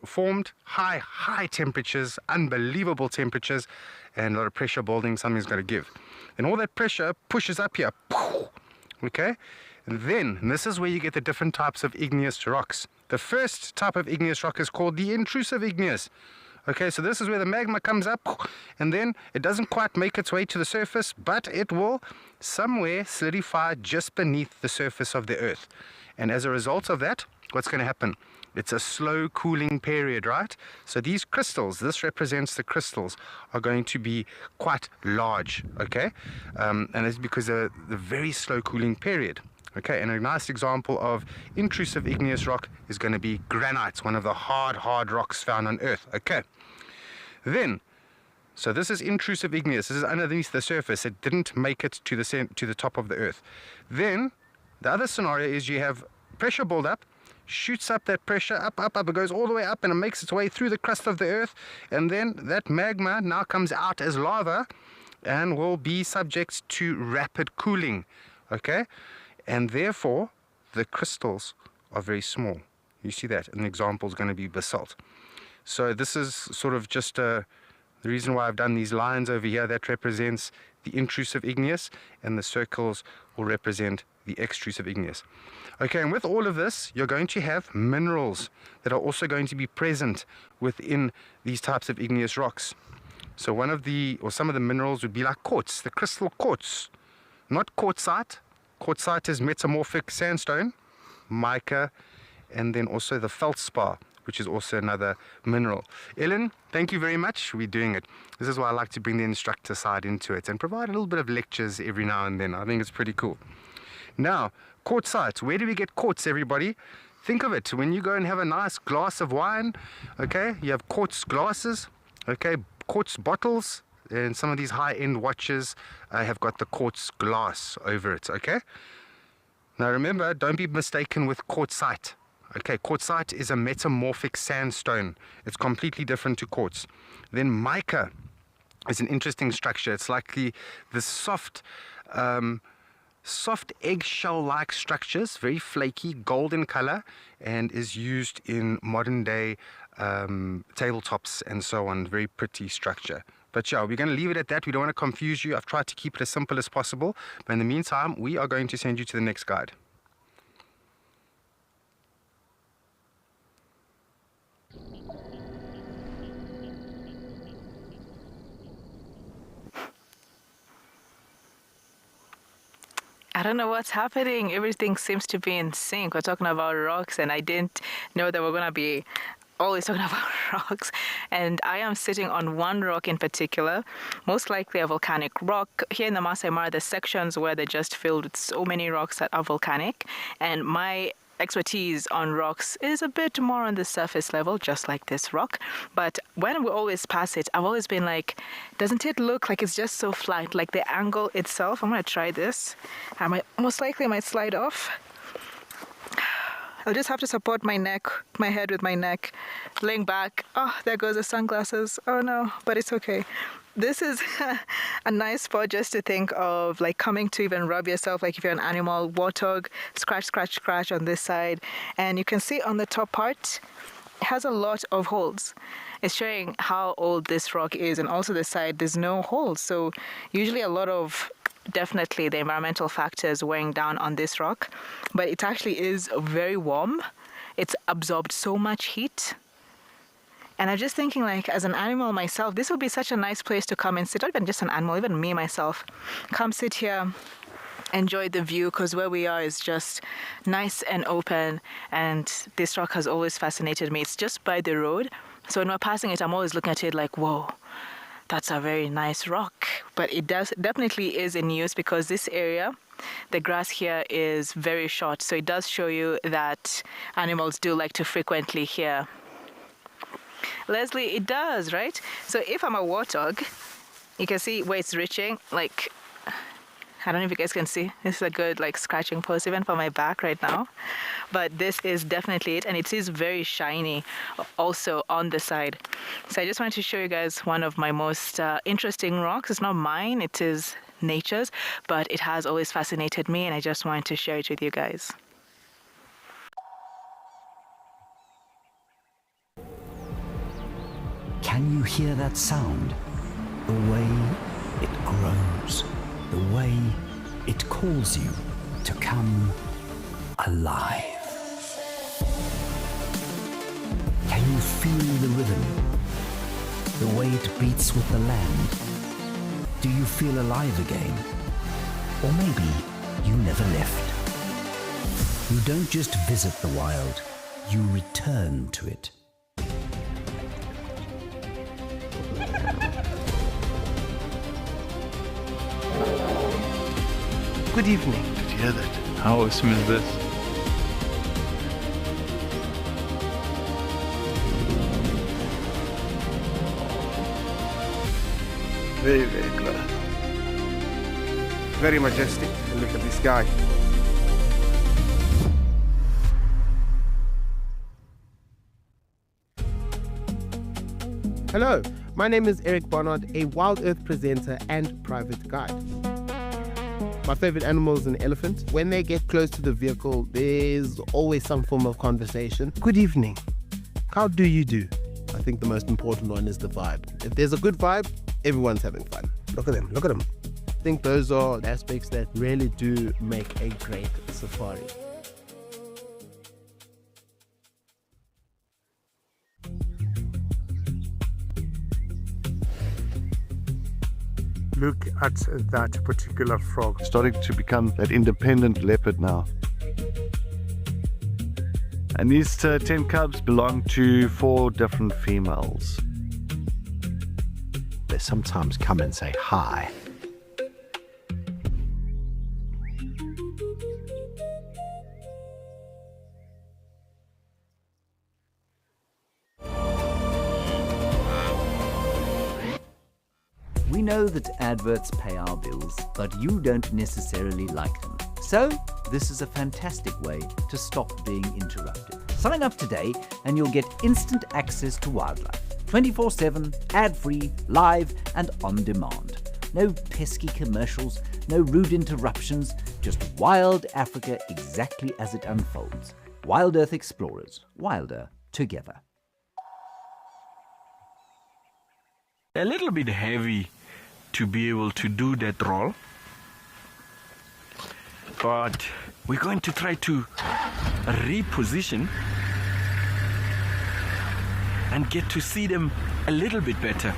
formed, high temperatures, unbelievable temperatures, and a lot of pressure building. Something's got to give. And all that pressure pushes up here. Okay? And then, and this is where you get the different types of igneous rocks. The first type of igneous rock is called the intrusive igneous. Okay, so this is where the magma comes up, and then it doesn't quite make its way to the surface, but it will somewhere solidify just beneath the surface of the Earth. And as a result of that, what's going to happen? It's a slow cooling period, right? So these crystals, this represents the crystals, are going to be quite large, okay? And it's because of the very slow cooling period. Okay, and a nice example of intrusive igneous rock is going to be granite, one of the hard rocks found on Earth. Okay, then, so this is intrusive igneous. This is underneath the surface. It didn't make it to the top of the Earth. Then, the other scenario is you have pressure buildup, shoots up that pressure, up, it goes all the way up, and it makes its way through the crust of the Earth, and then that magma now comes out as lava and will be subject to rapid cooling. Okay? And therefore, the crystals are very small. You see that? An example is going to be basalt. So this is sort of just the reason why I've done these lines over here. That represents the intrusive igneous, and the circles will represent the extrusive igneous. Okay, and with all of this, you're going to have minerals that are also going to be present within these types of igneous rocks. So some of the minerals would be like quartz, the crystal quartz, not quartzite. Quartzite is metamorphic sandstone, mica, and then also the feldspar, which is also another mineral. Ellen, thank you very much. We're doing it. This is why I like to bring the instructor side into it and provide a little bit of lectures every now and then. I think it's pretty cool. Now, quartzite. Where do we get quartz, everybody? Think of it. When you go and have a nice glass of wine, okay, you have quartz glasses, okay, quartz bottles. And some of these high-end watches have got the quartz glass over it, okay? Now remember, don't be mistaken with quartzite. Okay, quartzite is a metamorphic sandstone. It's completely different to quartz. Then mica is an interesting structure. It's like the soft eggshell-like structures, very flaky, golden color, and is used in modern-day tabletops and so on. Very pretty structure. But yeah, we're going to leave it at that. We don't want to confuse you. I've tried to keep it as simple as possible. But in the meantime, we are going to send you to the next guide. I don't know what's happening. Everything seems to be in sync. We're talking about rocks, and I didn't know that we're going to be always talking about rocks, and I am sitting on one rock in particular, most likely a volcanic rock. Here in the Masai Mara, there's sections where they're just filled with so many rocks that are volcanic, and my expertise on rocks is a bit more on the surface level, just like this rock. But when we always pass it, I've always been like, doesn't it look like it's just so flat? Like the angle itself. I'm gonna try this. Most likely might slide off. I'll just have to support my head with my neck, laying back. Oh, there goes the sunglasses. Oh no, but it's okay. This is a nice spot just to think of, like coming to even rub yourself, like if you're an animal, warthog, scratch, scratch, scratch on this side. And you can see on the top part, it has a lot of holes. It's showing how old this rock is, and also the side, there's no holes. So usually a lot of, definitely the environmental factors weighing down on this rock, but it actually is very warm. It's absorbed so much heat. And I'm just thinking, like, as an animal myself, this would be such a nice place to come and sit, not even just an animal, even me myself, come sit here, enjoy the view, because where we are is just nice and open, and this rock has always fascinated me. It's just by the road, so when we're passing it, I'm always looking at it like, whoa, that's a very nice rock. But it definitely is in use, because this area, the grass here is very short, so it does show you that animals do like to frequently here. Leslie, it does, right? So if I'm a warthog, you can see where it's reaching. Like, I don't know if you guys can see. This is a good, like, scratching pose, even for my back right now. But this is definitely it, and it is very shiny also on the side. So I just wanted to show you guys one of my most interesting rocks. It's not mine, it is nature's, but it has always fascinated me, and I just wanted to share it with you guys. Can you hear that sound? The way it grows, the way it calls you to come alive. Can you feel the rhythm? The way it beats with the land? Do you feel alive again? Or maybe you never left. You don't just visit the wild, you return to it. Good evening. Did you hear that? How awesome is this? Very, very close. Very majestic. And look at this guy. Hello, my name is Eric Barnard, a Wild Earth presenter and private guide. My favorite animal is an elephant. When they get close to the vehicle, there's always some form of conversation. Good evening. How do you do? I think the most important one is the vibe. If there's a good vibe, everyone's having fun. Look at them, look at them. I think those are the aspects that really do make a great safari. Look at that particular frog. Starting to become that independent leopard now. And these 10 cubs belong to 4 different females. They sometimes come and say hi. We know that adverts pay our bills, but you don't necessarily like them. So, this is a fantastic way to stop being interrupted. Sign up today and you'll get instant access to wildlife. 24/7, ad-free, live and on demand. No pesky commercials, no rude interruptions, just wild Africa exactly as it unfolds. Wild Earth Explorers, wilder together. A little bit heavy to be able to do that roll, but we're going to try to reposition and get to see them a little bit better.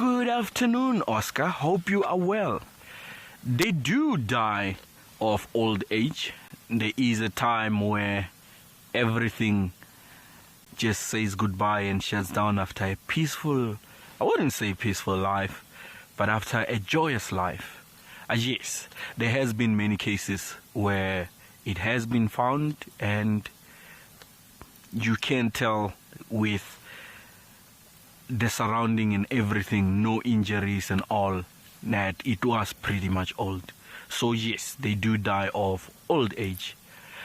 Good afternoon, Oscar. Hope you are well. They do die of old age. There is a time where everything just says goodbye and shuts down after a peaceful, I wouldn't say peaceful life, but after a joyous life. Yes, there has been many cases where it has been found and you can tell with the surrounding and everything, no injuries and all, that it was pretty much old. So yes, they do die of old age.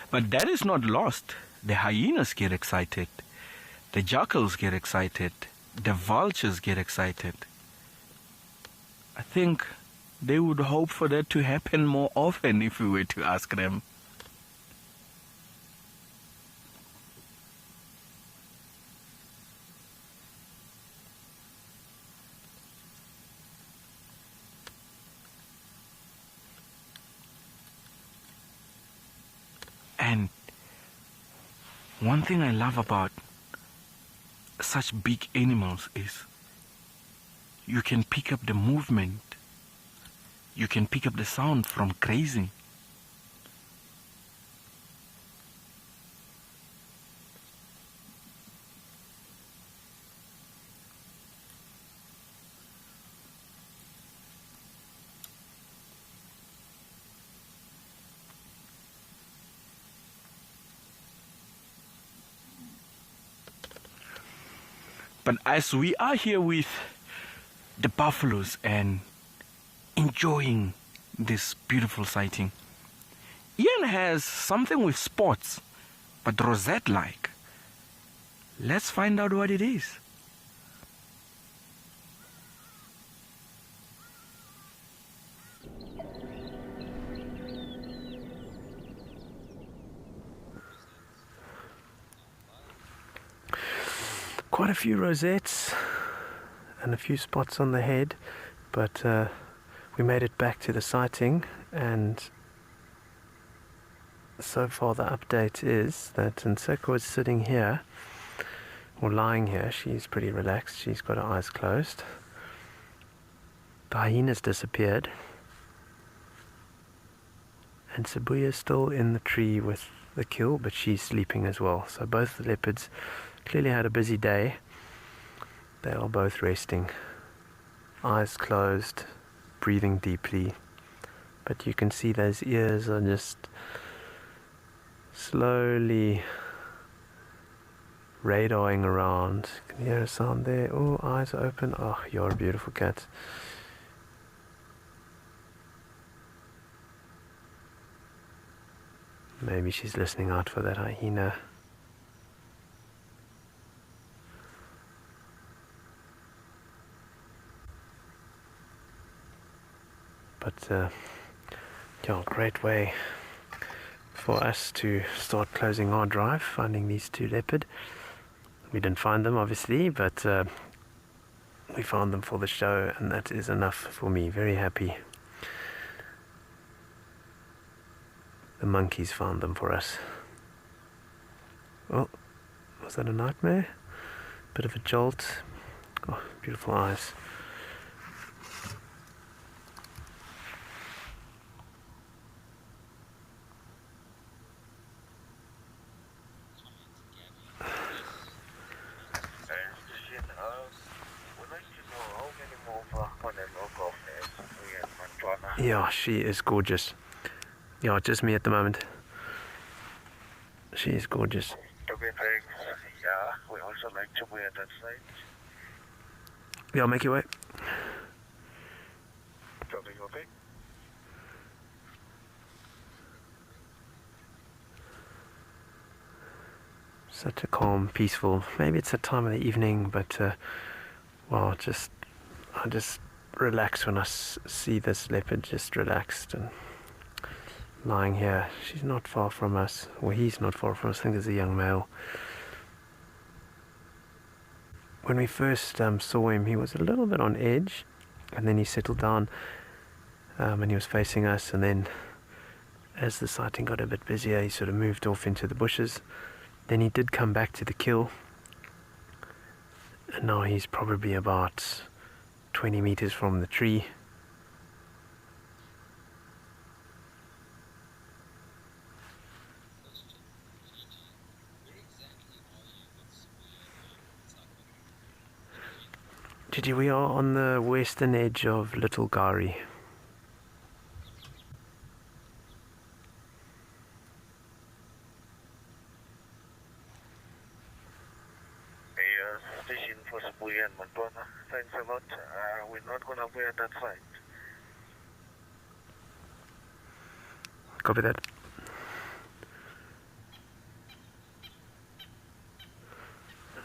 But that is not lost. The hyenas get excited. The jackals get excited. The vultures get excited. I think they would hope for that to happen more often if we were to ask them. And one thing I love about such big animals is you can pick up the movement, you can pick up the sound from grazing. But as we are here with the buffaloes and enjoying this beautiful sighting, Ian has something with spots, but rosette-like. Let's find out what it is. Quite a few rosettes and a few spots on the head, but we made it back to the sighting, and so far the update is that Ntsako is sitting here, or lying here. She's pretty relaxed, she's got her eyes closed. The hyena's disappeared, and Sibuye is still in the tree with the kill, but she's sleeping as well. So both the leopards clearly had a busy day. They are both resting, eyes closed, breathing deeply, but you can see those ears are just slowly radaring around. Can you hear a sound there? Oh, eyes are open. Oh, you're a beautiful cat. Maybe she's listening out for that hyena. But yeah, great way for us to start closing our drive, finding these two leopard. We didn't find them obviously, but we found them for the show, and that is enough for me. Very happy. The monkeys found them for us. Oh, was that a nightmare? Bit of a jolt. Oh, beautiful eyes. Yeah, she is gorgeous. Yeah, just me at the moment. She is gorgeous. Yeah, we also like to wear that side. Yeah, make your way. Okay. Such a calm, peaceful, maybe it's a time of the evening, but well, I just relax when I see this leopard just relaxed and lying here. She's not far from us, or he's not far from us. I think there's a young male. When we first saw him, he was a little bit on edge, and then he settled down and he was facing us, and then as the sighting got a bit busier, he sort of moved off into the bushes. Then he did come back to the kill, and now he's probably about 20 meters from the tree. Gigi, we are on the western edge of Little Gari. Station for Sibuye and Montana. Thanks a lot. We're not going to be at that site. Copy that.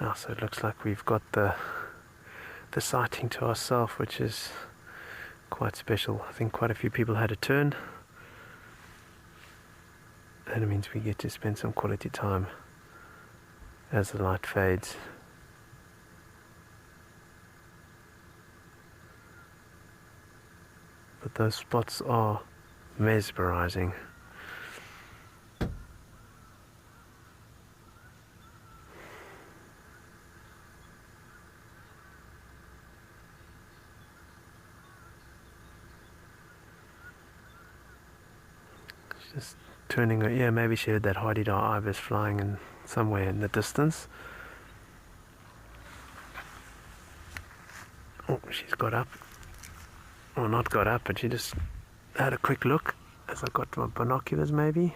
Oh, so it looks like we've got the sighting to ourselves, which is quite special. I think quite a few people had a turn, and it means we get to spend some quality time as the light fades. But those spots are mesmerizing. Just turning, yeah, maybe she heard that hardy-dar ibis flying in somewhere in the distance. Oh, she's got up. Well, not got up, but she just had a quick look as I got my binoculars, maybe.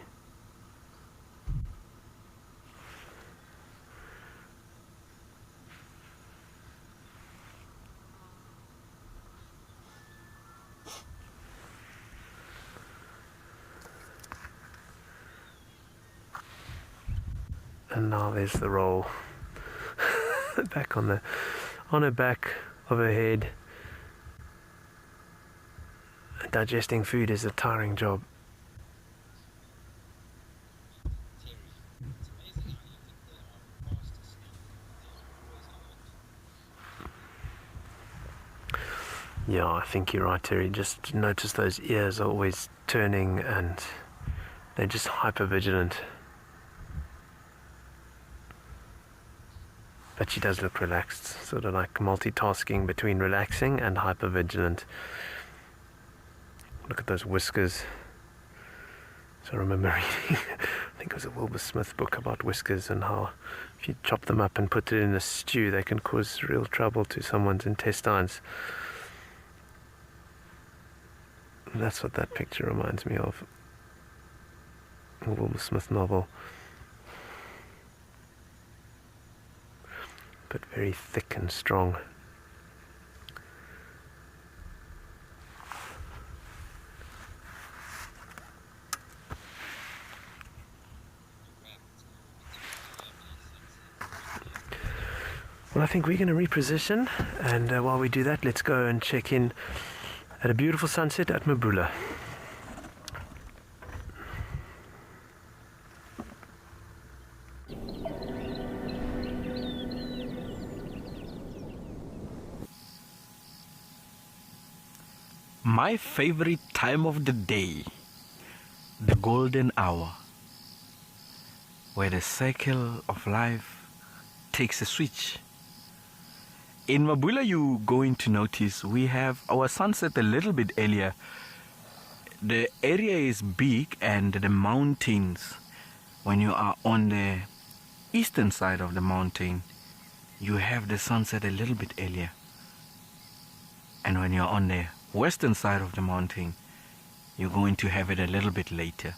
And now there's the roll. Back on her back of her head. Digesting food is a tiring job. Yeah, I think you're right, Terry. Just notice those ears are always turning and they're just hyper vigilant. But she does look relaxed, sort of like multitasking between relaxing and hyper vigilant. Look at those whiskers. So I remember reading, I think it was a Wilbur Smith book about whiskers and how if you chop them up and put it in a stew, they can cause real trouble to someone's intestines. And that's what that picture reminds me of. A Wilbur Smith novel. But very thick and strong. Well, I think we're going to reposition, and while we do that, let's go and check in at a beautiful sunset at Mabula. My favorite time of the day, the golden hour, where the cycle of life takes a switch. In Mabula, you're going to notice we have our sunset a little bit earlier. The area is big, and the mountains, when you are on the eastern side of the mountain, you have the sunset a little bit earlier. And when you're on the western side of the mountain, you're going to have it a little bit later.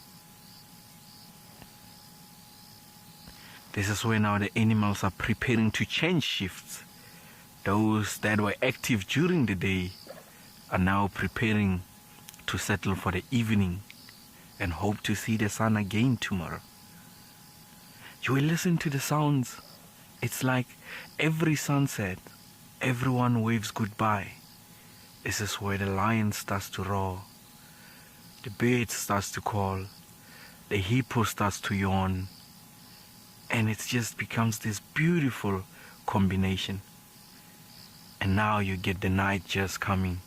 This is where now the animals are preparing to change shifts. Those that were active during the day are now preparing to settle for the evening and hope to see the sun again tomorrow. You will listen to the sounds. It's like every sunset, everyone waves goodbye. This is where the lion starts to roar, the bird starts to call, the hippo starts to yawn, and it just becomes this beautiful combination. And now you get the night just coming,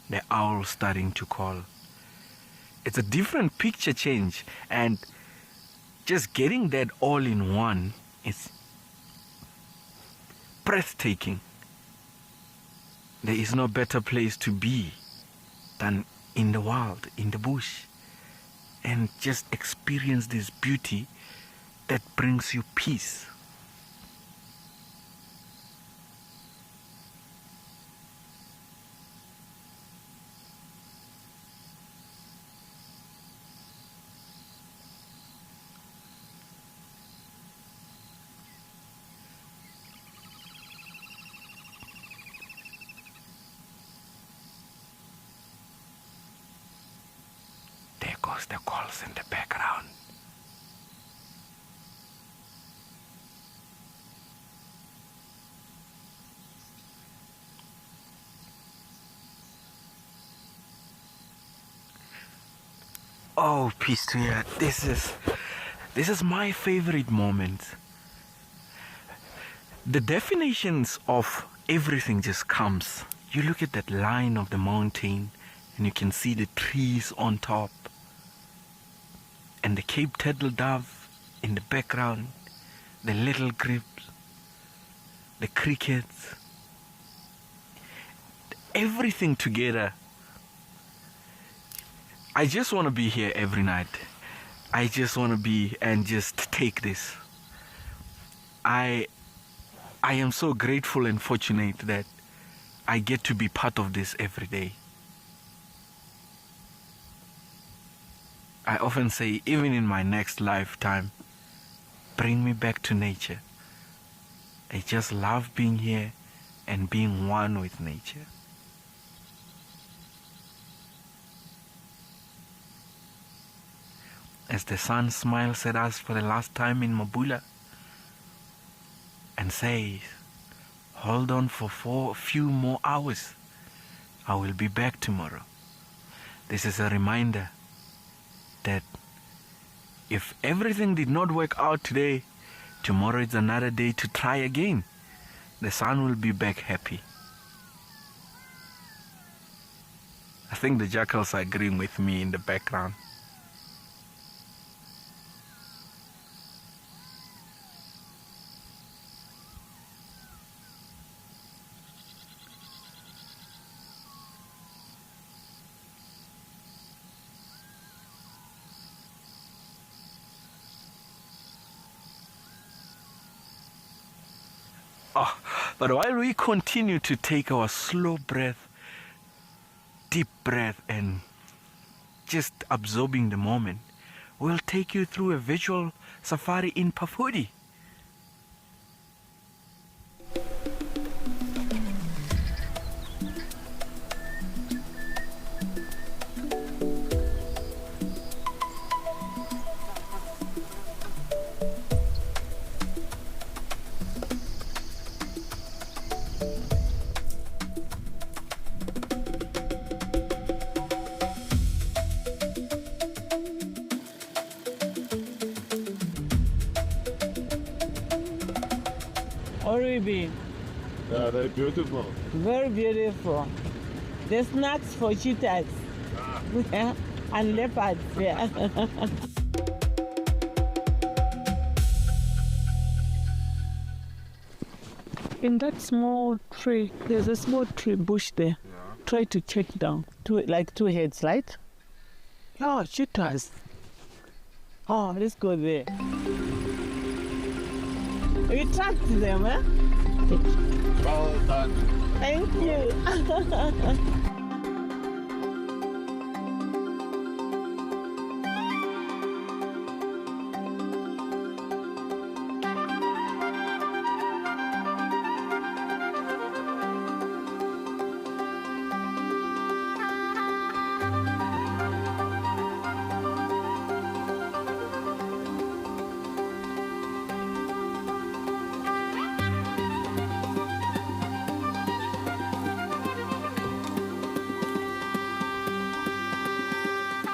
the owl starting to call. It's a different picture change, and just getting that all in one is breathtaking. there is no better place to be than in the wild, in the bush, and just experience this beauty that brings you peace. There goes the calls in the background. Oh, peace to you. This is my favorite moment. The definitions of everything just comes. You look at that line of the mountain and you can see the trees on top and the Cape turtle dove in the background, the little grebes, the crickets, everything together. I just want to be here every night. I just want to be and just take this. I am so grateful and fortunate that I get to be part of this every day. I often say, even in my next lifetime, bring me back to nature. I just love being here and being one with nature. As the sun smiles at us for the last time in Mabula and says, hold on for a few more hours. I will be back tomorrow. This is a reminder that if everything did not work out today, tomorrow is another day to try again. The sun will be back happy. I think the jackals are agreeing with me in the background. Oh, but while we continue to take our slow breath, deep breath, and just absorbing the moment, we'll take you through a visual safari in Pafudi. Yeah, they're beautiful. Very beautiful. The snacks for cheetahs and leopards. Yeah. In that small tree, there's a small tree bush there. Yeah. Try to check down. Two heads, right? Oh, cheetahs. Oh, let's go there. We tracked them, eh? Well done. Thank you.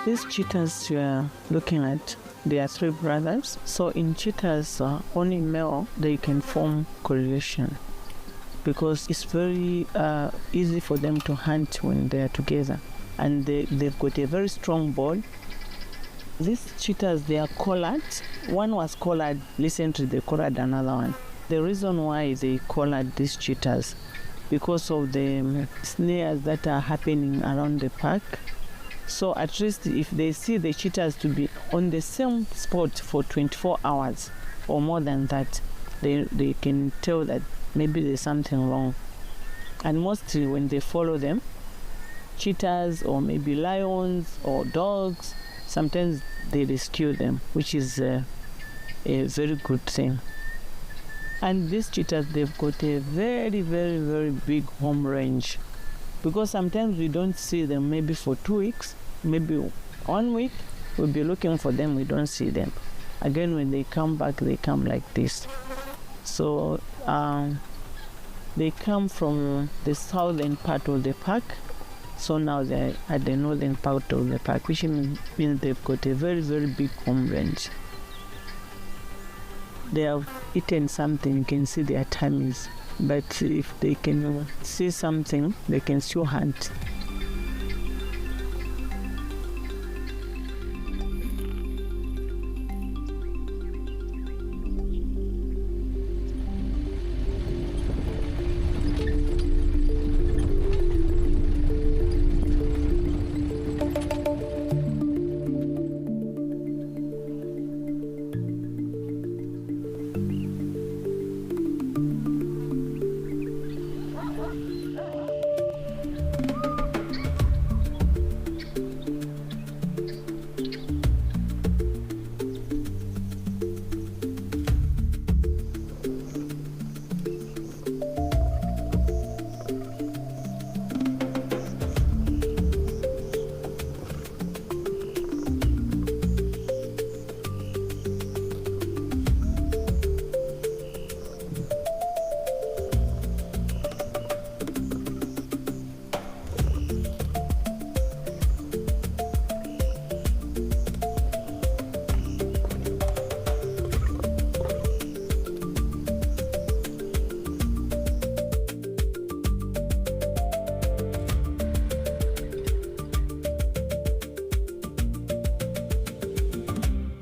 These cheetahs you are looking at, they are three brothers. So in cheetahs, only male, they can form correlation because it's very easy for them to hunt when they are together. And they've got a very strong bond. These cheetahs, they are collared. One was collared, recently they collared another one. The reason why they collared these cheetahs because of the snares that are happening around the park. So at least if they see the cheetahs to be on the same spot for 24 hours or more than that, they can tell that maybe there's something wrong. And mostly when they follow them, cheetahs or maybe lions or dogs, sometimes they rescue them, which is a very good thing. And these cheetahs, they've got a very, very, very big home range, because sometimes we don't see them maybe for 2 weeks, maybe 1 week, we'll be looking for them, we don't see them. Again, when they come back, they come like this. So they come from the southern part of the park. So now they're at the northern part of the park, which means they've got a very, very big home range. They have eaten something, you can see their tummies. But if they can see something, they can still hunt.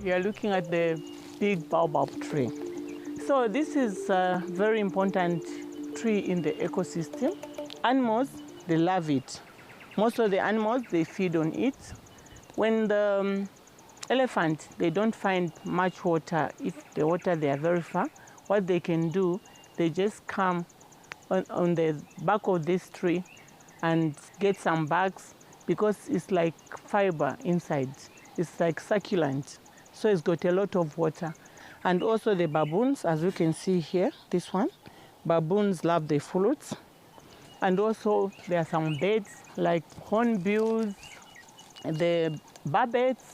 We are looking at the big baobab tree. So this is a very important tree in the ecosystem. Animals, they love it. Most of the animals, they feed on it. When the elephant, they don't find much water, if the water they are very far, what they can do, they just come on the back of this tree and get some bugs, because it's like fiber inside. It's like succulent. So it's got a lot of water. And also the baboons, as you can see here, this one, baboons love the fruits. And also there are some birds like hornbills, the barbets.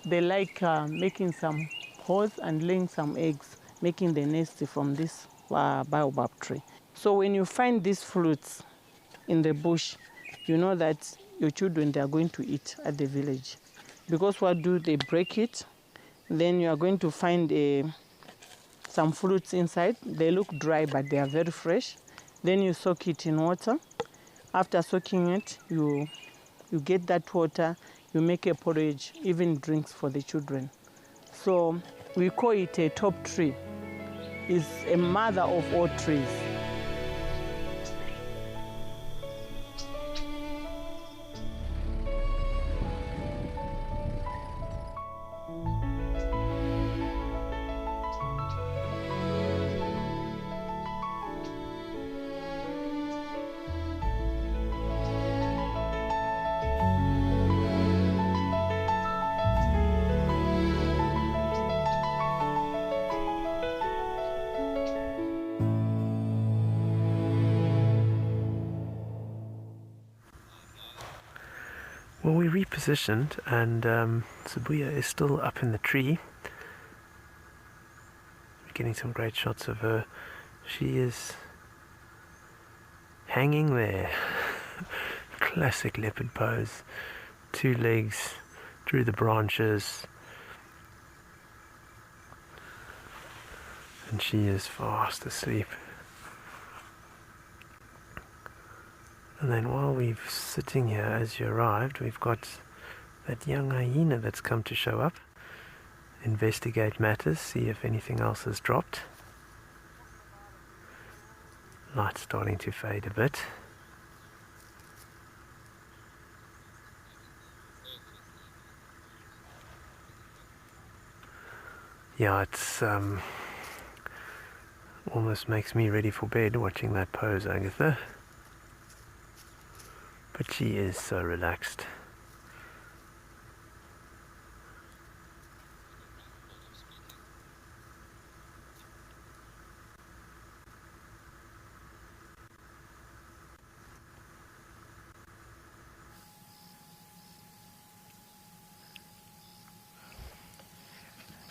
They like making some holes and laying some eggs, making the nest from this baobab tree. So when you find these fruits in the bush, you know that your children, they are going to eat at the village. Because what do they break it? Then you are going to find some fruits inside. They look dry, but they are very fresh. Then you soak it in water. After soaking it, you get that water, you make a porridge, even drinks for the children. So we call it a top tree. It's a mother of all trees. Well, we repositioned, and Sibuye is still up in the tree. We're getting some great shots of her. She is hanging there. Classic leopard pose. 2 legs through the branches. And she is fast asleep. And then while we're sitting here, as you arrived, we've got that young hyena that's come to show up, investigate matters, see if anything else has dropped. Light's starting to fade a bit. Yeah, it's almost makes me ready for bed watching that pose, Agatha. But she is so relaxed.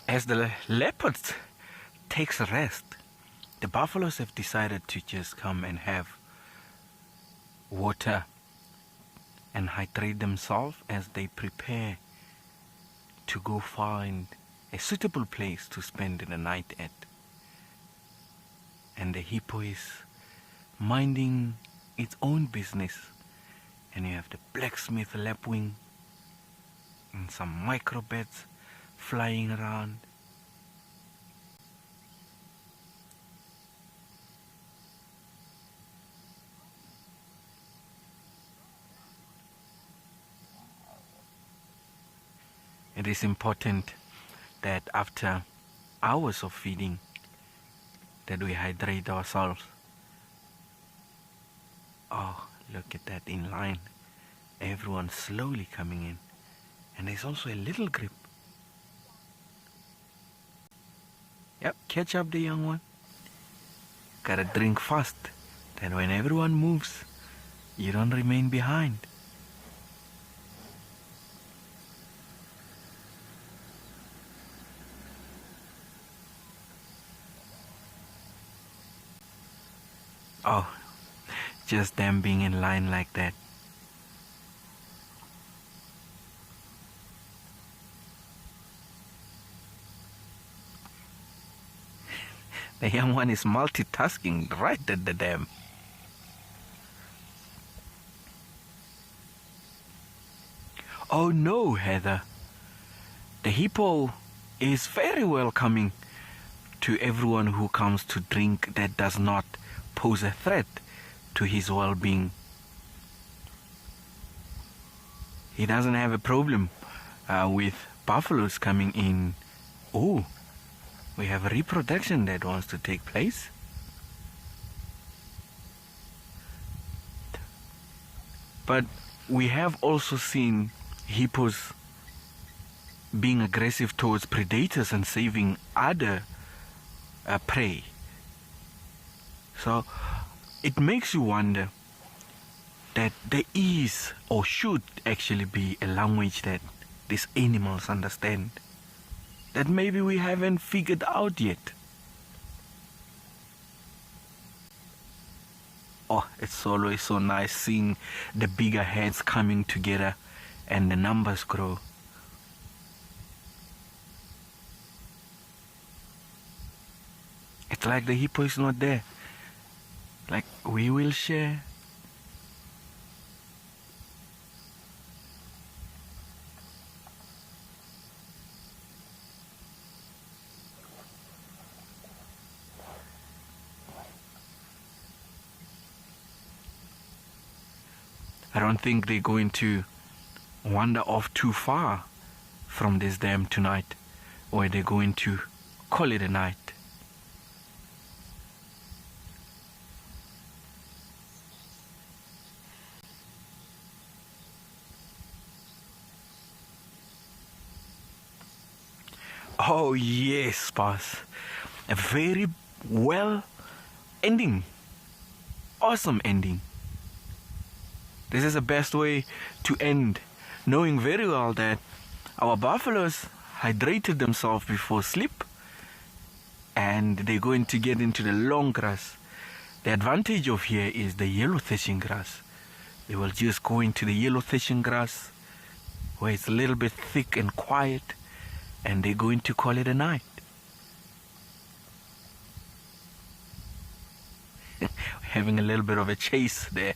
As the leopards takes a rest, the buffaloes have decided to just come and have water and hydrate themselves as they prepare to go find a suitable place to spend the night at. And the hippo is minding its own business, and you have the blacksmith lapwing and some microbats flying around. It is important that after hours of feeding that we hydrate ourselves. Oh, look at that in line. Everyone slowly coming in. And there's also a little grip. Yep, catch up the young one. Gotta drink fast. Then when everyone moves, you don't remain behind. Oh, just them being in line like that. The young one is multitasking right at the dam. Oh no, Heather. The hippo is very welcoming to everyone who comes to drink that does not pose a threat to his well-being. He doesn't have a problem with buffaloes coming in. Oh, we have a reproduction that wants to take place. But we have also seen hippos being aggressive towards predators and saving other prey. So it makes you wonder that there is or should actually be a language that these animals understand that maybe we haven't figured out yet. Oh, it's always so nice seeing the bigger heads coming together and the numbers grow. It's like the hippo is not there. Like, we will share. I don't think they're going to wander off too far from this dam tonight, or they're going to call it a night. Oh yes, boss. A very well ending. Awesome ending. This is the best way to end, knowing very well that our buffaloes hydrated themselves before sleep and they're going to get into the long grass. The advantage of here is the yellow threshing grass. They will just go into the yellow threshing grass where it's a little bit thick and quiet, and they're going to call it a night. Having a little bit of a chase there.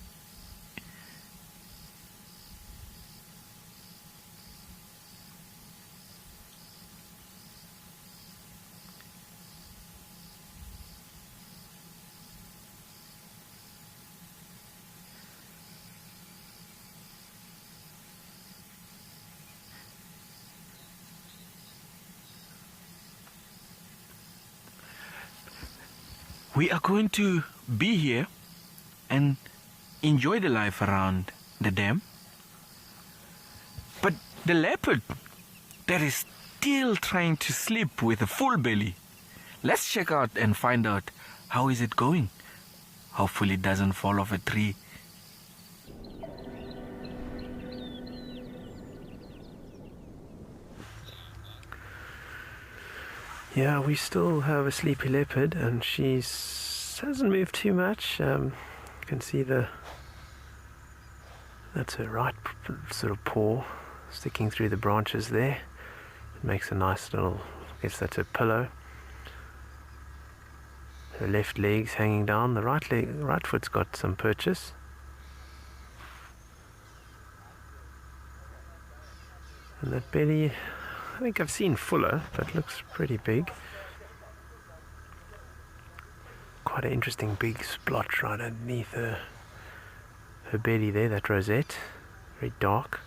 we are going to be here and enjoy the life around the dam. But the leopard that is still trying to sleep with a full belly, let's check out and find out how is it going. Hopefully it doesn't fall off a tree. Yeah, we still have a sleepy leopard, and she hasn't moved too much. You can see that's her right sort of paw sticking through the branches there. It makes a nice little, I guess that's a pillow. Her left leg's hanging down. The right foot's got some purchase. And that belly, I think I've seen fuller, but looks pretty big. Quite an interesting big splotch right underneath her belly there, that rosette. Very dark.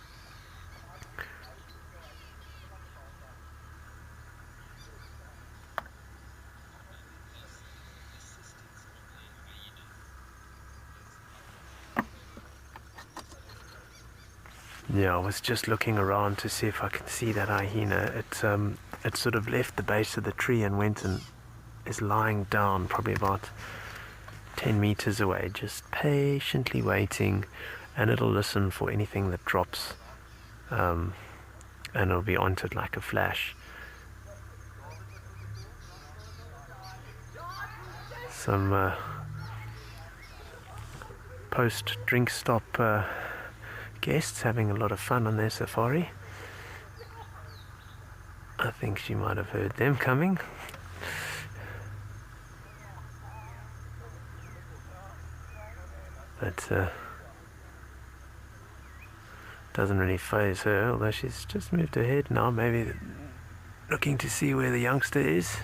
Yeah, I was just looking around to see if I can see that hyena. It sort of left the base of the tree and went and is lying down probably about 10 meters away, just patiently waiting, and it'll listen for anything that drops, and it'll be onto it like a flash. Some post-drink stop guests having a lot of fun on their safari. I think she might have heard them coming. But doesn't really faze her, although she's just moved her head now, maybe looking to see where the youngster is.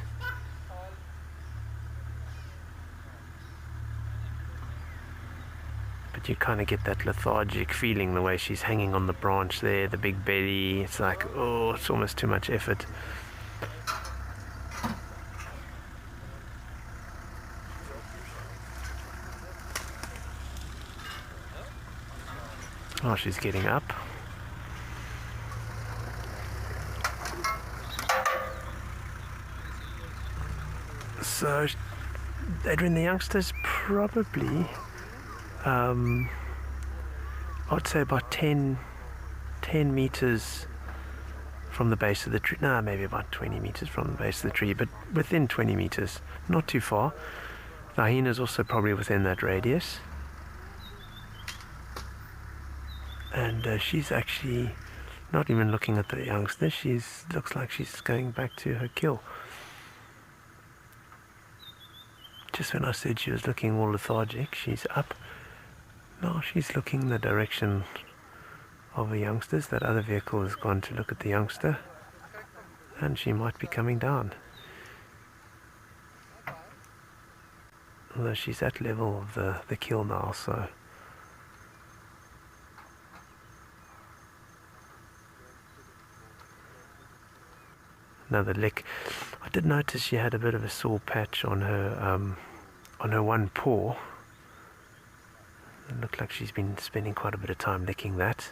But you kind of get that lethargic feeling the way she's hanging on the branch there, the big belly. It's like, oh, it's almost too much effort. Oh, she's getting up. So, Adrian, the youngster's probably, I'd say about 10 meters from the base of the tree. No, maybe about 20 meters from the base of the tree, but within 20 meters, not too far. The hyena's also probably within that radius. And she's actually not even looking at the youngster. Looks like she's going back to her kill. Just when I said she was looking all lethargic, she's up. Now she's looking the direction of the youngsters. That other vehicle has gone to look at the youngster, and she might be coming down. Although she's at level of the kill now, so another lick. I did notice she had a bit of a sore patch on her one paw. It looked like she's been spending quite a bit of time licking that.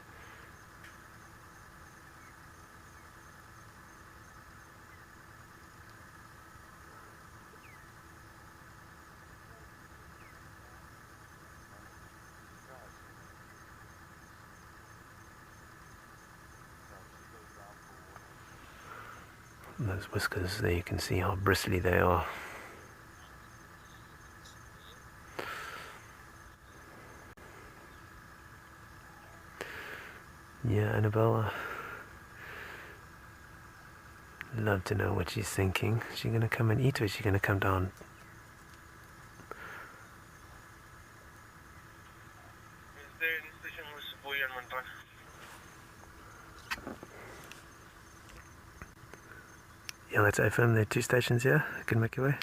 And those whiskers there, you can see how bristly they are. Yeah, Annabelle, I'd love to know what she's thinking. Is she going to come and eat, or is she going to come down? Is there any station with Sibuye and Mantana? Yeah, let's affirm there are 2 stations here. You can make your way.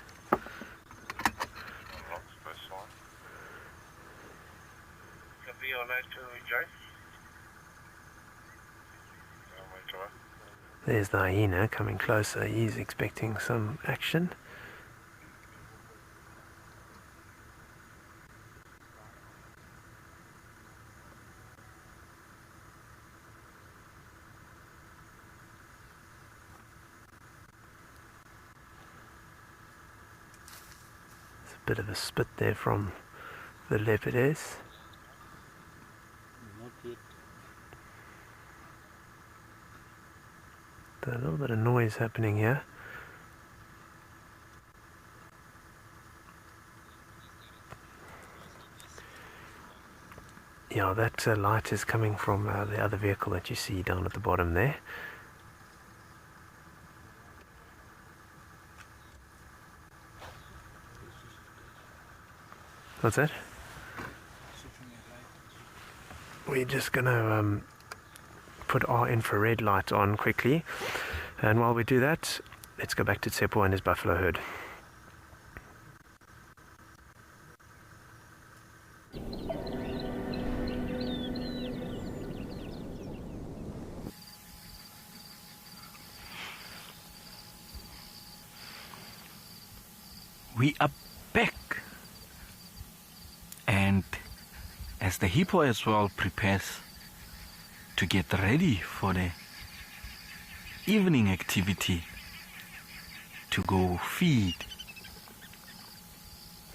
Copy, all right to join. There's the hyena coming closer. He's expecting some action. bit of a spit there from the leopardess. There's a little bit of noise happening here. Yeah, that light is coming from the other vehicle that you see down at the bottom there. What's that? We're just going to put our infrared light on quickly, and while we do that, let's go back to Tshepo and his buffalo herd. We are back, and as the hippo as well prepares to get ready for the evening activity to go feed,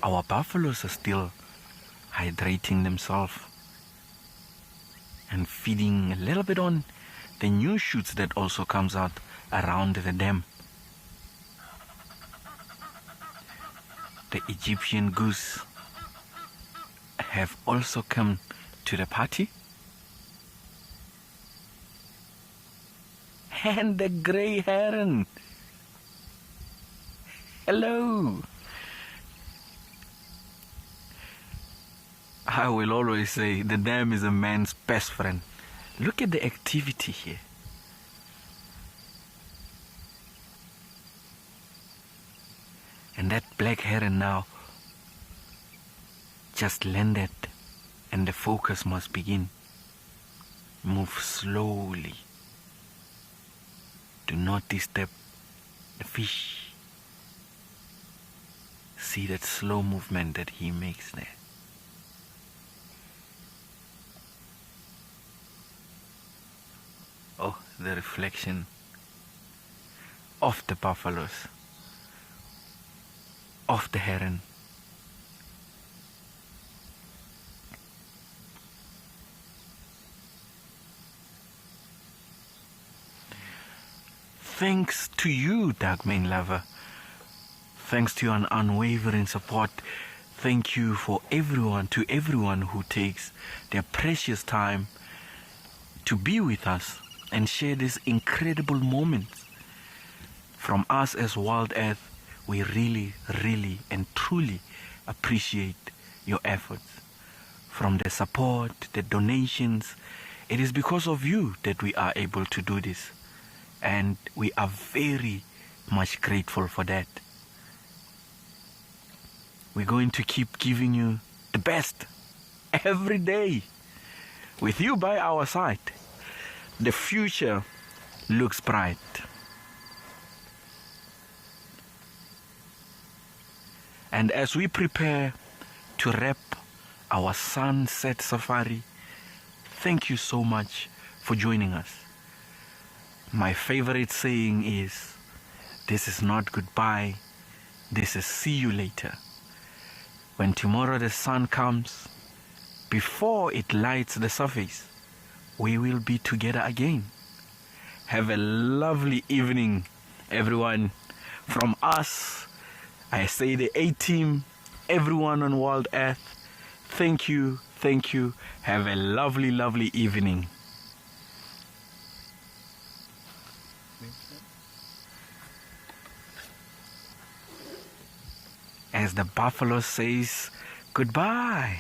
our buffaloes are still hydrating themselves and feeding a little bit on the new shoots that also comes out around the dam. The Egyptian goose have also come to the party, and the grey heron. Hello. I will always say the dam is a man's best friend. Look at the activity here. And that black heron now just landed, and the focus must begin. Move slowly. Do not disturb the fish. See that slow movement that he makes there. Oh, the reflection of the buffaloes, of the heron. Thanks to you, Darkmane lover. Thanks to your unwavering support. Thank you for everyone who takes their precious time to be with us and share these incredible moments. From us as Wild Earth, we really, really and truly appreciate your efforts. From the support, the donations, it is because of you that we are able to do this. And we are very much grateful for that. We're going to keep giving you the best every day. With you by our side, the future looks bright. And as we prepare to wrap our sunset safari, thank you so much for joining us. My favorite saying is, this is not goodbye, this is see you later. When tomorrow the sun comes, before it lights the surface, we will be together again. Have a lovely evening, everyone. From us, I say the A-Team, everyone on Wild Earth, thank you, thank you. Have a lovely, lovely evening. As the buffalo says goodbye.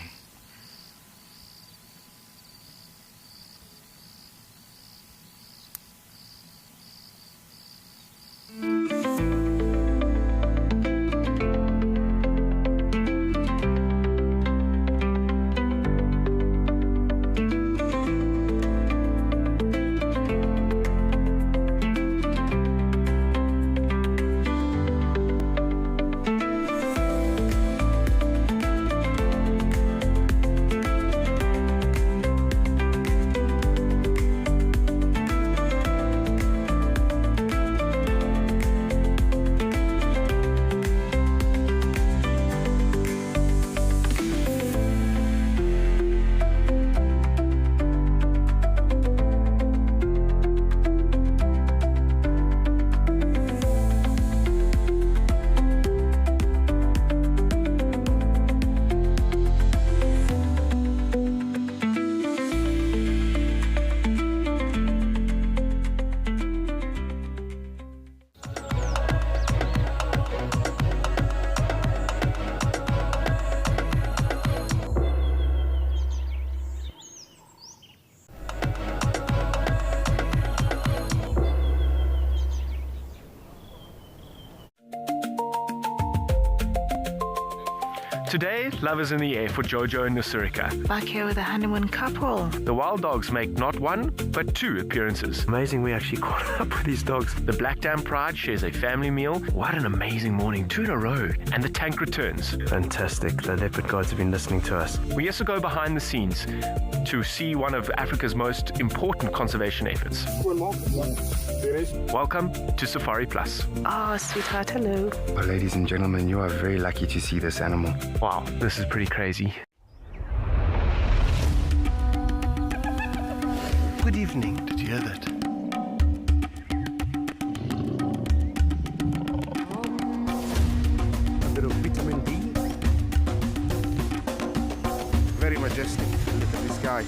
Today, love is in the air for Jojo and Nusurika. Back here with a honeymoon couple. The wild dogs make not one, but 2 appearances. Amazing we actually caught up with these dogs. The Black Dam Pride shares a family meal. What an amazing morning, 2 in a row. And the tank returns. Fantastic. The leopard guards have been listening to us. We also go behind the scenes to see one of Africa's most important conservation efforts. Welcome to Safari Plus. Oh, sweetheart, hello. Well, ladies and gentlemen, you are very lucky to see this animal. Wow, this is pretty crazy. Good evening. Did you hear that? A bit of vitamin D. Very majestic. Look at this guy.